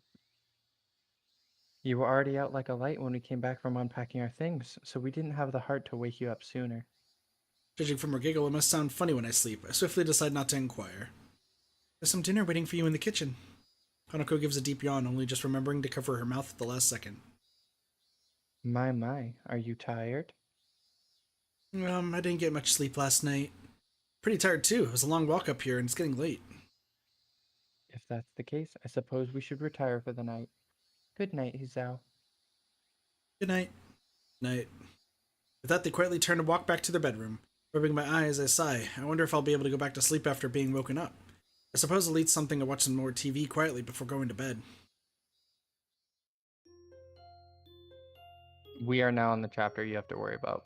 You were already out like a light when we came back from unpacking our things, so we didn't have the heart to wake you up sooner. Judging from her giggle, it must sound funny when I sleep. I swiftly decide not to inquire. There's some dinner waiting for you in the kitchen. Hanako gives a deep yawn, only just remembering to cover her mouth at the last second. My, are you tired? I didn't get much sleep last night. Pretty tired too. It was a long walk up here and it's getting late. If that's the case, I suppose we should retire for the night. Good night, Hizao. Good night. Night. With that, they quietly turn and walk back to their bedroom. Rubbing my eyes, I sigh. I wonder if I'll be able to go back to sleep after being woken up. I suppose I'll eat something and watch some more TV quietly before going to bed. We are now on the chapter you have to worry about.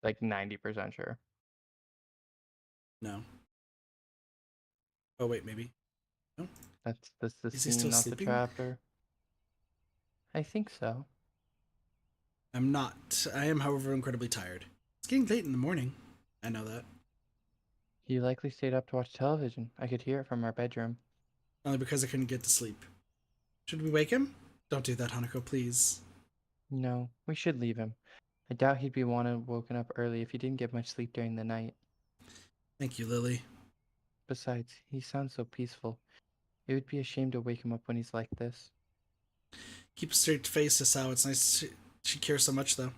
Like 90% sure. No. Oh, wait, maybe. No? That's the Is he scene, still not sleeping? the chapter. I think so. I'm not. I am, however, incredibly tired. It's getting late in the morning. I know that. He likely stayed up to watch television. I could hear it from our bedroom. Only because I couldn't get to sleep. Should we wake him? Don't do that, Hanako, please. No, we should leave him. I doubt he'd be woken up early if he didn't get much sleep during the night. Thank you, Lily. Besides, he sounds so peaceful. It would be a shame to wake him up when he's like this. Keep a straight face, Isao. It's nice she cares so much, though.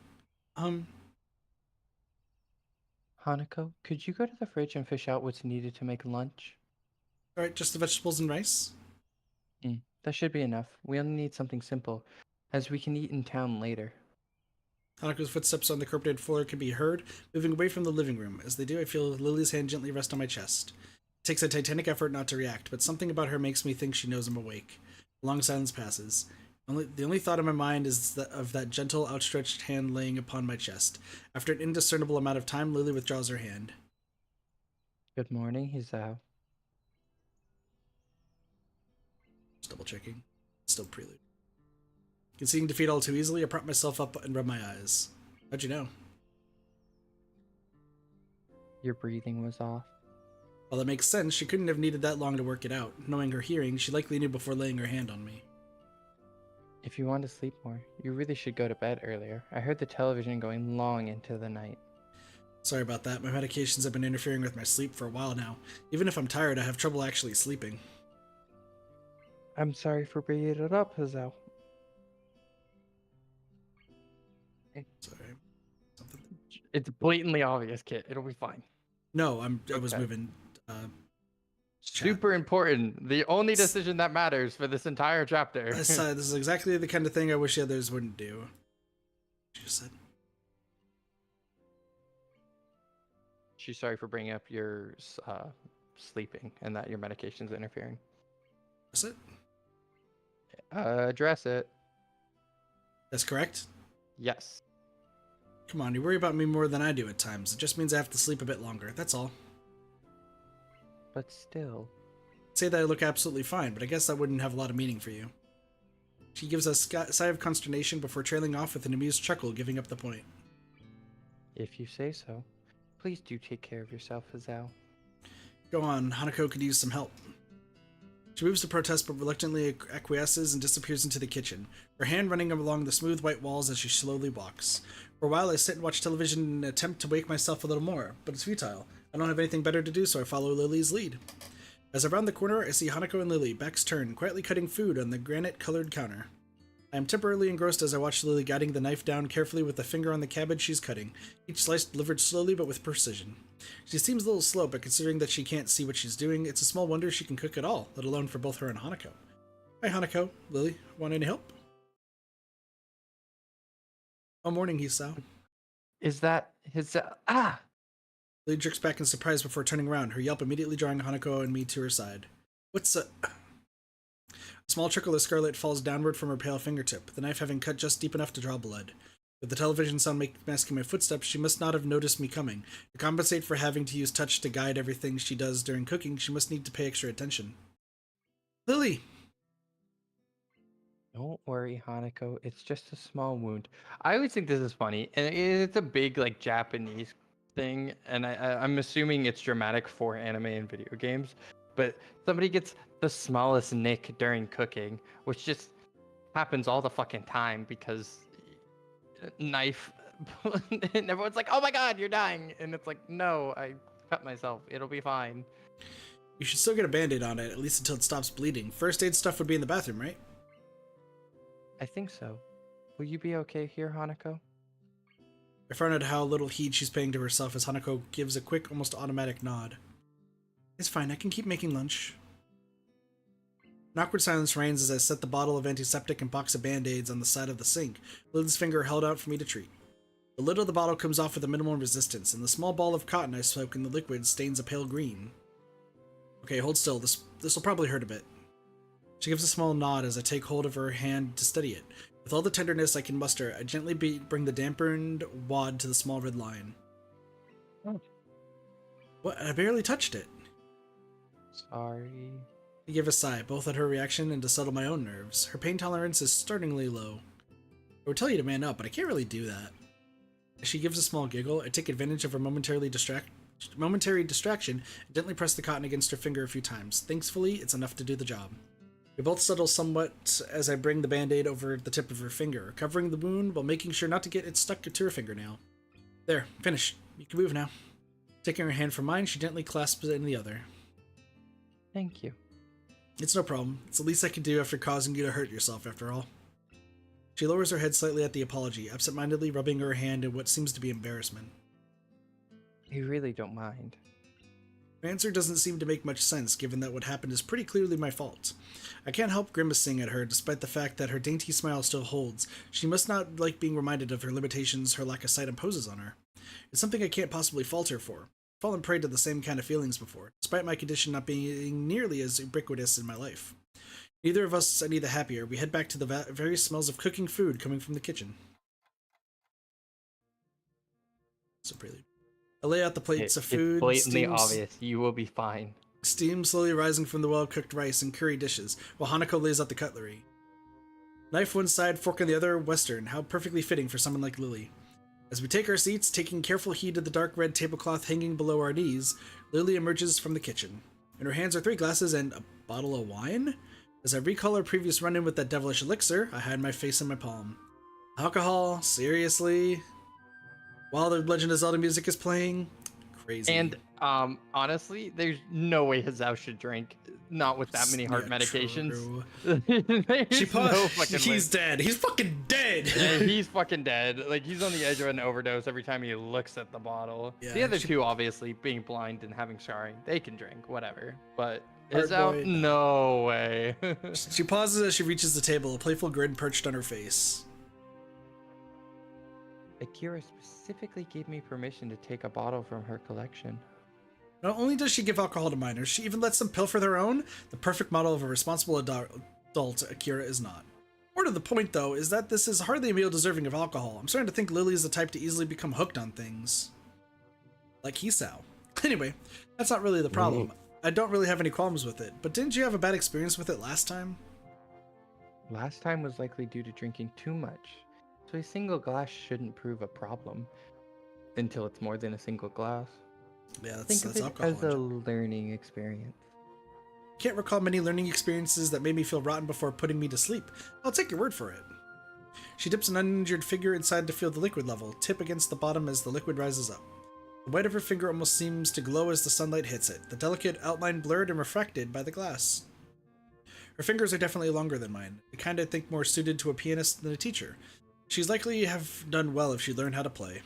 Hanako, could you go to the fridge and fish out what's needed to make lunch? Alright, just the vegetables and rice? That should be enough. We only need something simple, as we can eat in town later. Hanako's footsteps on the carpeted floor can be heard, moving away from the living room. As they do, I feel Lily's hand gently rest on my chest. It takes a titanic effort not to react, but something about her makes me think she knows I'm awake. A long silence passes. The only thought in my mind is of that gentle, outstretched hand laying upon my chest. After an indiscernible amount of time, Lily withdraws her hand. Good morning, Hizao. Just double checking. Still prelude. Conceding defeat all too easily, I prop myself up and rub my eyes. How'd you know? Your breathing was off. Well, that makes sense. She couldn't have needed that long to work it out. Knowing her hearing, she likely knew before laying her hand on me. If you want to sleep more, you really should go to bed earlier. I heard the television going long into the night. Sorry about that. My medications have been interfering with my sleep for a while now. Even if I'm tired, I have trouble actually sleeping. I'm sorry for bringing it up, Hizao. Sorry. Something. It's blatantly obvious, Kit. It'll be fine. No, I was Okay. moving. Chat. Super important. The only decision that matters for this entire chapter. This is exactly the kind of thing I wish the others wouldn't do. She just said. She's sorry for bringing up your sleeping and that your medication's interfering. That's it. Address it. That's correct. Yes. Come on, you worry about me more than I do at times. It just means I have to sleep a bit longer. That's all. But still. I'd say that I look absolutely fine, but I guess that wouldn't have a lot of meaning for you. She gives a sigh of consternation before trailing off with an amused chuckle, giving up the point. If you say so. Please do take care of yourself, Hizao. Go on, Hanako could use some help. She moves to protest but reluctantly acquiesces and disappears into the kitchen, her hand running along the smooth white walls as she slowly walks. For a while I sit and watch television in an attempt to wake myself a little more, but it's futile. I don't have anything better to do, so I follow Lily's lead. As I round the corner, I see Hanako and Lily, backs turned, quietly cutting food on the granite-colored counter. I am temporarily engrossed as I watch Lily guiding the knife down carefully with a finger on the cabbage she's cutting, each slice delivered slowly but with precision. She seems a little slow, but considering that she can't see what she's doing, it's a small wonder she can cook at all, let alone for both her and Hanako. Hi, Hanako. Lily, want any help? Oh, morning, Hisao. Is that Hizao? Ah! Lily jerks back in surprise before turning around, her yelp immediately drawing Hanako and me to her side. What's a small trickle of scarlet falls downward from her pale fingertip, the knife having cut just deep enough to draw blood. With the television sound masking my footsteps, she must not have noticed me coming. To compensate for having to use touch to guide everything she does during cooking, she must need to pay extra attention. Lily. Don't worry, Hanako. It's just a small wound. I always think this is funny, and it's a big like Japanese thing, and I'm assuming it's dramatic for anime and video games. But somebody gets the smallest nick during cooking, which just happens all the fucking time because knife, and everyone's like, "Oh my god, you're dying," and it's like, "No, I cut myself. It'll be fine." You should still get a band-aid on it, at least until it stops bleeding. First aid stuff would be in the bathroom, right? I think so. Will you be okay here, Hanako? I found out how little heed she's paying to herself as Hanako gives a quick, almost automatic nod. It's fine, I can keep making lunch. An awkward silence reigns as I set the bottle of antiseptic and box of band-aids on the side of the sink, Lily's finger held out for me to treat. The lid of the bottle comes off with a minimal resistance, and the small ball of cotton I soak in the liquid stains a pale green. Okay, hold still, this will probably hurt a bit. She gives a small nod as I take hold of her hand to steady it. With all the tenderness I can muster, I gently bring the dampened wad to the small red line. Oh. What? I barely touched it. Sorry. I give a sigh, both at her reaction and to settle my own nerves. Her pain tolerance is startlingly low. I would tell you to man up, but I can't really do that. As she gives a small giggle, I take advantage of her momentary distraction and gently press the cotton against her finger a few times. Thankfully, it's enough to do the job. We both settle somewhat as I bring the band-aid over the tip of her finger, covering the wound while making sure not to get it stuck to her fingernail. There, finished. You can move now. Taking her hand from mine, she gently clasps it in the other. Thank you. It's no problem. It's the least I can do after causing you to hurt yourself, after all. She lowers her head slightly at the apology, absent-mindedly rubbing her hand in what seems to be embarrassment. You really don't mind. Her answer doesn't seem to make much sense, given that what happened is pretty clearly my fault. I can't help grimacing at her, despite the fact that her dainty smile still holds. She must not like being reminded of her limitations her lack of sight imposes on her. It's something I can't possibly fault her for. I've fallen prey to the same kind of feelings before, despite my condition not being nearly as ubiquitous in my life. Neither of us any the happier. We head back to the various smells of cooking food coming from the kitchen. So prelude. I lay out the plates of food. It's blatantly steams, obvious. You will be fine. steam slowly rising from the well-cooked rice and curry dishes, while Hanako lays out the cutlery. Knife one side, fork on the other, Western. How perfectly fitting for someone like Lily. As we take our seats, taking careful heed of the dark red tablecloth hanging below our knees, Lily emerges from the kitchen. In her hands are 3 glasses and a bottle of wine? As I recall our previous run-in with that devilish elixir, I hide my face in my palm. Alcohol? Seriously? While the Legend of Zelda music is playing? Crazy. And honestly, there's no way Hazao should drink, not with that many heart medications. He's dead. He's fucking dead. Yeah, he's fucking dead. Like, he's on the edge of an overdose every time he looks at the bottle. Yeah, the other two, obviously, being blind and having scarring, they can drink, whatever. But Hazao, no way. She pauses as she reaches the table, a playful grin perched on her face. Akira specifically gave me permission to take a bottle from her collection. Not only does she give alcohol to minors, she even lets them pilfer their own. The perfect model of a responsible adult, Akira is not. More to the point, though, is that this is hardly a meal deserving of alcohol. I'm starting to think Lily is the type to easily become hooked on things. Like Hisao. Anyway, that's not really the problem. I don't really have any qualms with it, but didn't you have a bad experience with it last time? Last time was likely due to drinking too much. So a single glass shouldn't prove a problem until it's more than a single glass. Yeah, that's Think of it alcohol. as a learning experience. Can't recall many learning experiences that made me feel rotten before putting me to sleep. I'll take your word for it. She dips an uninjured finger inside to feel the liquid level, tip against the bottom as the liquid rises up. The white of her finger almost seems to glow as the sunlight hits it, the delicate outline blurred and refracted by the glass. Her fingers are definitely longer than mine, the kind I think more suited to a pianist than a teacher. She's likely have done well if she learned how to play.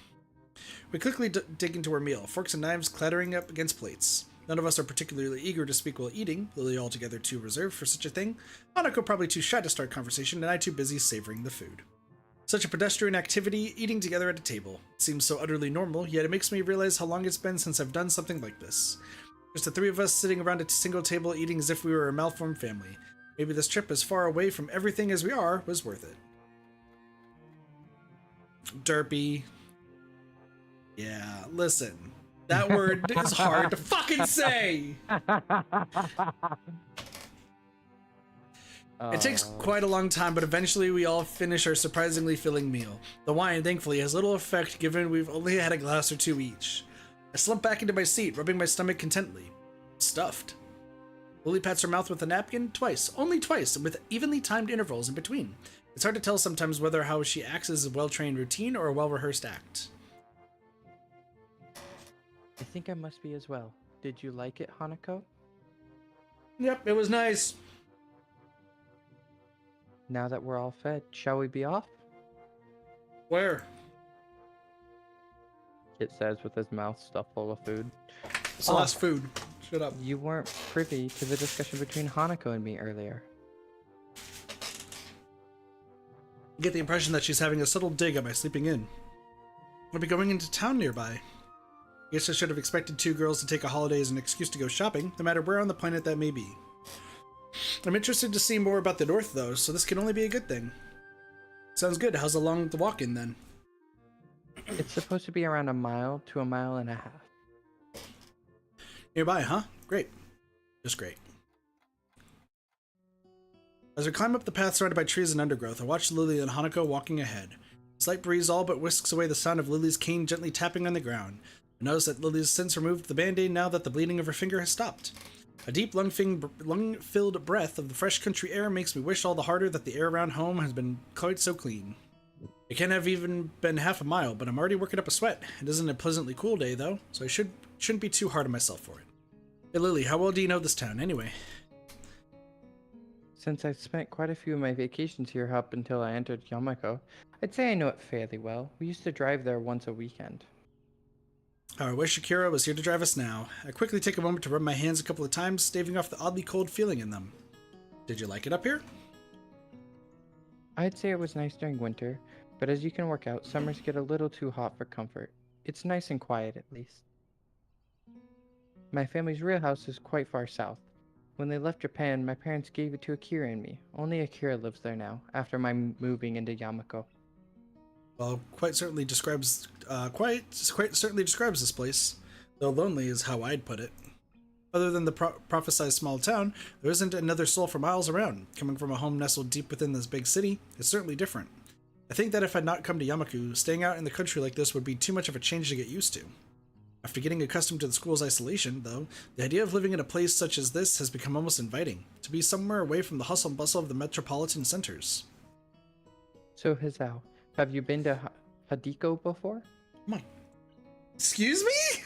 We quickly dig into our meal, forks and knives clattering up against plates. None of us are particularly eager to speak while eating, Lily altogether too reserved for such a thing, Hanako probably too shy to start conversation, and I too busy savoring the food. Such a pedestrian activity, eating together at a table. It seems so utterly normal, yet it makes me realize how long it's been since I've done something like this. Just the 3 of us sitting around a single table eating as if we were a malformed family. Maybe this trip as far away from everything as we are was worth it. Derpy. Yeah, listen. That word is hard to fucking say! It takes quite a long time, but eventually we all finish our surprisingly filling meal. The wine, thankfully, has little effect given we've only had a glass or two each. I slump back into my seat, rubbing my stomach contentedly. Stuffed. Lily pats her mouth with a napkin twice, only twice, and with evenly timed intervals in between. It's hard to tell sometimes whether how she acts is a well-trained routine or a well-rehearsed act. I think I must be as well. Did you like it, Hanako? Yep, it was nice. Now that we're all fed, shall we be off? Where? Kit says with his mouth stuffed full of food. It's the last food. Shut up. You weren't privy to the discussion between Hanako and me earlier. I get the impression that she's having a subtle dig at my sleeping in. I'll be going into town nearby. Guess I should have expected two girls to take a holiday as an excuse to go shopping, no matter where on the planet that may be. I'm interested to see more about the north, though, so this can only be a good thing. Sounds good. How's along the walk-in, then? It's supposed to be around 1 mile to 1.5 miles. Nearby, huh? Great. Just great. As we climb up the path surrounded by trees and undergrowth, I watch Lily and Hanako walking ahead. A slight breeze all but whisks away the sound of Lily's cane gently tapping on the ground. I notice that Lily has since removed the band-aid now that the bleeding of her finger has stopped. A deep, lung-filled breath of the fresh country air makes me wish all the harder that the air around home has been quite so clean. It can't have even been half a mile, but I'm already working up a sweat. It isn't a pleasantly cool day, though, so I shouldn't be too hard on myself for it. Hey, Lily, how well do you know this town, anyway? Since I've spent quite a few of my vacations here up until I entered Yamako, I'd say I know it fairly well. We used to drive there once a weekend. I wish Akira was here to drive us now. I quickly take a moment to rub my hands a couple of times, staving off the oddly cold feeling in them. Did you like it up here? I'd say it was nice during winter, but as you can work out, summers get a little too hot for comfort. It's nice and quiet, at least. My family's real house is quite far south. When they left Japan, my parents gave it to Akira and me. Only Akira lives there now, after my moving into Yamako. Well, quite certainly describes this place, though lonely is how I'd put it. Other than the prophesized small town, there isn't another soul for miles around. Coming from a home nestled deep within this big city, it's certainly different. I think that if I'd not come to Yamaku, staying out in the country like this would be too much of a change to get used to. After getting accustomed to the school's isolation, though, the idea of living in a place such as this has become almost inviting, to be somewhere away from the hustle and bustle of the metropolitan centers. So, Hizao, have you been to Hadiko before? Come on. Excuse me?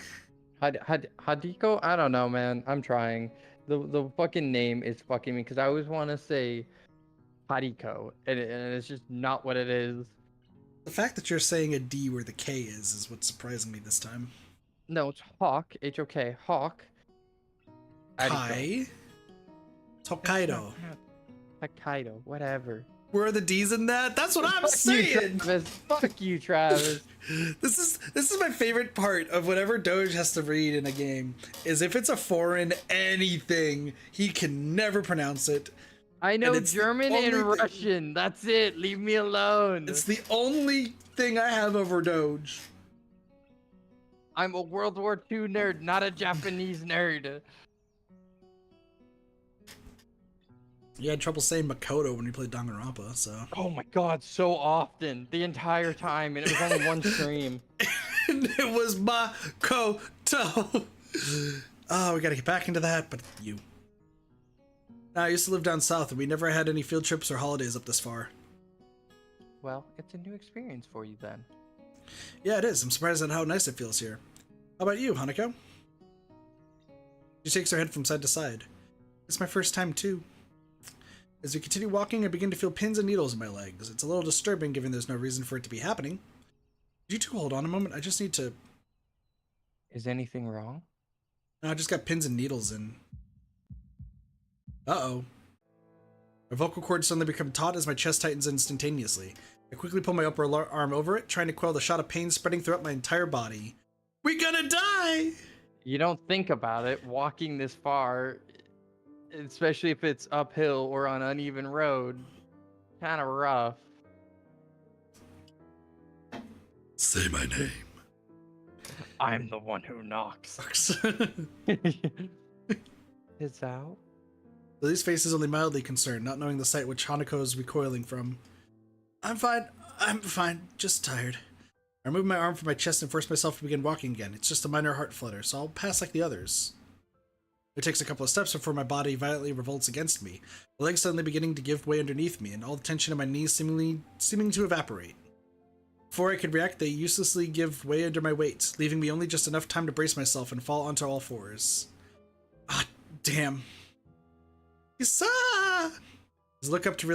Hadiko? I don't know, man. I'm trying. The fucking name is fucking me, because I always want to say Hadiko, and it's just not what it is. The fact that you're saying a D where the K is what's surprising me this time. No, it's Hawk. H-O-K. Hawk. Kai? It's Hokkaido. Hokkaido. Whatever. Where are the D's in that? That's what I'm saying! Fuck you, Travis. This is my favorite part of whatever Doge has to read in a game, is if it's a foreign anything, he can never pronounce it. I know German and Russian. That's it. Leave me alone. It's the only thing I have over Doge. I'm a World War II nerd, not a Japanese nerd. You had trouble saying Makoto when you played Danganronpa, so. Oh my god, so often. The entire time, and it was only one stream. And it was Makoto. Oh, we gotta get back into that, but you. I used to live down south, and we never had any field trips or holidays up this far. Well, it's a new experience for you then. Yeah, it is. I'm surprised at how nice it feels here. How about you, Hanako? She shakes her head from side to side. It's my first time, too. As we continue walking, I begin to feel pins and needles in my legs. It's a little disturbing, given there's no reason for it to be happening. Could you two hold on a moment? I just need to... Is anything wrong? No, I just got pins and needles in. Uh-oh. My vocal cords suddenly become taut as my chest tightens instantaneously. I quickly pull my upper arm over it, trying to quell the shot of pain spreading throughout my entire body. We gonna die! You don't think about it, walking this far, especially if it's uphill or on uneven road, kind of rough. Say my name. I'm the one who knocks. Hizao? Lily's face is only mildly concerned, not knowing the sight which Hanako is recoiling from. I'm fine, just tired. I remove my arm from my chest and force myself to begin walking again. It's just a minor heart flutter, so I'll pass like the others. It takes a couple of steps before my body violently revolts against me, the legs suddenly beginning to give way underneath me, and all the tension in my knees seeming to evaporate. Before I could react, they uselessly give way under my weight, leaving me only just enough time to brace myself and fall onto all fours. Ah, damn. Isa! As I look up to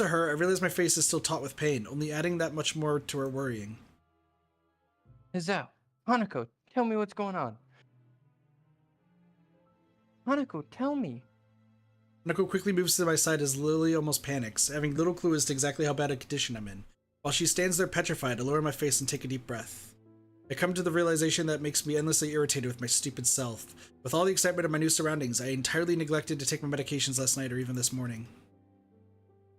her, I realize my face is still taut with pain, only adding that much more to her worrying. Hizao, Hanako, tell me what's going on. Hanako, tell me. Hanako quickly moves to my side as Lily almost panics, having little clue as to exactly how bad a condition I'm in. While she stands there petrified, I lower my face and take a deep breath. I come to the realization that makes me endlessly irritated with my stupid self. With all the excitement of my new surroundings, I entirely neglected to take my medications last night or even this morning.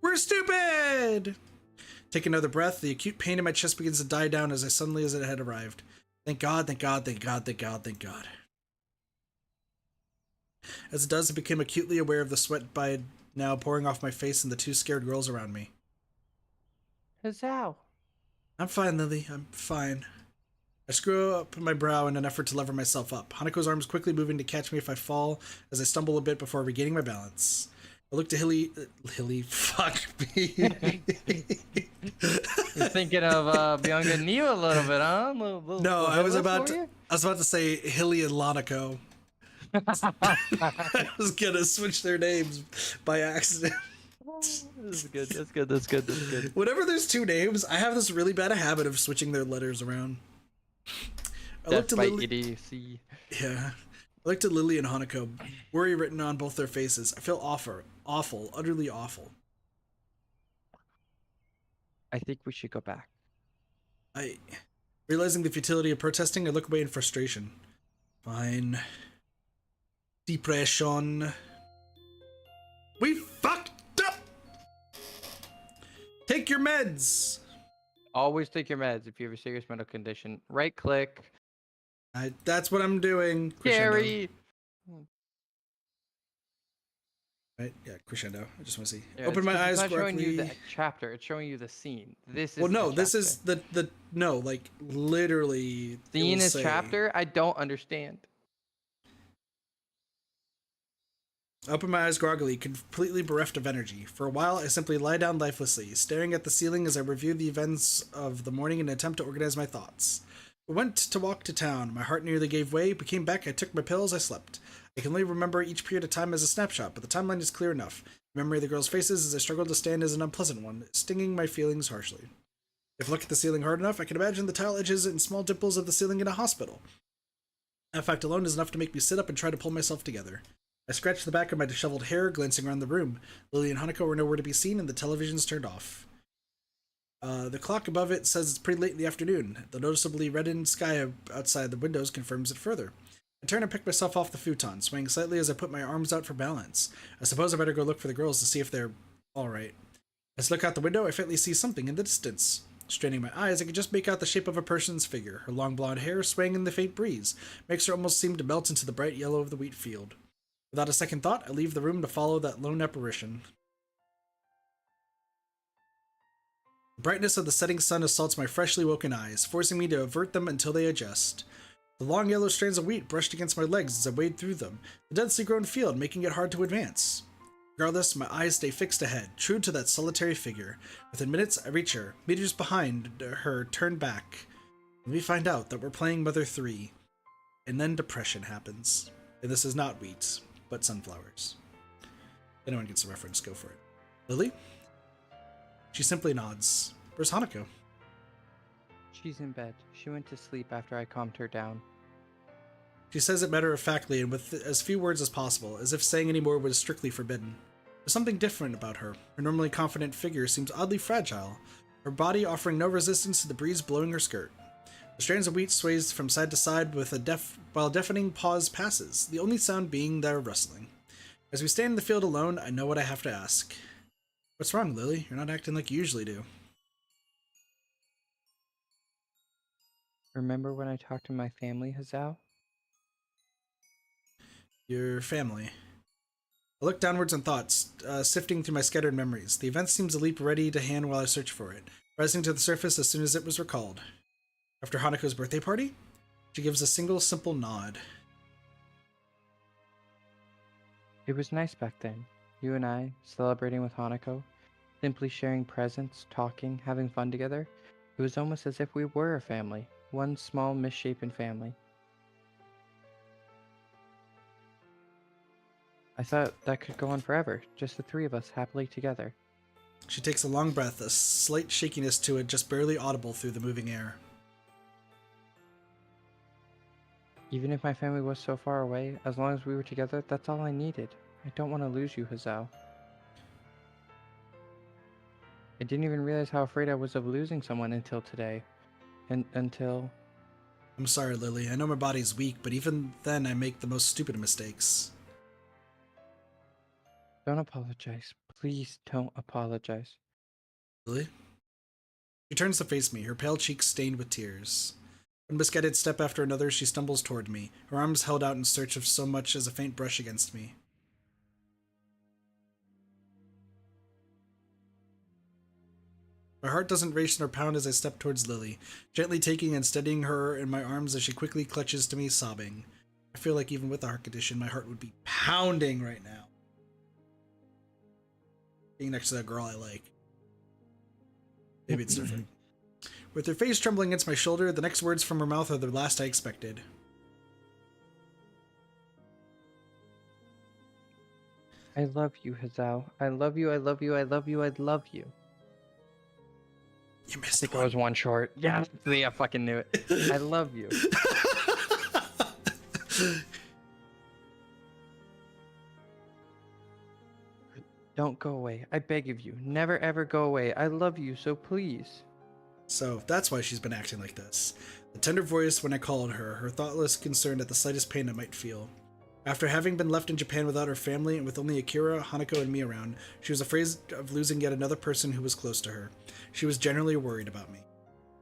We're stupid! Take another breath, the acute pain in my chest begins to die down as suddenly as it had arrived. Thank God, thank God, thank God, thank God, thank God. As it does, I became acutely aware of the sweat by now pouring off my face and the two scared girls around me. Hizao. I'm fine, Lily, I'm fine. I screw up my brow in an effort to lever myself up, Hanako's arms quickly moving to catch me if I fall as I stumble a bit before regaining my balance. I look to Lilly, fuck me. You're thinking of Byung and Neo a little bit, huh? No, I was about to say Hilly and Lanako. I was gonna switch their names by accident. That's good. Whenever there's two names, I have this really bad habit of switching their letters around. I looked at Lily. Yeah. I looked at Lily and Hanako, worry written on both their faces. I feel awful, utterly awful. I think we should go back. Realizing the futility of protesting, I look away in frustration. Fine. Depression. We fucked up! Take your meds! Always take your meds if you have a serious medical condition. Right click. That's what I'm doing. Gary! Right? Yeah, crescendo. I just want to see. Yeah, Open my eyes correctly. It's not showing you the chapter. It's showing you the scene. This is well, no, the this is chapter. no, like literally. Scene is chapter? I don't understand. I open my eyes groggily, completely bereft of energy. For a while, I simply lie down lifelessly, staring at the ceiling as I review the events of the morning in an attempt to organize my thoughts. I went to walk to town. My heart nearly gave way, but came back. I took my pills. I slept. I can only remember each period of time as a snapshot, but the timeline is clear enough. The memory of the girls' faces as I struggled to stand is an unpleasant one, stinging my feelings harshly. If I look at the ceiling hard enough, I can imagine the tile edges and small dimples of the ceiling in a hospital. That fact alone is enough to make me sit up and try to pull myself together. I scratched the back of my disheveled hair, glancing around the room. Lily and Hanako were nowhere to be seen, and the television's turned off. The clock above it says it's pretty late in the afternoon. The noticeably reddened sky outside the windows confirms it further. I turn and pick myself off the futon, swaying slightly as I put my arms out for balance. I suppose I better go look for the girls to see if they're alright. As I look out the window, I faintly see something in the distance. Straining my eyes, I can just make out the shape of a person's figure. Her long blonde hair, swaying in the faint breeze, makes her almost seem to melt into the bright yellow of the wheat field. Without a second thought, I leave the room to follow that lone apparition. The brightness of the setting sun assaults my freshly woken eyes, forcing me to avert them until they adjust. The long yellow strands of wheat brushed against my legs as I wade through them, the densely grown field making it hard to advance. Regardless, my eyes stay fixed ahead, true to that solitary figure. Within minutes, I reach her. Meters behind her turn back. And we find out that we're playing Mother 3. And then depression happens. And this is not wheat, but sunflowers. If anyone gets the reference, go for it. Lily? She simply nods. Where's Hanako? She's in bed. She went to sleep after I calmed her down. She says it matter-of-factly and with as few words as possible, as if saying any more was strictly forbidden. There's something different about her. Her normally confident figure seems oddly fragile, her body offering no resistance to the breeze blowing her skirt. The strands of wheat sways from side to side with while a deafening pause passes, the only sound being their rustling. As we stand in the field alone, I know what I have to ask. What's wrong, Lily? You're not acting like you usually do. Remember when I talked to my family, Hizao? Your family. I look downwards in thoughts, sifting through my scattered memories. The event seems a leap ready to hand while I search for it, rising to the surface as soon as it was recalled. After Hanako's birthday party? She gives a single simple nod. It was nice back then. You and I, celebrating with Hanako, simply sharing presents, talking, having fun together. It was almost as if we were a family, one small misshapen family. I thought that could go on forever, just the three of us happily together. She takes a long breath, a slight shakiness to it just barely audible through the moving air. Even if my family was so far away, as long as we were together, that's all I needed. I don't want to lose you, Hazao. I didn't even realize how afraid I was of losing someone until today. Until... I'm sorry, Lily. I know my body's weak, but even then I make the most stupid mistakes. Don't apologize. Please don't apologize. Lily? She turns to face me, her pale cheeks stained with tears. One misguided step after another, she stumbles toward me, her arms held out in search of so much as a faint brush against me. My heart doesn't race nor pound as I step towards Lily, gently taking and steadying her in my arms as she quickly clutches to me, sobbing. I feel like even with a heart condition, my heart would be pounding right now. Being next to that girl I like. Maybe it's different. With her face trembling against my shoulder, the next words from her mouth are the last I expected. I love you, Hazao. I love you, I love you, I love you, I love you. You I missed think one. I was one short. Yeah, I fucking knew it. I love you. Don't go away. I beg of you. Never ever go away. I love you, so please. So that's why she's been acting like this. The tender voice when I called her, her thoughtless concern at the slightest pain I might feel. After having been left in Japan without her family and with only Akira, Hanako, and me around, she was afraid of losing yet another person who was close to her. She was generally worried about me.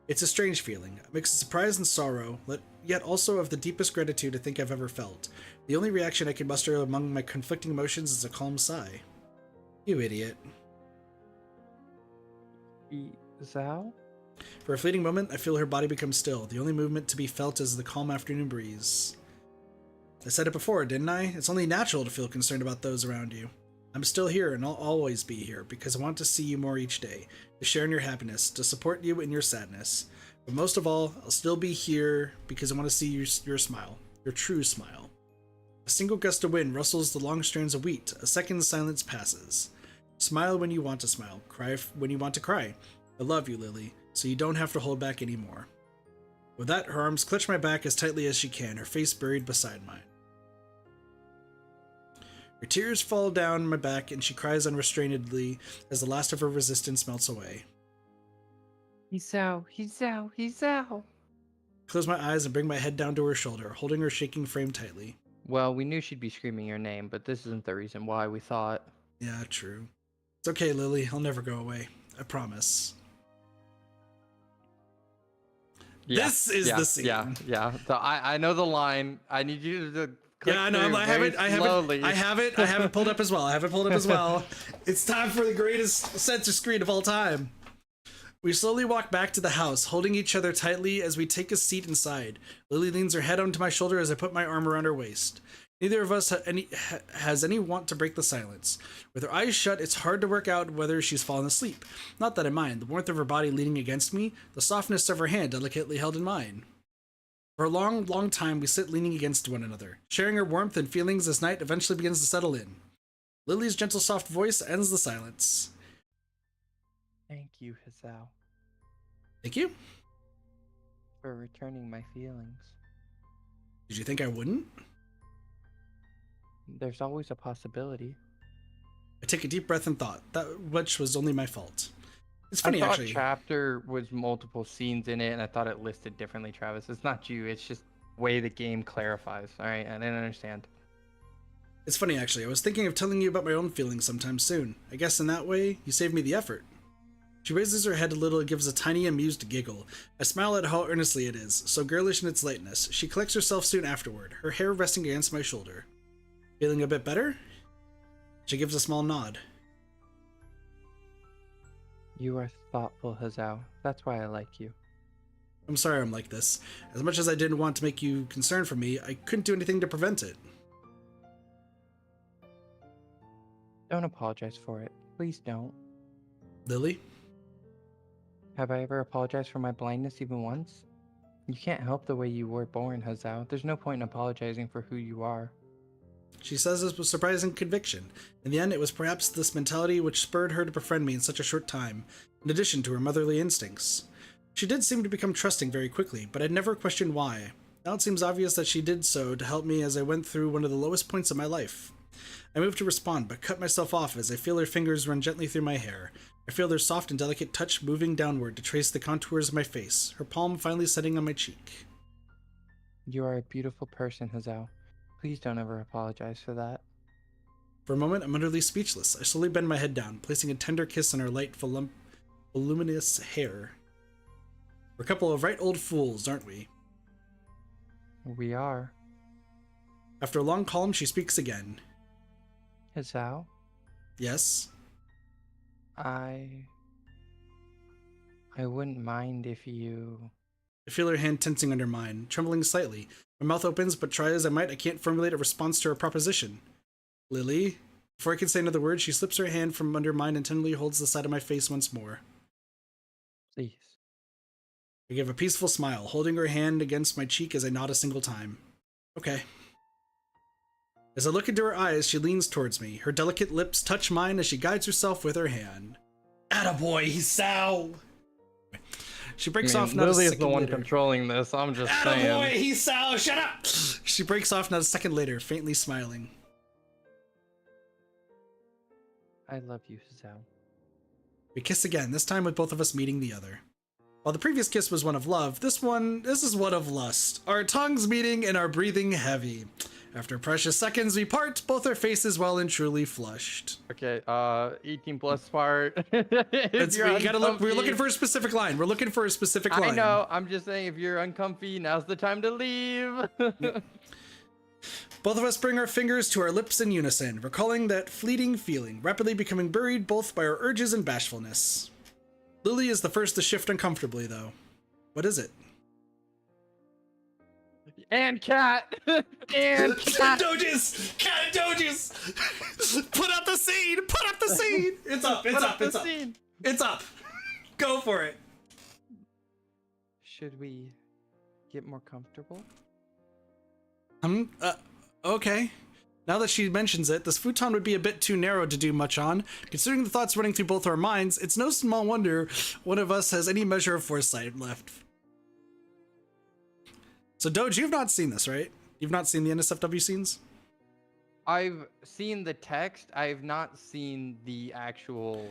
It's a strange feeling, a mix of surprise and sorrow, yet also of the deepest gratitude I think I've ever felt. The only reaction I can muster among my conflicting emotions is a calm sigh. You idiot. Zao? For a fleeting moment, I feel her body become still. The only movement to be felt is the calm afternoon breeze. I said it before, didn't I? It's only natural to feel concerned about those around you. I'm still here, and I'll always be here, because I want to see you more each day, to share in your happiness, to support you in your sadness. But most of all, I'll still be here because I want to see your smile, your true smile. A single gust of wind rustles the long strands of wheat. A second's silence passes. Smile when you want to smile. Cry when you want to cry. I love you, Lily, so you don't have to hold back anymore. With that, her arms clutch my back as tightly as she can, her face buried beside mine. Her tears fall down my back, and she cries unrestrainedly as the last of her resistance melts away. He's out. He's out. He's out. I close my eyes and bring my head down to her shoulder, holding her shaking frame tightly. Well, we knew she'd be screaming your name, but this isn't the reason why we thought. Yeah, true. It's okay, Lily. I'll never go away. I promise. Yeah, This is the scene. Yeah. So I know the line. I need you to click Yeah, I know. through I very have slowly. it pulled up as well. It's time for the greatest censor screen of all time. We slowly walk back to the house, holding each other tightly as we take a seat inside. Lily leans her head onto my shoulder as I put my arm around her waist. Neither of us has any want to break the silence. With her eyes shut, it's hard to work out whether she's fallen asleep. Not that I mind, the warmth of her body leaning against me, the softness of her hand delicately held in mine. For a long, long time, we sit leaning against one another, sharing our warmth and feelings as night eventually begins to settle in. Lily's gentle, soft voice ends the silence. Thank you, Hazao, Thank you. for returning my feelings. Did you think I wouldn't? There's always a possibility. I take a deep breath and thought, that which was only my fault. It's funny, I thought actually. chapter was multiple scenes in it, and I thought it listed differently, Travis. It's not you. It's just the way the game clarifies. All right, I didn't understand. It's funny, actually. I was thinking of telling you about my own feelings sometime soon. I guess in that way, you saved me the effort. She raises her head a little and gives a tiny amused giggle. I smile at how earnestly it is, so girlish in its lightness. She collects herself soon afterward, her hair resting against my shoulder. Feeling a bit better? She gives a small nod. You are thoughtful, Hazao. That's why I like you. I'm sorry I'm like this. As much as I didn't want to make you concerned for me, I couldn't do anything to prevent it. Don't apologize for it. Please don't. Lilly? Have I ever apologized for my blindness even once? You can't help the way you were born, Hazao. There's no point in apologizing for who you are. She says this with surprising conviction. In the end, it was perhaps this mentality which spurred her to befriend me in such a short time, in addition to her motherly instincts. She did seem to become trusting very quickly, but I'd never questioned why. Now it seems obvious that she did so to help me as I went through one of the lowest points of my life. I moved to respond, but cut myself off as I feel her fingers run gently through my hair. I feel their soft and delicate touch moving downward to trace the contours of my face, her palm finally setting on my cheek. You are a beautiful person, Hazao. Please don't ever apologize for that. For a moment, I'm utterly speechless. I slowly bend my head down, placing a tender kiss on her light, voluminous hair. We're a couple of right old fools, aren't we? We are. After a long calm, she speaks again. Hazao? Yes? I wouldn't mind if you... I feel her hand tensing under mine, trembling slightly. My mouth opens, but try as I might, I can't formulate a response to her proposition. Lilly? Before I can say another word, she slips her hand from under mine and tenderly holds the side of my face once more. Please. I give a peaceful smile, holding her hand against my cheek as I nod a single time. Okay. As I look into her eyes, she leans towards me. Her delicate lips touch mine as she guides herself with her hand. Attaboy, Hisao! She breaks off not Lily a is second the one later. controlling this, I'm just saying. Attaboy, Hisao, shut up! She breaks off not a second later, faintly smiling. I love you, Hazao. We kiss again, this time with both of us meeting the other. While the previous kiss was one of love, this is one of lust. Our tongues meeting and our breathing heavy. After precious seconds, we part, both our faces well and truly flushed. Okay, 18 plus part. You gotta look. We're looking for a specific line. We're looking for a specific line. I know. I'm just saying, if you're uncomfy, now's the time to leave. Both of us bring our fingers to our lips in unison, recalling that fleeting feeling, rapidly becoming buried both by our urges and bashfulness. Lilly is the first to shift uncomfortably, though. What is it? And cat. And cat. Doges! Cat and Doges! Put up the scene! Put up the scene! It's up, it's up, it's up. It's up. Go for it. Should we get more comfortable? Okay. Now that she mentions it, this futon would be a bit too narrow to do much on. Considering the thoughts running through both our minds, it's no small wonder one of us has any measure of foresight left. So Doge, you've not seen this, right? You've not seen the NSFW scenes? I've seen the text. I've not seen the actual,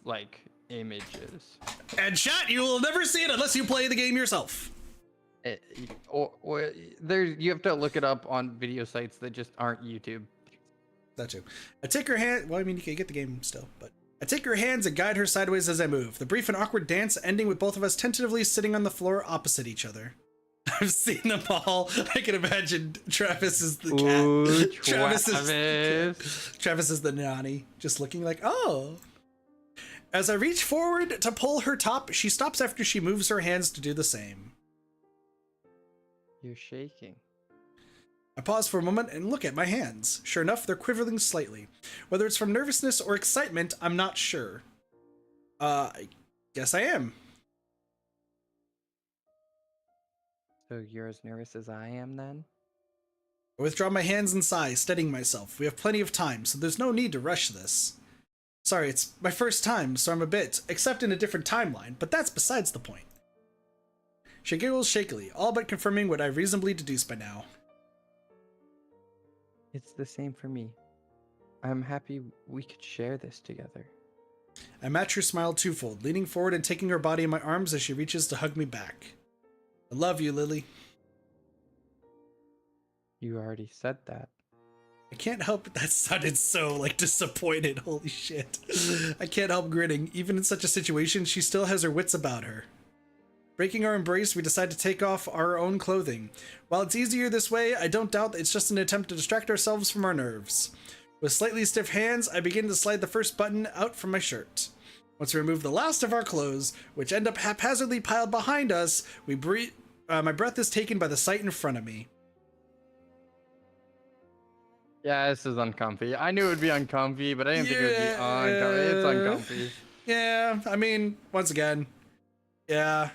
like, images. And chat, you will never see it unless you play the game yourself. Or you have to look it up on video sites that just aren't YouTube. That too. I take her hand. Well, I mean, you can get the game still, but I take her hands and guide her sideways as I move. The brief and awkward dance ending with both of us tentatively sitting on the floor opposite each other. I've seen them all. I can imagine Travis is the cat. Ooh, Travis is the nanny, just looking like, oh. As I reach forward to pull her top, she stops after she moves her hands to do the same. You're shaking. I pause for a moment and look at my hands. Sure enough, they're quivering slightly. Whether it's from nervousness or excitement, I'm not sure. I guess I am. So you're as nervous as I am then? I withdraw my hands and sigh, steadying myself. We have plenty of time, so there's no need to rush this. Sorry, it's my first time, so I'm a bit, except in a different timeline, but that's besides the point. She giggles shakily, all but confirming what I reasonably deduced by now. It's the same for me. I'm happy we could share this together. I match her smile twofold, leaning forward and taking her body in my arms as she reaches to hug me back. I love you, Lilly. You already said that. I can't help it. That sounded so, like, disappointed. Holy shit. I can't help grinning. Even in such a situation, she still has her wits about her. Breaking our embrace, we decide to take off our own clothing. While it's easier this way, I don't doubt that it's just an attempt to distract ourselves from our nerves. With slightly stiff hands, I begin to slide the first button out from my shirt. Once we remove the last of our clothes, which end up haphazardly piled behind us, we breathe. My breath is taken by the sight in front of me. Yeah, this is uncomfy. I knew it would be uncomfy, but I didn't think it would be uncomfy. It's uncomfy. Yeah, I mean, once again, yeah.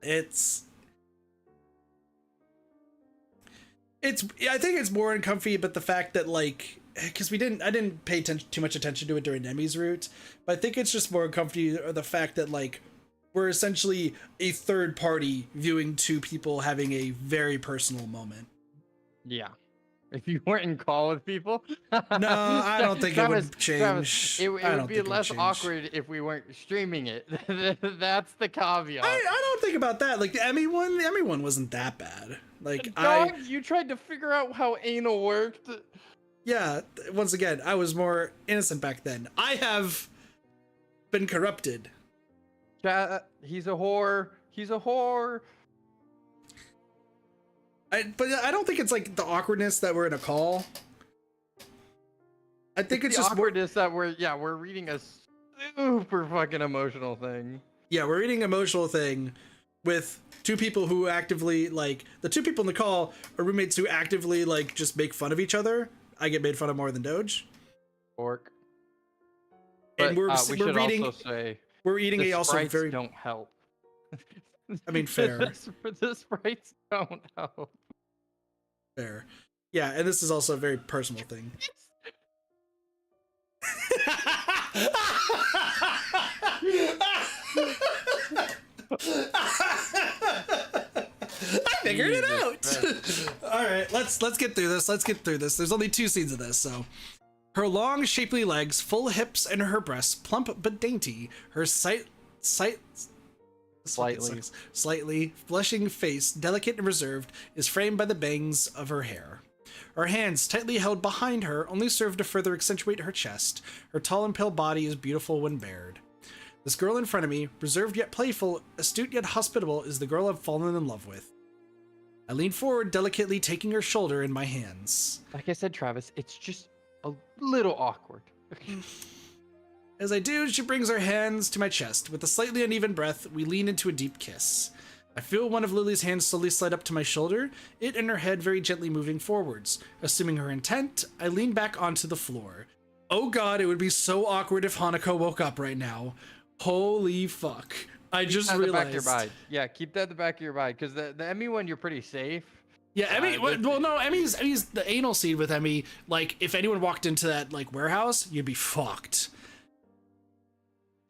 I think it's more uncomfy, but the fact that, like, because I didn't pay too much attention to it during Emmy's route, but I think it's just more uncomfy, or the fact that, like, we're essentially a third party viewing two people having a very personal moment. Yeah. If you weren't in call with people. No, I don't think it would change. Travis, it would be less awkward if we weren't streaming it. That's the caveat. I don't think about that. Like, the Emmy one wasn't that bad. Like, Dog, you tried to figure out how anal worked. Yeah, once again, I was more innocent back then. I have been corrupted. He's a whore. He's a whore. But I don't think it's like the awkwardness that we're in a call. I think it's the just awkwardness that we're reading a super fucking emotional thing. Yeah, we're reading an emotional thing with two people who actively, like, the two people in the call are roommates who actively, like, just make fun of each other. I get made fun of more than Doge. Orc. And we're reading. Also say we're eating the a also sprites very. Don't help. I mean, fair. The sprites don't help. Fair. Yeah, and this is also a very personal thing. I figured it out. All right, let's get through this. Let's get through this. There's only 2 scenes of this, so. Her long, shapely legs, full hips, and her breasts, plump but dainty. Her slightly blushing face, delicate and reserved, is framed by the bangs of her hair. Her hands, tightly held behind her, only serve to further accentuate her chest. Her tall and pale body is beautiful when bared. This girl in front of me, reserved yet playful, astute yet hospitable, is the girl I've fallen in love with. I lean forward, delicately taking her shoulder in my hands. Like I said, Travis, it's just a little awkward. As I do, she brings her hands to my chest. With a slightly uneven breath, we lean into a deep kiss. I feel one of Lily's hands slowly slide up to my shoulder, it and her head very gently moving forwards. Assuming her intent, I lean back onto the floor. Oh god, it would be so awkward if Hanako woke up right now. Holy fuck. I just realized. Back of your mind. Yeah, keep that at the back of your mind, because the Emmy one, you're pretty safe. Yeah, Emmy. Well, no, Emmy's the anal scene with Emmy. Like, if anyone walked into that, like, warehouse, you'd be fucked.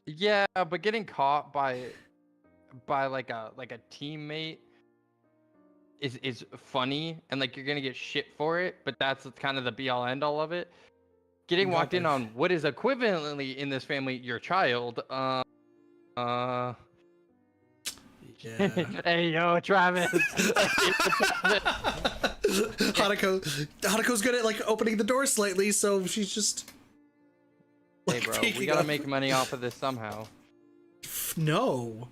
Yeah, but getting caught by like a teammate is funny, and like you're gonna get shit for it, but that's kind of the be all end all of it. Getting walked in on what is equivalently in this family your child. Yeah. Hey yo, Travis. Hanako's good at, like, opening the door slightly, so she's just. Hey bro, we gotta make money off of this somehow. No.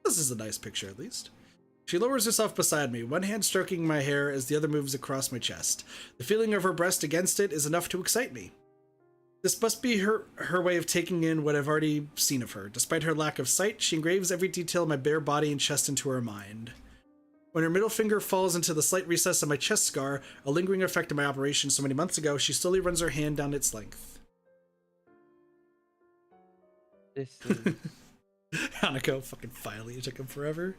This is a nice picture, at least. She lowers herself beside me, one hand stroking my hair as the other moves across my chest. The feeling of her breast against it is enough to excite me. This must be her way of taking in what I've already seen of her. Despite her lack of sight, she engraves every detail of my bare body and chest into her mind. When her middle finger falls into the slight recess of my chest scar, a lingering effect of my operation so many months ago, she slowly runs her hand down its length. This is... Hanako, fucking finally, it took him forever.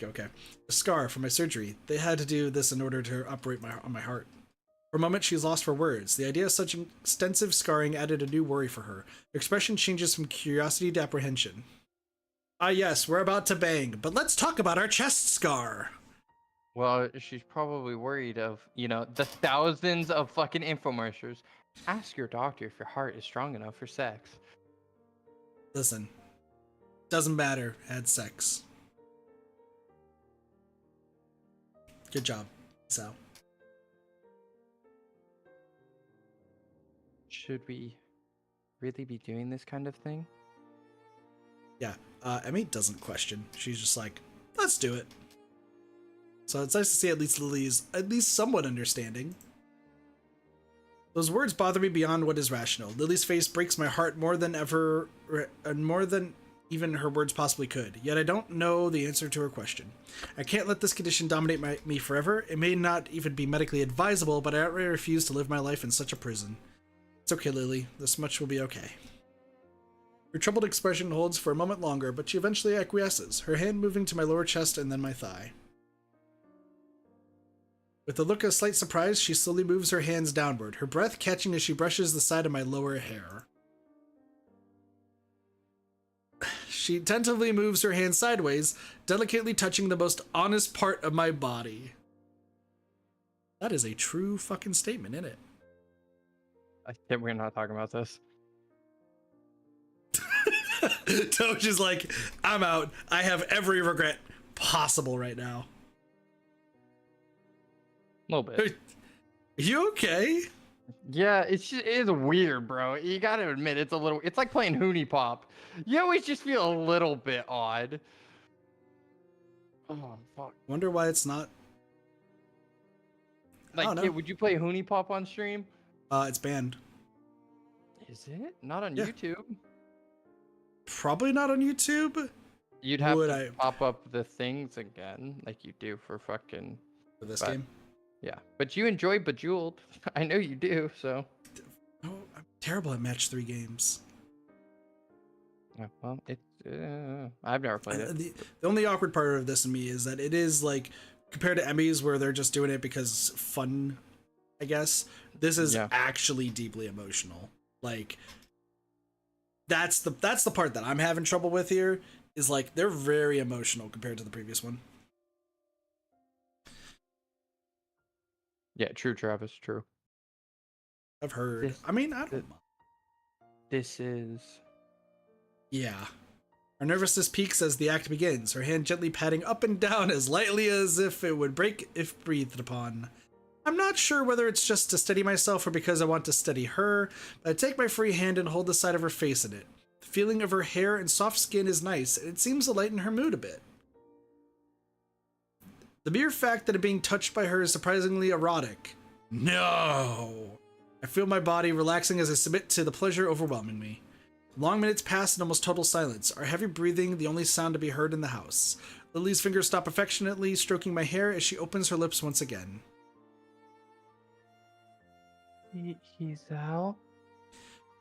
Okay. A scar from my surgery. They had to do this in order to operate on my heart. For a moment, she's lost for words. The idea of such extensive scarring added a new worry for her. Her expression changes from curiosity to apprehension. Ah, yes, we're about to bang, but let's talk about our chest scar. Well, she's probably worried of, the thousands of fucking infomercials. Ask your doctor if your heart is strong enough for sex. Listen, doesn't matter. Had sex. Good job, Sal. Should we really be doing this kind of thing? Yeah, Emmy doesn't question. She's just like, let's do it. So it's nice to see at least Lily's at least somewhat understanding. Those words bother me beyond what is rational. Lily's face breaks my heart more than ever, and more than even her words possibly could. Yet I don't know the answer to her question. I can't let this condition dominate me forever. It may not even be medically advisable, but I outright refuse to live my life in such a prison. It's okay, Lily. This much will be okay. Her troubled expression holds for a moment longer, but she eventually acquiesces, her hand moving to my lower chest and then my thigh. With a look of slight surprise, she slowly moves her hands downward, her breath catching as she brushes the side of my lower hair. She tentatively moves her hand sideways, delicately touching the most honest part of my body. That is a true fucking statement, isn't it? I think we're not talking about this. Doge is like, I'm out. I have every regret possible right now. A little bit. Are you okay? Yeah, it is weird, bro. You gotta admit, it's like playing Hoonie Pop. You always just feel a little bit odd. Oh, fuck. Wonder why it's not. Like, kid, would you play Hoonie Pop on stream? It's banned. Is it? Not on Yeah. YouTube? Probably not on YouTube. You'd have to pop up the things again, like you do for fucking... For this game? Yeah, but you enjoy Bejeweled. I know you do, so... Oh, I'm terrible at match 3 games. Yeah, well, I've never played it. The only awkward part of this in me is that it is like, compared to Emmys where they're just doing it because fun, I guess, this is actually deeply emotional. Like, that's the part that I'm having trouble with here, is like, they're very emotional compared to the previous one. Yeah, true, Travis, true. I've heard. I mean, I don't know. This is... Yeah. Our nervousness peaks as the act begins, her hand gently patting up and down as lightly as if it would break if breathed upon. I'm not sure whether it's just to steady myself or because I want to steady her, but I take my free hand and hold the side of her face in it. The feeling of her hair and soft skin is nice, and it seems to lighten her mood a bit. The mere fact that I'm being touched by her is surprisingly erotic. No! I feel my body relaxing as I submit to the pleasure overwhelming me. Long minutes pass in almost total silence, our heavy breathing the only sound to be heard in the house. Lily's fingers stop affectionately stroking my hair as she opens her lips once again. He's out?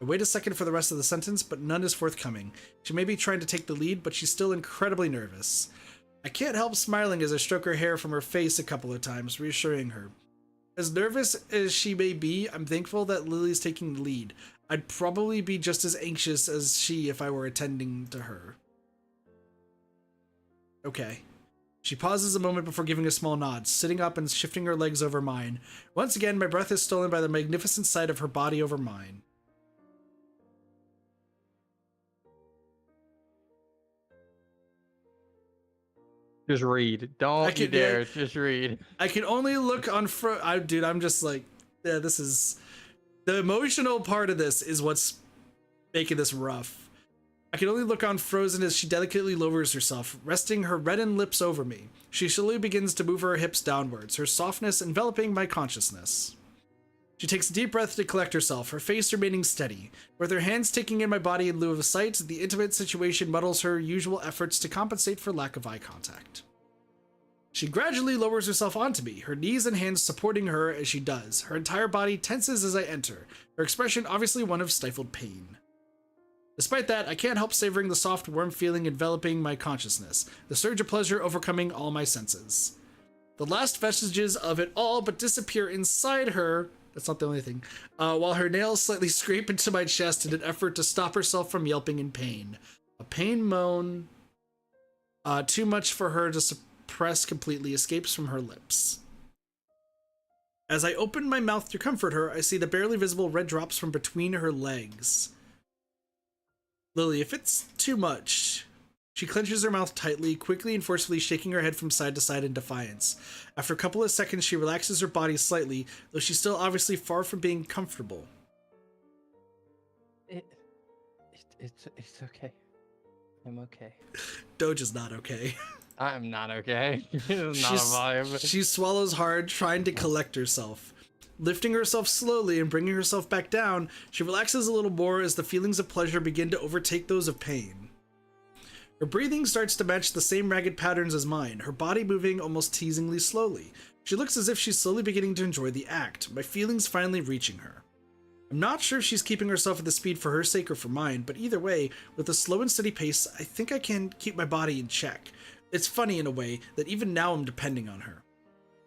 I wait a second for the rest of the sentence, but none is forthcoming. She may be trying to take the lead, but she's still incredibly nervous. I can't help smiling as I stroke her hair from her face a couple of times, reassuring her. As nervous as she may be, I'm thankful that Lily's taking the lead. I'd probably be just as anxious as she if I were attending to her. Okay. She pauses a moment before giving a small nod, sitting up and shifting her legs over mine. Once again, my breath is stolen by the magnificent sight of her body over mine. Just read. Don't you dare. Just read. I can only look on dude, I'm just like, yeah, this is... The emotional part of this is what's making this rough. I can only look on frozen as she delicately lowers herself, resting her reddened lips over me. She slowly begins to move her hips downwards, her softness enveloping my consciousness. She takes a deep breath to collect herself, her face remaining steady. With her hands taking in my body in lieu of sight, the intimate situation muddles her usual efforts to compensate for lack of eye contact. She gradually lowers herself onto me, her knees and hands supporting her as she does. Her entire body tenses as I enter, her expression obviously one of stifled pain. Despite that, I can't help savoring the soft, warm feeling enveloping my consciousness, the surge of pleasure overcoming all my senses. The last vestiges of it all but disappear inside her, that's not the only thing, while her nails slightly scrape into my chest in an effort to stop herself from yelping in pain. A pain moan, too much for her to suppress completely, escapes from her lips. As I open my mouth to comfort her, I see the barely visible red drops from between her legs. Lily, if it's too much... She clenches her mouth tightly, quickly and forcefully shaking her head from side to side in defiance. After a couple of seconds, she relaxes her body slightly, though she's still obviously far from being comfortable. It's okay. I'm okay. Doge is not okay. I'm not okay. It's not a vibe. She swallows hard, trying to collect herself. Lifting herself slowly and bringing herself back down, she relaxes a little more as the feelings of pleasure begin to overtake those of pain. Her breathing starts to match the same ragged patterns as mine, her body moving almost teasingly slowly. She looks as if she's slowly beginning to enjoy the act, my feelings finally reaching her. I'm not sure if she's keeping herself at the speed for her sake or for mine, but either way, with a slow and steady pace, I think I can keep my body in check. It's funny in a way that even now I'm depending on her.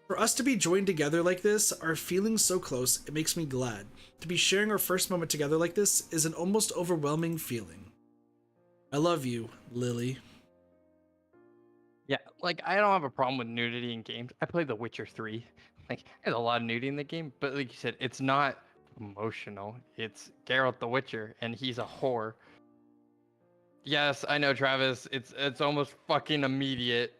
For us to be joined together like this, our feelings so close, it makes me glad. To be sharing our first moment together like this is an almost overwhelming feeling. I love you, Lilly. Yeah, like I don't have a problem with nudity in games. I played The Witcher 3. Like there's a lot of nudity in the game, but like you said, it's not emotional. It's Geralt the Witcher, and he's a whore. Yes, I know, Travis. It's almost fucking immediate.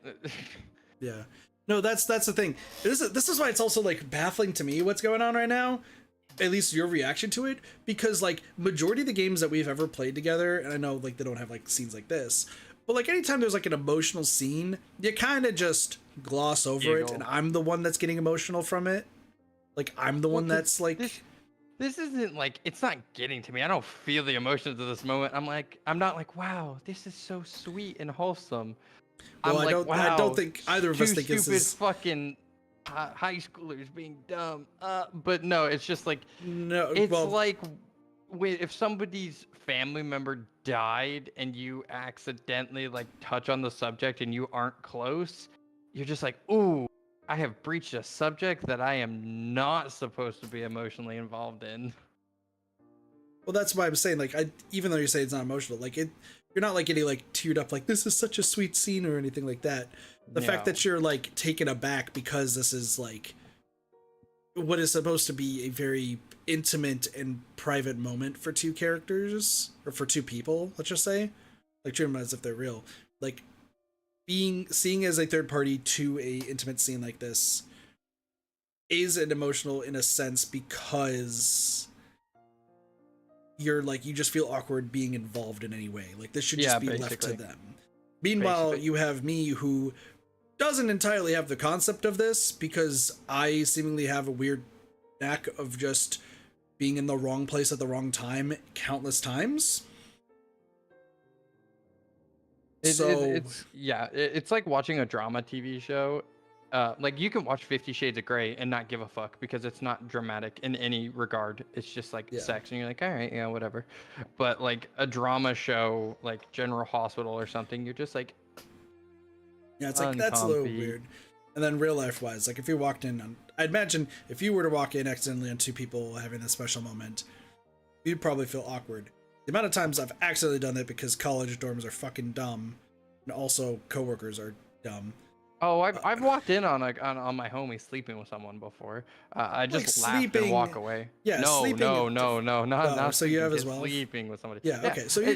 Yeah. No, that's the thing. This is why it's also like baffling to me what's going on right now. At least your reaction to it, because like majority of the games that we've ever played together, and I know like they don't have like scenes like this, but like anytime there's like an emotional scene, you kind of just gloss over it, and I'm the one that's getting emotional from it. Like I'm the one that's like. This isn't like, it's not getting to me. I don't feel the emotions of this moment. I'm not like, wow, this is so sweet and wholesome. Well, I'm like, wow, I don't think either of us think this is stupid fucking high schoolers being dumb. But no, it's just like, no. It's well, like if somebody's family member died and you accidentally like touch on the subject and you aren't close, you're just like, ooh, I have breached a subject that I am not supposed to be emotionally involved in. Well, that's why I'm saying, like, even though you say it's not emotional, like you're not like getting like teared up, like this is such a sweet scene or anything like that. The fact that you're like taken aback because this is like what is supposed to be a very intimate and private moment for two characters, or for two people, let's just say, like treat them as if they're real, like seeing as a third party to a intimate scene like this is an emotional in a sense, because you're like, you just feel awkward being involved in any way. Like this should just be left to them. Meanwhile, you have me who doesn't entirely have the concept of this, because I seemingly have a weird knack of just being in the wrong place at the wrong time countless times. It's like watching a drama TV show. Like you can watch 50 Shades of Grey and not give a fuck because it's not dramatic in any regard. It's just like sex, and you're like, all right, yeah, whatever. But like a drama show, like General Hospital or something, you're just like, yeah, it's like that's a little weird. And then real life wise, like if you walked in on, I'd imagine if you were to walk in accidentally on two people having a special moment, you'd probably feel awkward. The amount of times I've accidentally done that because college dorms are fucking dumb, and also coworkers are dumb. Oh, I've walked in on my homie sleeping with someone before. I just like laughed and walk away. Yeah, no, not so you have as well sleeping with somebody. Yeah, okay. So you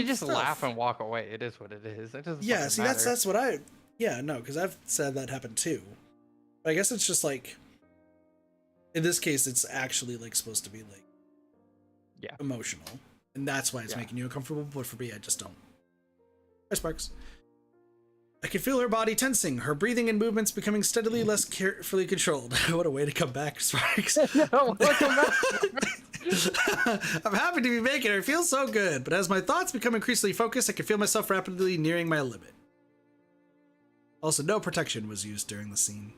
just laugh and walk away. It is what it is. It doesn't. Yeah, see, matter. that's what I. Yeah, no, because I've said that happened too. But I guess it's just like, in this case, it's actually like supposed to be like, emotional, and that's why it's making you uncomfortable. But for me, I just don't. Hi, Sparks. I can feel her body tensing, her breathing and movements becoming steadily less carefully controlled. What a way to come back, Sparks. Welcome back. I'm happy to be making her feel so good, but as my thoughts become increasingly focused, I can feel myself rapidly nearing my limit. Also, no protection was used during the scene.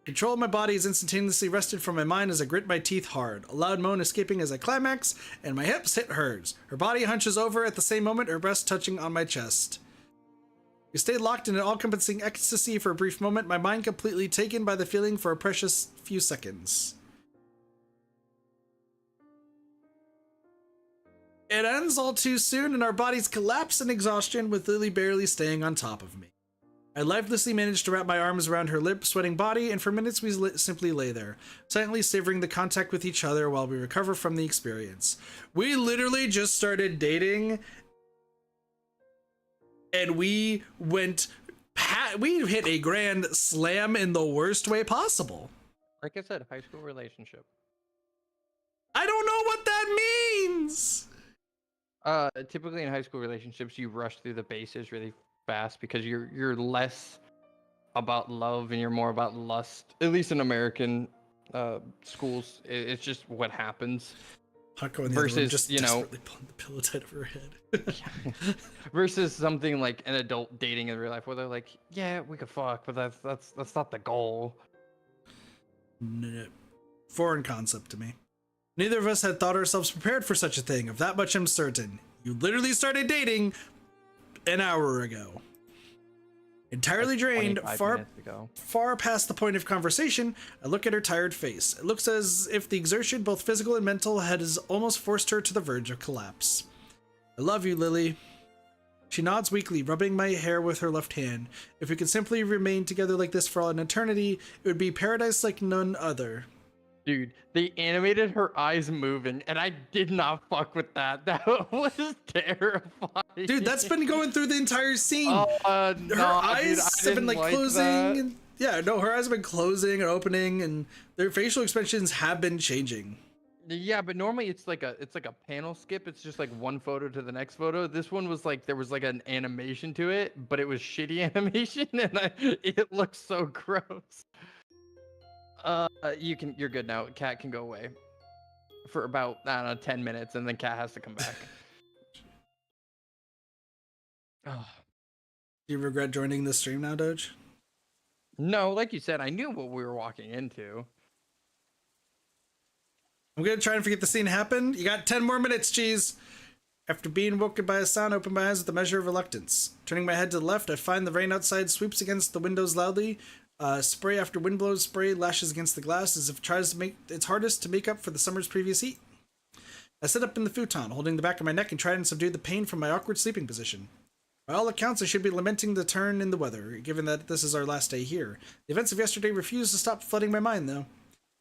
Control of my body is instantaneously wrested from my mind as I grit my teeth hard, a loud moan escaping as I climax, and my hips hit hers. Her body hunches over at the same moment, her breast touching on my chest. We stayed locked in an all-encompassing ecstasy for a brief moment, my mind completely taken by the feeling for a precious few seconds. It ends all too soon, and our bodies collapse in exhaustion, with Lily barely staying on top of me. I lifelessly managed to wrap my arms around her limp, sweating body, and for minutes we simply lay there, silently savoring the contact with each other while we recover from the experience. We literally just started dating, and we hit a grand slam in the worst way possible. Like I said, high school relationship. I don't know what that means. Typically in high school relationships, you rush through the bases really fast because you're less about love and you're more about lust. At least in American schools, it's just what happens. Hako in the other room Versus, just you know, desperately pulling the pillow tight over her head. versus something like an adult dating in real life where they're like, yeah, we could fuck, but that's not the goal. No, foreign concept to me. Neither of us had thought ourselves prepared for such a thing. Of that much I'm certain. You literally started dating an hour ago. Entirely Like drained, 25 far minutes ago. far past the point of conversation, I look at her tired face. It looks as if the exertion, both physical and mental, has almost forced her to the verge of collapse. I love you, Lily. She nods weakly, rubbing my hair with her left hand. If we could simply remain together like this for all an eternity, it would be paradise like none other. Dude, they animated her eyes moving, and I did not fuck with that. That was terrifying. Dude, that's been going through the entire scene. No, Her dude, eyes I have been didn't like closing. that. And, yeah, no, her eyes have been closing and opening, and their facial expressions have been changing. Yeah, but normally it's like a panel skip. It's just like one photo to the next photo. This one was like there was like an animation to it, but it was shitty animation, and it looks so gross. You're good now. Cat can go away for about, I don't know, 10 minutes, and then Cat has to come back. Oh. Do you regret joining the stream now, Doge? No, like you said, I knew what we were walking into. I'm gonna try and forget the scene happened. You got 10 more minutes, cheese. After being woken by a sound, I open my eyes with a measure of reluctance. Turning my head to the left, I find the rain outside sweeps against the windows loudly. Spray after wind blows spray lashes against the glass as if it tries to make its hardest to make up for the summer's previous heat. I sit up in the futon, holding the back of my neck and try and subdue the pain from my awkward sleeping position. By all accounts, I should be lamenting the turn in the weather, given that this is our last day here. The events of yesterday refuse to stop flooding my mind, though.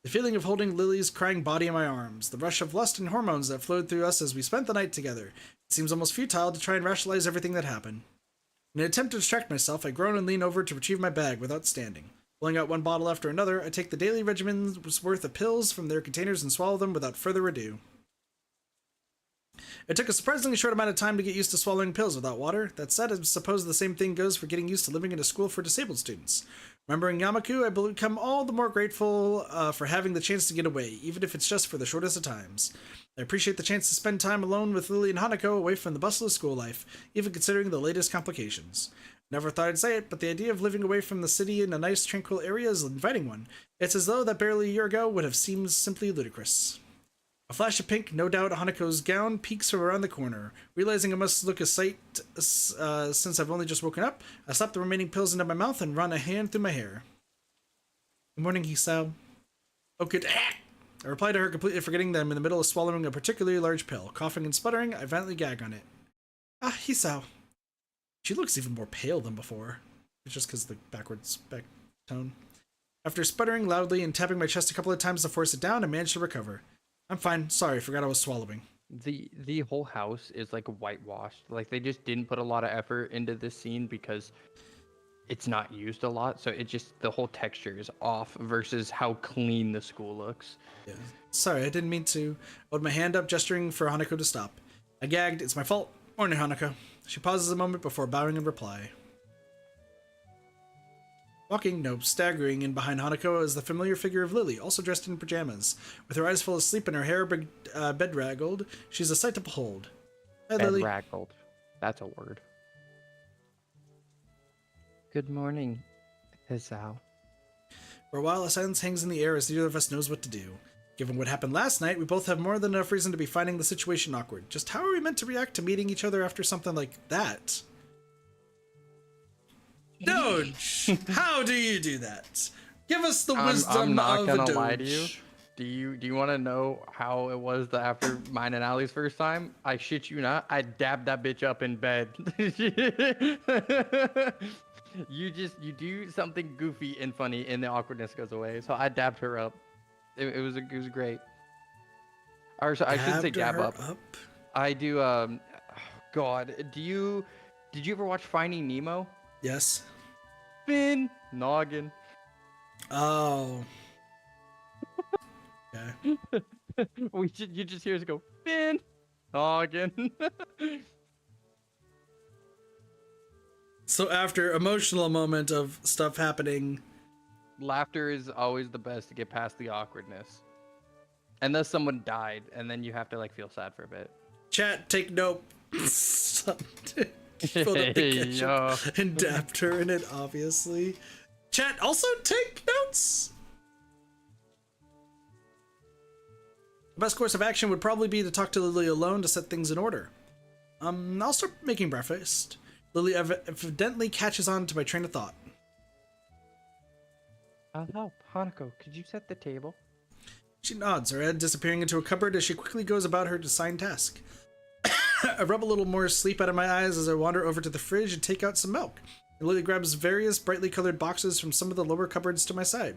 The feeling of holding Lily's crying body in my arms, the rush of lust and hormones that flowed through us as we spent the night together. It seems almost futile to try and rationalize everything that happened. In an attempt to distract myself, I groan and lean over to retrieve my bag without standing. Pulling out one bottle after another, I take the daily regimen's worth of pills from their containers and swallow them without further ado. It took a surprisingly short amount of time to get used to swallowing pills without water. That said, I suppose the same thing goes for getting used to living in a school for disabled students. Remembering Yamaku, I become all the more grateful for having the chance to get away, even if it's just for the shortest of times. I appreciate the chance to spend time alone with Lily and Hanako away from the bustle of school life, even considering the latest complications. Never thought I'd say it, but the idea of living away from the city in a nice, tranquil area is an inviting one. It's as though that barely a year ago would have seemed simply ludicrous. A flash of pink, no doubt Hanako's gown, peeks from around the corner. Realizing I must look a sight since I've only just woken up, I slap the remaining pills into my mouth and run a hand through my hair. Good morning, Hisao. Oh, good. I reply to her, completely forgetting that I'm in the middle of swallowing a particularly large pill. Coughing and sputtering, I violently gag on it. Ah, Hisao. She looks even more pale than before. It's just because of the backwards back tone. After sputtering loudly and tapping my chest a couple of times to force it down, I managed to recover. I'm fine. Sorry, forgot I was swallowing. The whole house is like whitewashed. Like they just didn't put a lot of effort into this scene because it's not used a lot. So it just, the whole texture is off versus how clean the school looks. Yeah. Sorry, I didn't mean to. I hold my hand up, gesturing for Hanako to stop. I gagged. It's my fault. Morning, Hanako. She pauses a moment before bowing in reply. Walking, no, staggering in behind Hanako is the familiar figure of Lily, also dressed in pajamas. With her eyes full of sleep and her hair bedraggled, she's a sight to behold. Hi, Lily. Bedraggled. That's a word. Good morning, Hisao. For a while, a silence hangs in the air as neither of us knows what to do. Given what happened last night, we both have more than enough reason to be finding the situation awkward. Just how are we meant to react to meeting each other after something like that? Doge! How do you do that? Give us the wisdom I'm not of gonna a Doge. lie to you. Do you want to know how it was after mine and Allie's first time? I shit you not, I dabbed that bitch up in bed. You do something goofy and funny, and the awkwardness goes away. So I dabbed her up. It was great. Or so I should say dab up. I do. God, did you ever watch Finding Nemo? Yes. Finn Noggin. Oh. Okay. You just hear us go Finn. Talking. So after emotional moment of stuff happening, Laughter is always the best to get past the awkwardness. Unless someone died, and then you have to like feel sad for a bit. chat, take note. Filled up the Yo. ketchup and dabbed her in it, obviously. Chat, also take notes. The best course of action would probably be to talk to Lily alone to set things in order. I'll start making breakfast. Lily evidently catches on to my train of thought. I'll help. Hanako, could you set the table? She nods, her head disappearing into a cupboard as she quickly goes about her assigned task. I rub a little more sleep out of my eyes as I wander over to the fridge and take out some milk. And Lily grabs various brightly colored boxes from some of the lower cupboards to my side.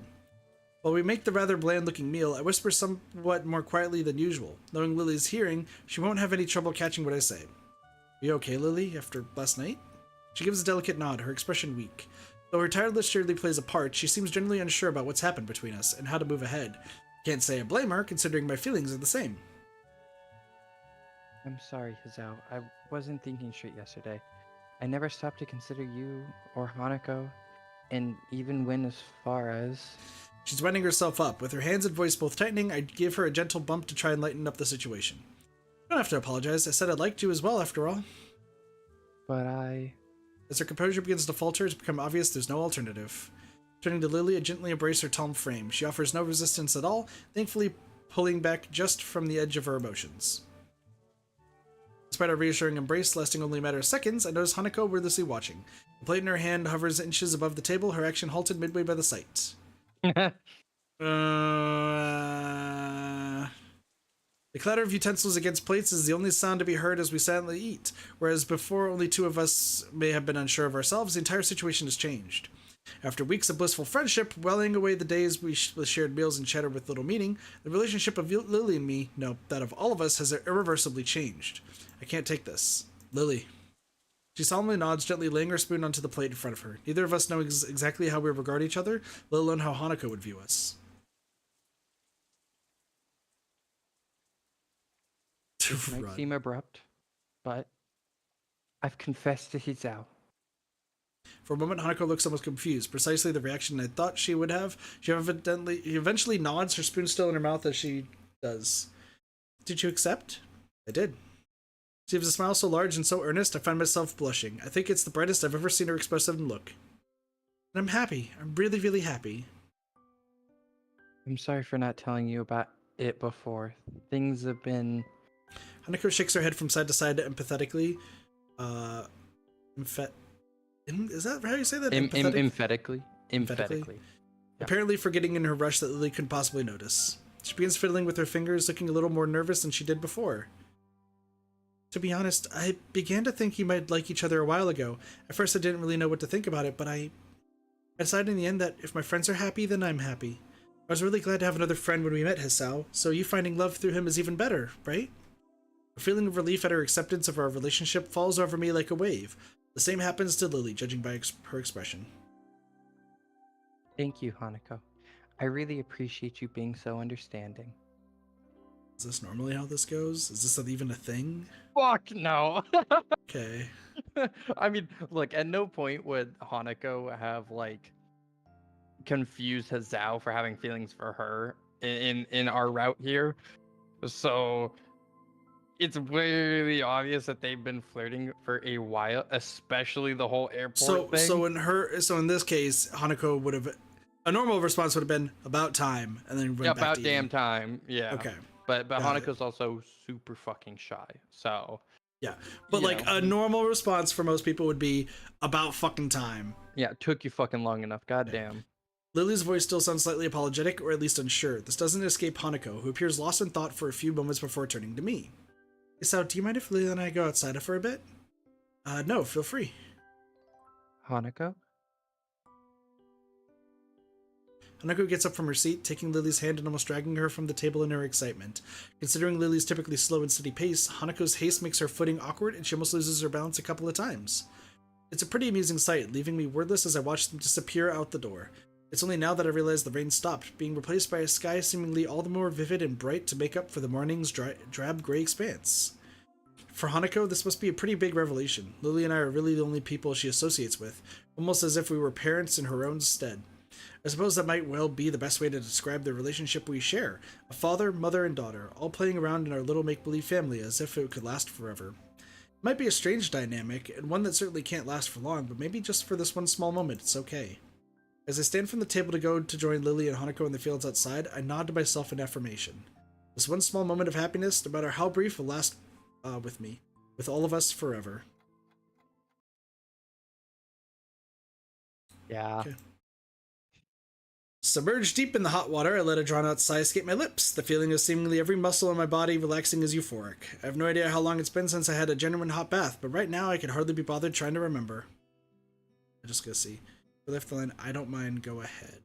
While we make the rather bland-looking meal, I whisper somewhat more quietly than usual. Knowing Lily's hearing, she won't have any trouble catching what I say. Are you okay, Lily, after last night? She gives a delicate nod, her expression weak. Though her tiredness surely plays a part, she seems generally unsure about what's happened between us and how to move ahead. Can't say I blame her, considering my feelings are the same. I'm sorry, Hazao. I wasn't thinking straight yesterday. I never stopped to consider you or Hanako, and even went as far as... She's winding herself up. With her hands and voice both tightening, I give her a gentle bump to try and lighten up the situation. You don't have to apologize. I said I liked you as well, after all. But I... As her composure begins to falter, it's become obvious there's no alternative. Turning to Lily, I gently embrace her calm frame. She offers no resistance at all, thankfully pulling back just from the edge of her emotions. Despite our reassuring embrace lasting only a matter of seconds, I notice Hanako wordlessly watching. The plate in her hand hovers inches above the table, her action halted midway by the sight. The clatter of utensils against plates is the only sound to be heard as we silently eat, whereas before only two of us may have been unsure of ourselves, the entire situation has changed. After weeks of blissful friendship, welling away the days with shared meals and chatter with little meaning, the relationship of Lily and me, no, that of all of us, has irreversibly changed. I can't take this. Lily. She solemnly nods, gently laying her spoon onto the plate in front of her. Neither of us know exactly how we regard each other, let alone how Hanako would view us. It might seem abrupt, but I've confessed to Hazao. For a moment, Hanako looks almost confused, precisely the reaction I thought she would have. She eventually nods, her spoon still in her mouth as she does. Did you accept? I did. She gives a smile so large and so earnest, I find myself blushing. I think it's the brightest I've ever seen her expressive look. And I'm happy. I'm really, really happy. I'm sorry for not telling you about it before. Things have been... Hanako shakes her head from side to side empathetically. Is that how you say that? Emphatically. Emphatically. Apparently forgetting in her rush that Lily couldn't possibly notice. She begins fiddling with her fingers, looking a little more nervous than she did before. To be honest, I began to think you might like each other a while ago. At first I didn't really know what to think about it, but I decided in the end that if my friends are happy, then I'm happy. I was really glad to have another friend when we met Hazao, so you finding love through him is even better, right? A feeling of relief at her acceptance of our relationship falls over me like a wave. The same happens to Lily, judging by her expression. Thank you, Hanako. I really appreciate you being so understanding. Is this normally how this goes? Is this even a thing? Fuck no. Okay. I mean, look, at no point would Hanako have like confused Hazao for having feelings for her in our route here. So it's really obvious that they've been flirting for a while, especially the whole airport thing. So in this case, Hanako would have, a normal response would have been about time, and then went back about to damn eating. time. Yeah. Okay. But Got Hanako's also super fucking shy. So yeah, but like a normal response for most people would be about fucking time. yeah, it took you fucking long enough. Goddamn. Lily's voice still sounds slightly apologetic, or at least unsure. This doesn't escape Hanako, who appears lost in thought for a few moments before turning to me. So, do you mind if Lily and I go outside for a bit? No, feel free. Hanako? Hanako gets up from her seat, taking Lily's hand and almost dragging her from the table in her excitement. Considering Lily's typically slow and steady pace, Hanako's haste makes her footing awkward and she almost loses her balance a couple of times. It's a pretty amusing sight, leaving me wordless as I watch them disappear out the door. It's only now that I realize the rain stopped, being replaced by a sky seemingly all the more vivid and bright to make up for the morning's drab gray expanse. For Hanako, this must be a pretty big revelation. Lily and I are really the only people she associates with, almost as if we were parents in her own stead. I suppose that might well be the best way to describe the relationship we share. A father, mother, and daughter, all playing around in our little make-believe family as if it could last forever. It might be a strange dynamic, and one that certainly can't last for long, but maybe just for this one small moment, it's okay. As I stand from the table to go to join Lily and Hanako in the fields outside, I nod to myself in affirmation. This one small moment of happiness, no matter how brief, will last with me, with all of us forever. Yeah. Okay. Submerged deep in the hot water, I let a drawn-out sigh escape my lips. The feeling of seemingly every muscle in my body relaxing is euphoric. I have no idea how long it's been since I had a genuine hot bath, but right now I can hardly be bothered trying to remember. I'm just gonna see. We left the line, I don't mind, go ahead.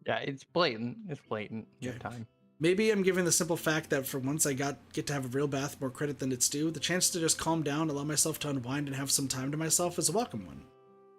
Yeah, it's blatant. It's blatant. You have Okay. time. Maybe I'm giving the simple fact that for once I get to have a real bath more credit than it's due. The chance to just calm down, allow myself to unwind, and have some time to myself is a welcome one.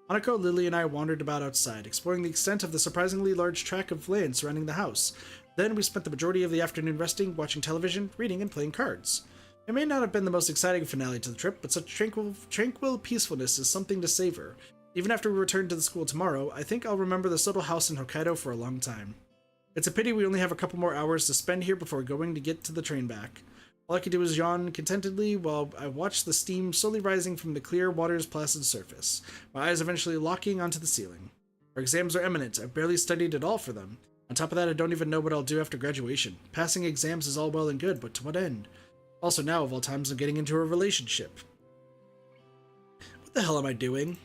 Hanako, Lily, and I wandered about outside, exploring the extent of the surprisingly large tract of land surrounding the house. Then we spent the majority of the afternoon resting, watching television, reading, and playing cards. It may not have been the most exciting finale to the trip, but such tranquil peacefulness is something to savor. Even after we return to the school tomorrow, I think I'll remember this little house in Hokkaido for a long time. It's a pity we only have a couple more hours to spend here before going to get to the train back. All I could do was yawn contentedly while I watched the steam slowly rising from the clear water's placid surface, my eyes eventually locking onto the ceiling. Our exams are imminent. I've barely studied at all for them. On top of that, I don't even know what I'll do after graduation. Passing exams is all well and good, but to what end? Also now, of all times, I'm getting into a relationship. What the hell am I doing?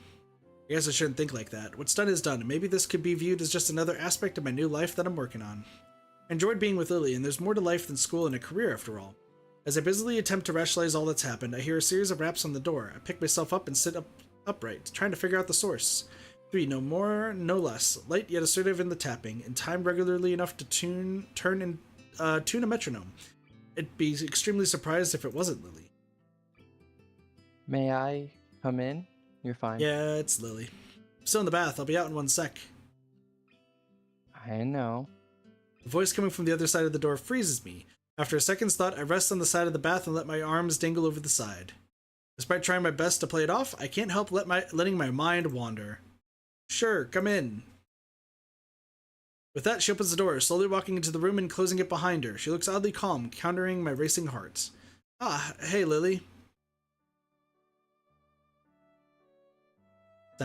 I guess I shouldn't think like that. What's done is done, and maybe this could be viewed as just another aspect of my new life that I'm working on. I enjoyed being with Lily, and there's more to life than school and a career after all. As I busily attempt to rationalize all that's happened, I hear a series of raps on the door. I pick myself up and sit upright, trying to figure out the source. 3, no more, no less. Light yet assertive in the tapping, and timed regularly enough to tune a metronome. I'd be extremely surprised if it wasn't Lily. May I come in? You're fine. Yeah, it's Lily. I'm still in the bath. I'll be out in 1 sec. I know. The voice coming from the other side of the door freezes me. After a second's thought, I rest on the side of the bath and let my arms dangle over the side. Despite trying my best to play it off, I can't help letting my mind wander. Sure, come in. With that, she opens the door, slowly walking into the room and closing it behind her. She looks oddly calm, countering my racing heart. Ah, hey, Lily.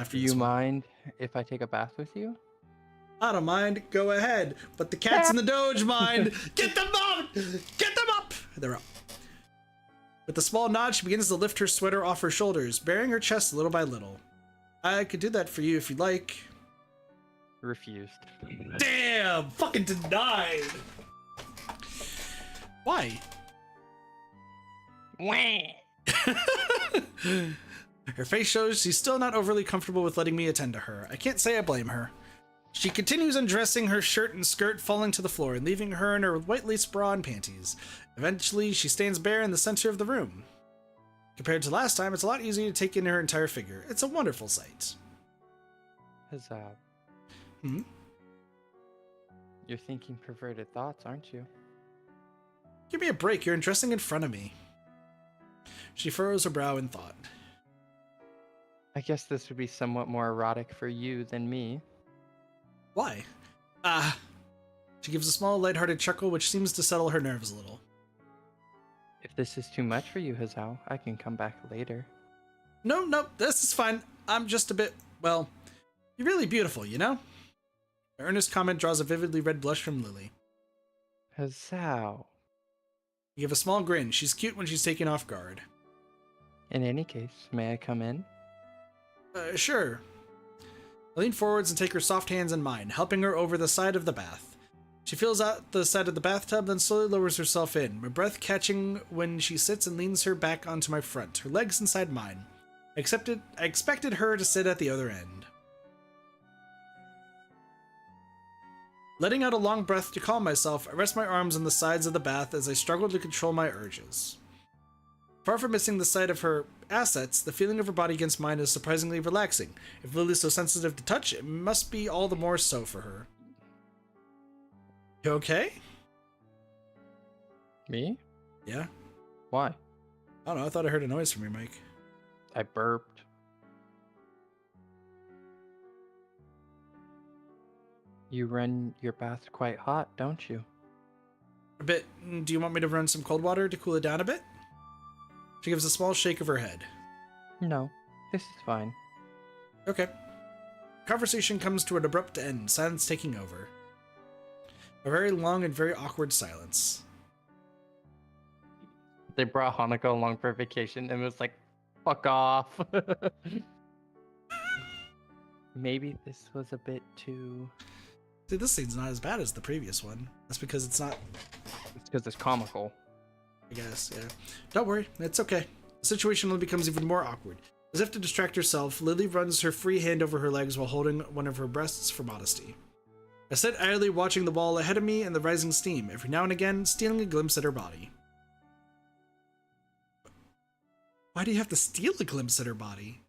Do you mind if I take a bath with you? I don't mind. Go ahead. But the cats and the Doge mind. Get them up! Get them up! They're up. With a small nod, she begins to lift her sweater off her shoulders, bearing her chest little by little. I could do that for you if you'd like. Refused. Damn! Fucking denied! Why? Her face shows she's still not overly comfortable with letting me attend to her. I can't say I blame her. She continues undressing, her shirt and skirt falling to the floor and leaving her in her white lace bra and panties. Eventually, she stands bare in the center of the room. Compared to last time, it's a lot easier to take in her entire figure. It's a wonderful sight. Huzzah. Hmm? You're thinking perverted thoughts, aren't you? Give me a break, you're undressing in front of me. She furrows her brow in thought. I guess this would be somewhat more erotic for you than me. Why? She gives a small, lighthearted chuckle which seems to settle her nerves a little. If this is too much for you, Hazao, I can come back later. No, this is fine. I'm just a bit, well, you're really beautiful, you know? Her earnest comment draws a vividly red blush from Lily. Hazao. You give a small grin. She's cute when she's taken off guard. In any case, may I come in? Sure. I lean forwards and take her soft hands in mine, helping her over the side of the bath. She feels out the side of the bathtub, then slowly lowers herself in, my breath catching when she sits and leans her back onto my front, her legs inside mine. I expected her to sit at the other end. Letting out a long breath to calm myself, I rest my arms on the sides of the bath as I struggle to control my urges. Far from missing the sight of her assets, the feeling of her body against mine is surprisingly relaxing. If Lily's so sensitive to touch, it must be all the more so for her. You okay? Me? Yeah. Why? I don't know, I thought I heard a noise from your mic. I burped. You run your bath quite hot, don't you? A bit. Do you want me to run some cold water to cool it down a bit? She gives a small shake of her head. No, this is fine. Okay. Conversation comes to an abrupt end, silence taking over. A very long and very awkward silence. They brought Hanukkah along for vacation and was like, fuck off. Maybe this was a bit too... See, this thing's not as bad as the previous one. That's because it's not... It's because it's comical. I guess, yeah. Don't worry, it's okay. The situation only becomes even more awkward. As if to distract herself, Lilly runs her free hand over her legs while holding one of her breasts for modesty. I sit idly watching the wall ahead of me and the rising steam, every now and again stealing a glimpse at her body. Why do you have to steal a glimpse at her body?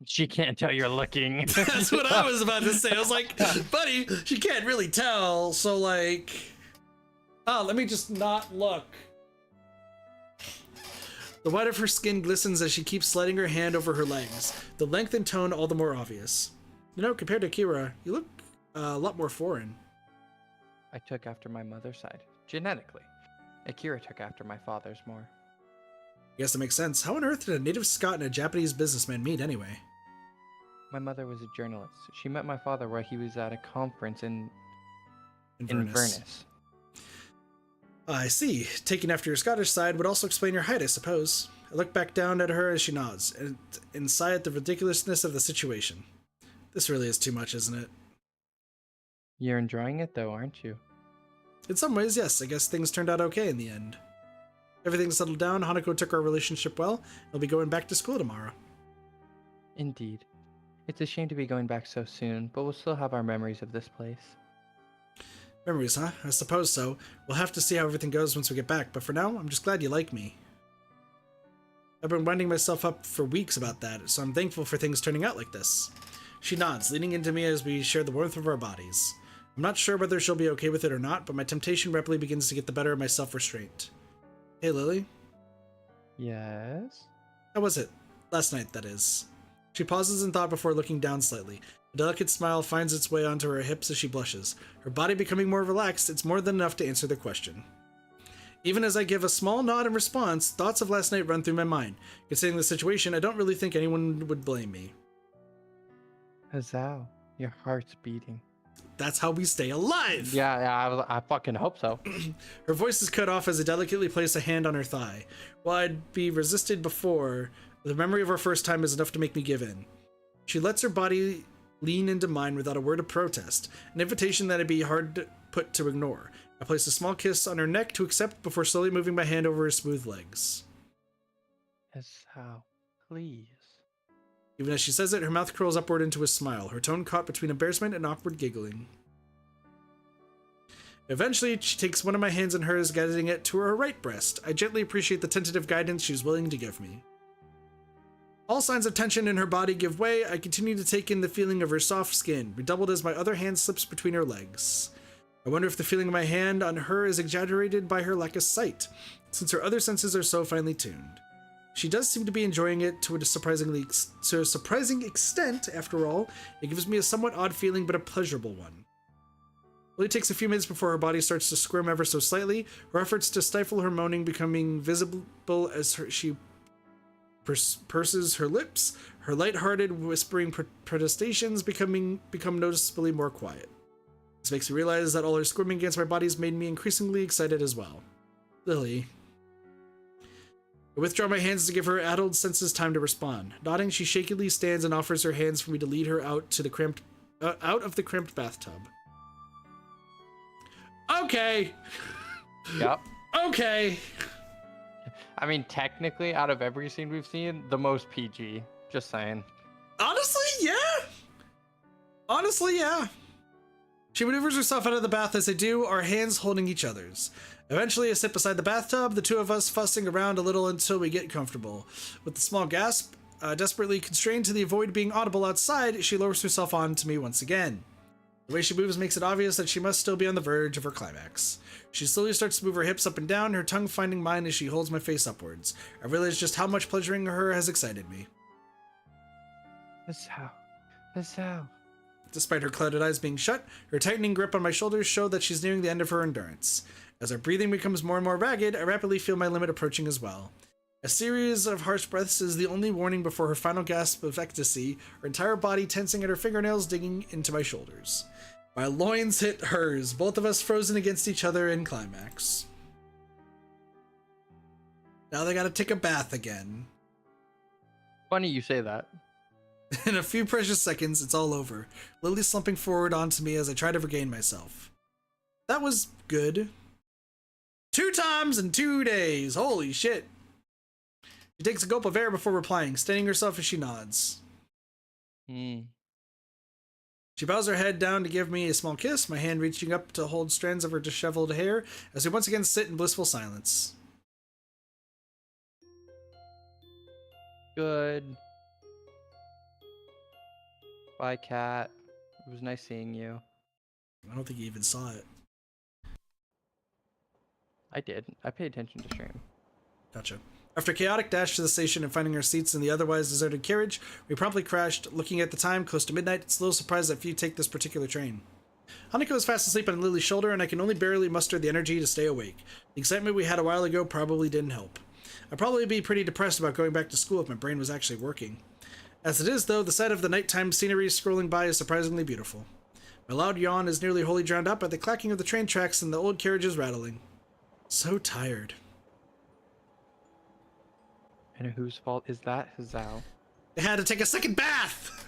She can't tell you're looking. That's what I was about to say. I was like, buddy, she can't really tell, so like... Oh, let me just not look. The white of her skin glistens as she keeps sliding her hand over her legs, the length and tone all the more obvious. You know, compared to Kira, you look a lot more foreign. I took after my mother's side, genetically. Akira took after my father's more. I guess that makes sense. How on earth did a native Scot and a Japanese businessman meet anyway? My mother was a journalist. She met my father while he was at a conference in Inverness. I see. Taking after your Scottish side would also explain your height, I suppose. I look back down at her as she nods, and sigh at the ridiculousness of the situation. This really is too much, isn't it? You're enjoying it though, aren't you? In some ways, yes. I guess things turned out okay in the end. Everything settled down, Hanako took our relationship well, and I'll be going back to school tomorrow. Indeed. It's a shame to be going back so soon, but we'll still have our memories of this place. Memories, huh? I suppose so. We'll have to see how everything goes once we get back, but for now, I'm just glad you like me. I've been winding myself up for weeks about that, so I'm thankful for things turning out like this. She nods, leaning into me as we share the warmth of our bodies. I'm not sure whether she'll be okay with it or not, but my temptation rapidly begins to get the better of my self-restraint. Hey, Lilly? Yes? How was it? Last night, that is. She pauses in thought before looking down slightly. A delicate smile finds its way onto her hips as she blushes. Her body becoming more relaxed, it's more than enough to answer the question. Even as I give a small nod in response, thoughts of last night run through my mind. Considering the situation, I don't really think anyone would blame me. Hazao, your heart's beating. That's how we stay alive! Yeah, I fucking hope so. Her voice is cut off as I delicately place a hand on her thigh. While I'd be resisted before, the memory of our first time is enough to make me give in. She lets her body lean into mine without a word of protest, an invitation that it'd be hard to put to ignore. I place a small kiss on her neck to accept before slowly moving my hand over her smooth legs. Hazao, please. Even as she says it, her mouth curls upward into a smile, her tone caught between embarrassment and awkward giggling. Eventually, she takes one of my hands in hers, guiding it to her right breast. I gently appreciate the tentative guidance she was willing to give me. All signs of tension in her body give way. I continue to take in the feeling of her soft skin, redoubled as my other hand slips between her legs. I wonder if the feeling of my hand on her is exaggerated by her lack of sight, since her other senses are so finely tuned. She does seem to be enjoying it to a surprising extent, after all. It gives me a somewhat odd feeling, but a pleasurable one. It only takes a few minutes before her body starts to squirm ever so slightly, her efforts to stifle her moaning becoming visible as she purses her lips, her light-hearted whispering protestations become noticeably more quiet. This makes me realize that all her squirming against my body has made me increasingly excited as well. Lilly. I withdraw my hands to give her addled senses time to respond. Nodding, she shakily stands and offers her hands for me to lead her out to the out of the cramped bathtub. Okay. Yep. Okay. I mean, technically, out of every scene we've seen, the most PG. Just saying. Honestly, yeah. She maneuvers herself out of the bath as I do, our hands holding each other's. Eventually, I sit beside the bathtub, the two of us fussing around a little until we get comfortable. With a small gasp, desperately constrained to avoid being audible outside, she lowers herself on to me once again. The way she moves makes it obvious that she must still be on the verge of her climax. She slowly starts to move her hips up and down, her tongue finding mine as she holds my face upwards. I realize just how much pleasuring her has excited me. That's how. Despite her clouded eyes being shut, her tightening grip on my shoulders show that she's nearing the end of her endurance. As our breathing becomes more and more ragged, I rapidly feel my limit approaching as well. A series of harsh breaths is the only warning before her final gasp of ecstasy, her entire body tensing at her fingernails digging into my shoulders. My loins hit hers, both of us frozen against each other in climax. Now they gotta take a bath again. Funny you say that. In a few precious seconds, it's all over. Lilly slumping forward onto me as I try to regain myself. That was good. 2 times in 2 days. Holy shit. She takes a gulp of air before replying, steadying herself as she nods. She bows her head down to give me a small kiss, my hand reaching up to hold strands of her disheveled hair as we once again sit in blissful silence. Good. Bye, Kat. It was nice seeing you. I don't think you even saw it. I did. I paid attention to stream. Gotcha. After a chaotic dash to the station and finding our seats in the otherwise deserted carriage, we promptly crashed. Looking at the time, close to midnight, it's a little surprised that few take this particular train. Hanako is fast asleep on Lily's shoulder, and I can only barely muster the energy to stay awake. The excitement we had a while ago probably didn't help. I'd probably be pretty depressed about going back to school if my brain was actually working. As it is, though, the sight of the nighttime scenery scrolling by is surprisingly beautiful. My loud yawn is nearly wholly drowned out by the clacking of the train tracks and the old carriages rattling. So tired. And whose fault is that, Hazal? They had to take a second bath!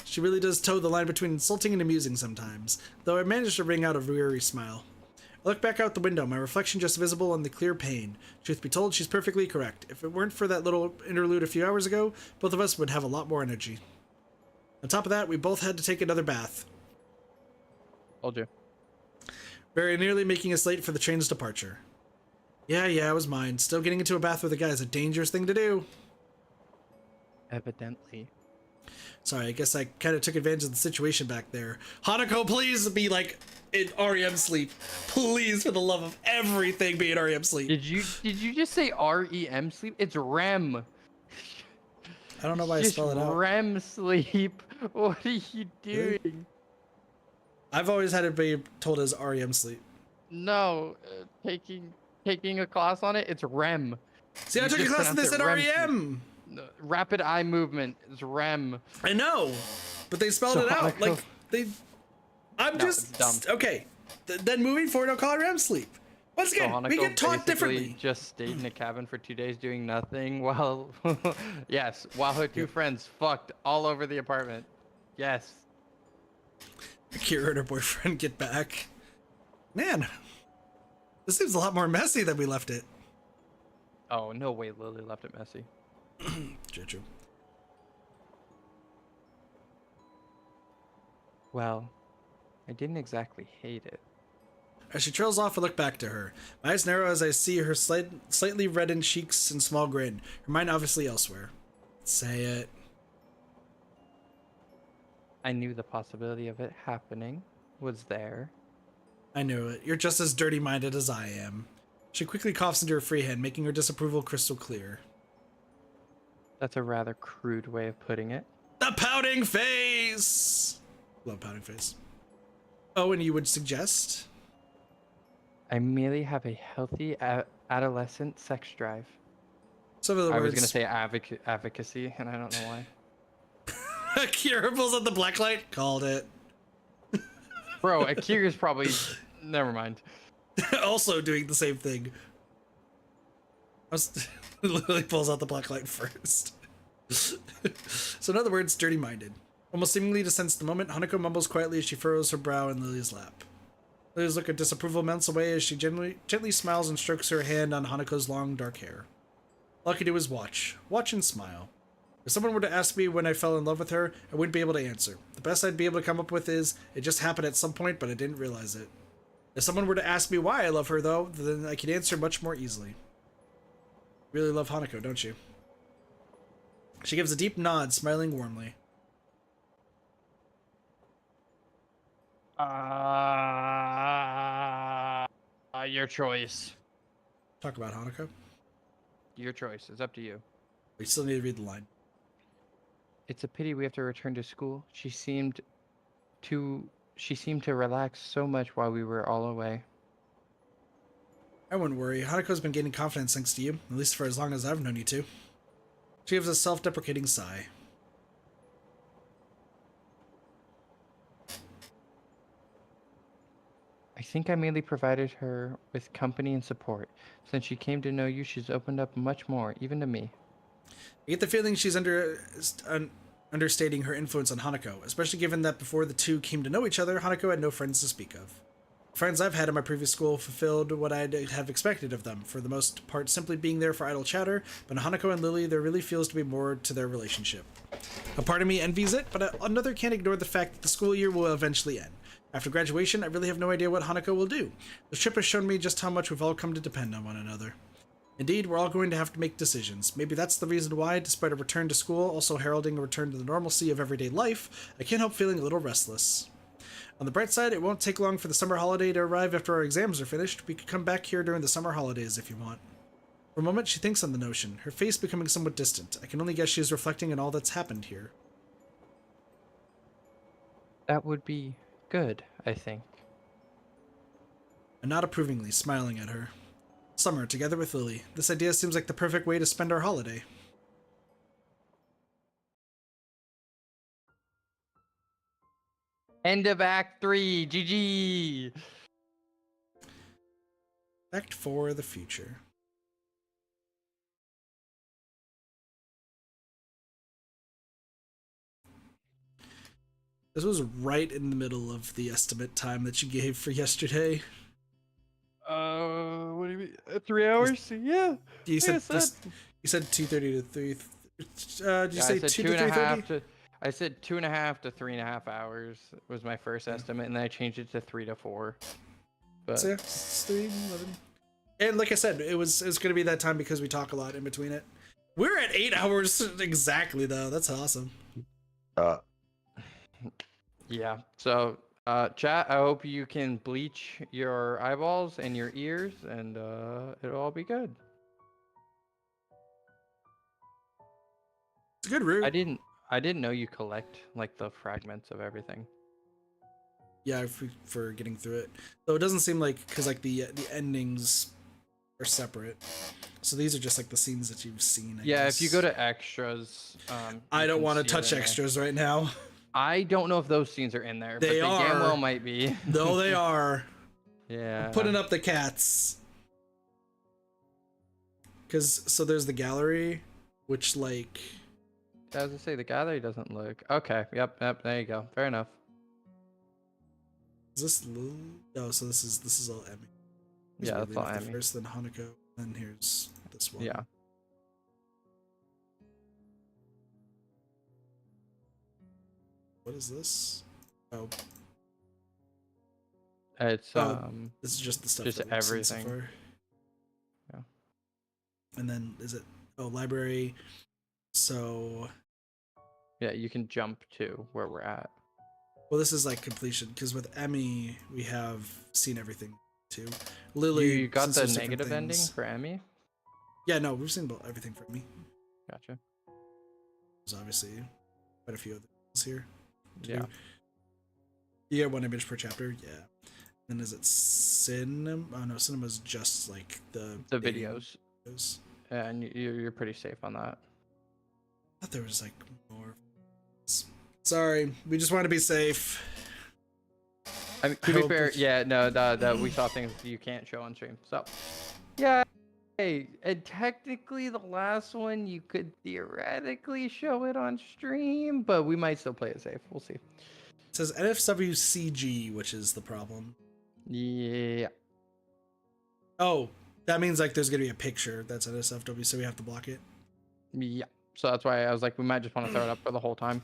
She really does toe the line between insulting and amusing sometimes, though I managed to wring out a weary smile. I look back out the window, my reflection just visible on the clear pane. Truth be told, she's perfectly correct. If it weren't for that little interlude a few hours ago, both of us would have a lot more energy. On top of that, we both had to take another bath. Told you. Very nearly making us late for the train's departure. Yeah, it was mine. Still getting into a bath with a guy is a dangerous thing to do. Evidently. Sorry, I guess I kind of took advantage of the situation back there. Hanako, please be like in REM sleep. Please, for the love of everything, be in REM sleep. Did you just say REM sleep? It's REM. I don't know why I spell it out. REM sleep. What are you doing? Really? I've always had it be told as REM sleep. No, taking a class on it, it's REM. See, I took a class on this at REM. No, rapid eye movement is REM. I know, but they spelled it out like they. I'm just dumb. Okay. Then moving forward, I'll call it REM sleep. Once again, So we get taught basically differently. Just stayed in a cabin for 2 days doing nothing while, while her 2 friends fucked all over the apartment. Yes. Kira and her boyfriend get back. Man, this seems a lot more messy than we left it. Oh, no way Lily left it messy. True. Well, I didn't exactly hate it. As she trails off, I look back to her. My eyes narrow as I see her slightly reddened cheeks and small grin, her mind obviously elsewhere. Say it. I knew the possibility of it happening was there. I knew it. You're just as dirty-minded as I am. She quickly coughs into her free hand, making her disapproval crystal clear. That's a rather crude way of putting it. The pouting face! Love pouting face. Oh, and you would suggest? I merely have a healthy adolescent sex drive. Some of the I words. was gonna say advocacy, and I don't know why. Kira pulls out the blacklight. Called it. Bro, Akira's probably... Never mind. Also doing the same thing. Lily pulls out the blacklight first. So in other words, dirty-minded. Almost seemingly to sense the moment, Hanako mumbles quietly as she furrows her brow in Lily's lap. Lily's look of disapproval melts away as she gently smiles and strokes her hand on Hanako's long, dark hair. All I could do is watch and smile. If someone were to ask me when I fell in love with her, I wouldn't be able to answer. The best I'd be able to come up with is, it just happened at some point, but I didn't realize it. If someone were to ask me why I love her, though, then I could answer much more easily. Really love Hanako, don't you? She gives a deep nod, smiling warmly. Your choice. Talk about Hanako. Your choice. It's up to you. We still need to read the line. It's a pity we have to return to school. She seemed to relax so much while we were all away. I wouldn't worry. Hanako's been gaining confidence thanks to you, at least for as long as I've known you two. She gives a self-deprecating sigh. I think I mainly provided her with company and support. Since she came to know you, she's opened up much more, even to me. I get the feeling she's understating her influence on Hanako, especially given that before the two came to know each other, Hanako had no friends to speak of. Friends I've had in my previous school fulfilled what I'd have expected of them, for the most part simply being there for idle chatter, but Hanako and Lilly, there really feels to be more to their relationship. A part of me envies it, but another can't ignore the fact that the school year will eventually end. After graduation, I really have no idea what Hanako will do. The trip has shown me just how much we've all come to depend on one another. Indeed, we're all going to have to make decisions. Maybe that's the reason why, despite a return to school also heralding a return to the normalcy of everyday life, I can't help feeling a little restless. On the bright side, it won't take long for the summer holiday to arrive after our exams are finished. We could come back here during the summer holidays if you want. For a moment, she thinks on the notion, her face becoming somewhat distant. I can only guess she is reflecting on all that's happened here. That would be good, I think. I nod approvingly, smiling at her. Summer, together with Lilly. This idea seems like the perfect way to spend our holiday. End of Act 3. GG. Act 4, the future. This was right in the middle of the estimate time that you gave for yesterday. What do you mean? 3 hours? Yeah. You said like I said. You said 2:30 to 3. Did you Yeah, say I said 2 two to and a 3:30? half to. I said 2.5 to 3.5 hours was my first estimate, and then I changed it to 3 to 4. But So yeah, it's 3:11. And like I said, it was going to be that time because we talk a lot in between it. We're at 8 hours exactly though. That's awesome. yeah. So, chat. I hope you can bleach your eyeballs and your ears, and it'll all be good. It's a good route. I didn't know you collect like the fragments of everything. Yeah, for getting through it. Though it doesn't seem like, because like the endings are separate. So these are just like the scenes that you've seen. I guess. If you go to extras, I don't want to touch extras right now. I don't know if those scenes are in there, They but are. they damn well might be. No, they are. Yeah. I'm putting up the cats. So there's the gallery, which like. I was gonna say the gallery doesn't look okay. Yep. There you go. Fair enough. Is this Lil? Oh, so this is all Emmy. Yeah, that's all Emmy. First, then Hanako, then here's this one. Yeah. What is this? Oh. It's This is just the stuff. just that we've seen so everything. far. Yeah. And then is it? Oh, library. So. Yeah, you can jump to where we're at. Well, this is like completion because with Emmy we have seen everything too. Lilly, You got since the there's different negative ending things- for Emmy? Yeah, no, we've seen everything for Emmy. Gotcha. There's obviously quite a few other things here. to Yeah. do. You get one image per chapter, yeah. Then is it cinema? Oh no, cinema's just like the dating videos. videos. And you're pretty safe on that. I thought there was like more. Sorry, we just want to be safe. I mean, I to be hope fair, it's- yeah, no, that we saw things you can't show on stream. So, yeah. Hey, and technically the last one you could theoretically show it on stream, but we might still play it safe. We'll see. It says NFWCG, which is the problem. Yeah. Oh, that means like there's gonna be a picture that's NSFW, so we have to block it. Yeah. So that's why I was like, we might just want to throw it up for the whole time.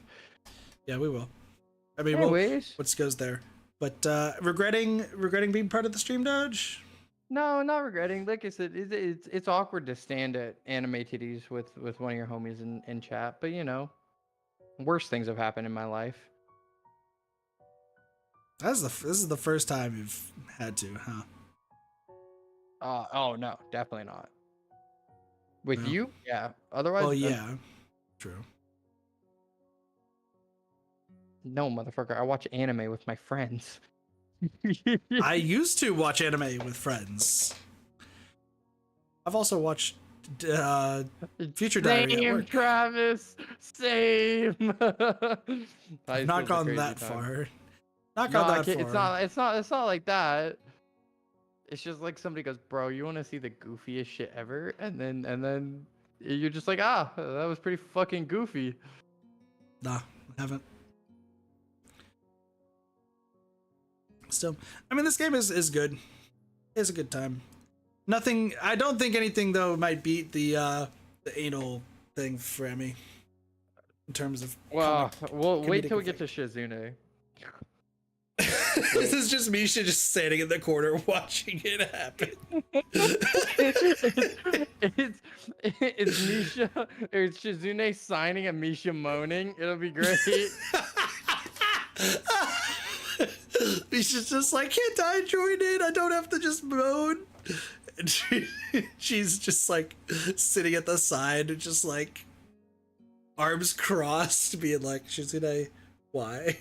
Yeah, we will. I mean, Anyways. what goes there? But regretting being part of the stream, Doge. No, not regretting. Like I said, it's awkward to stand at anime titties with one of your homies in chat, but you know, worse things have happened in my life. This is the first time you've had to, huh? Oh no, definitely not. With No. you? Yeah. Otherwise, Well, yeah, true. no, motherfucker. I watch anime with my friends. I used to watch anime with friends. I've also watched Future Diary at Same, work. Travis. Same. I've not gone that far. Not gone that far. It's not like that. It's just like somebody goes, bro, you want to see the goofiest shit ever, and then you're just like, that was pretty fucking goofy. Nah, I haven't. Still, I mean, this game is good. It's a good time. Nothing. I don't think anything though might beat the anal thing for Emmy in terms of. Well, we'll wait till we effect. get to Shizune. This is just Misha just standing in the corner watching it happen. It's Misha or it's Shizune signing and Misha moaning. It'll be great. Misha's just like, can't I join in? I don't have to just moan. And she's just like sitting at the side, just like arms crossed, being like, Shizune, why?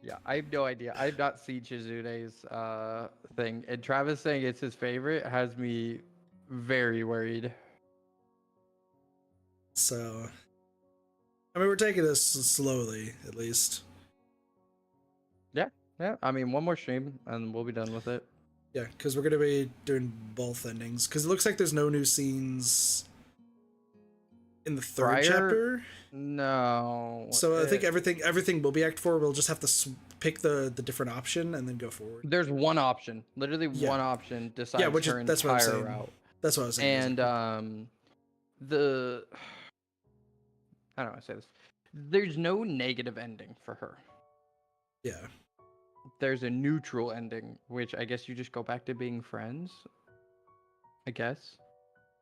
Yeah, I have no idea. I've not seen Shizune's thing, and Travis saying it's his favorite has me very worried. So, I mean, we're taking this slowly, at least. Yeah, I mean, one more stream and we'll be done with it. Yeah, because we're gonna be doing both endings. Because it looks like there's no new scenes in the third chapter. No. So I think everything will be Act 4. We'll just have to pick the different option and then go forward. There's one option, literally one option decides her that's what I'm entire saying. route. That's what I was saying. And how do I say this? There's no negative ending for her. Yeah. There's a neutral ending, which I guess you just go back to being friends. I guess.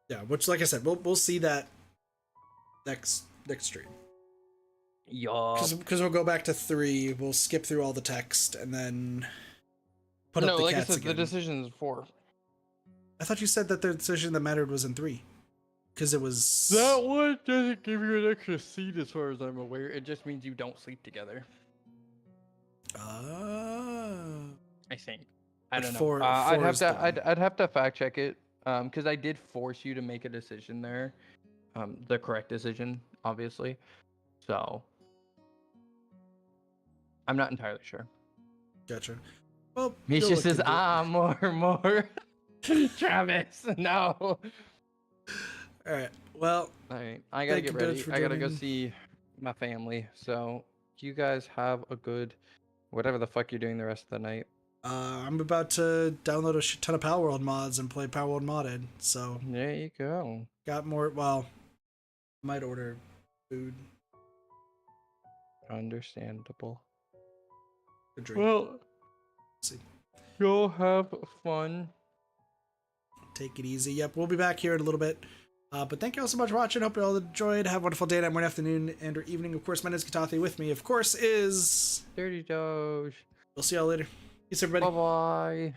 Yeah, which, like I said, we'll see that next stream. Yup. Because we'll go back to 3. We'll skip through all the text and then put up the like cats I said, again. the decision is 4. I thought you said that the decision that mattered was in 3. Because it was. That one doesn't give you an extra seat, as far as I'm aware. It just means you don't sleep together. I think. I don't know. I'd have to fact check it. Because I did force you to make a decision there. The correct decision, obviously. So I'm not entirely sure. Gotcha. Well, Misha says, more. Travis, no. All right. Well, all right. I gotta get ready. I gotta go see my family. So you guys have a good, whatever the fuck you're doing the rest of the night. I'm about to download a shit ton of Power World mods and play Power World modded. So there you go. Got more. Well, might order food. Understandable. A drink. Well, let's see. You'll have fun. Take it easy. Yep, we'll be back here in a little bit. But thank you all so much for watching. Hope you all enjoyed. Have a wonderful day, night, morning, afternoon, and or evening. Of course, my name is Katathi. With me, of course, is DirtyDoge. We'll see y'all later. Peace, everybody. Bye bye.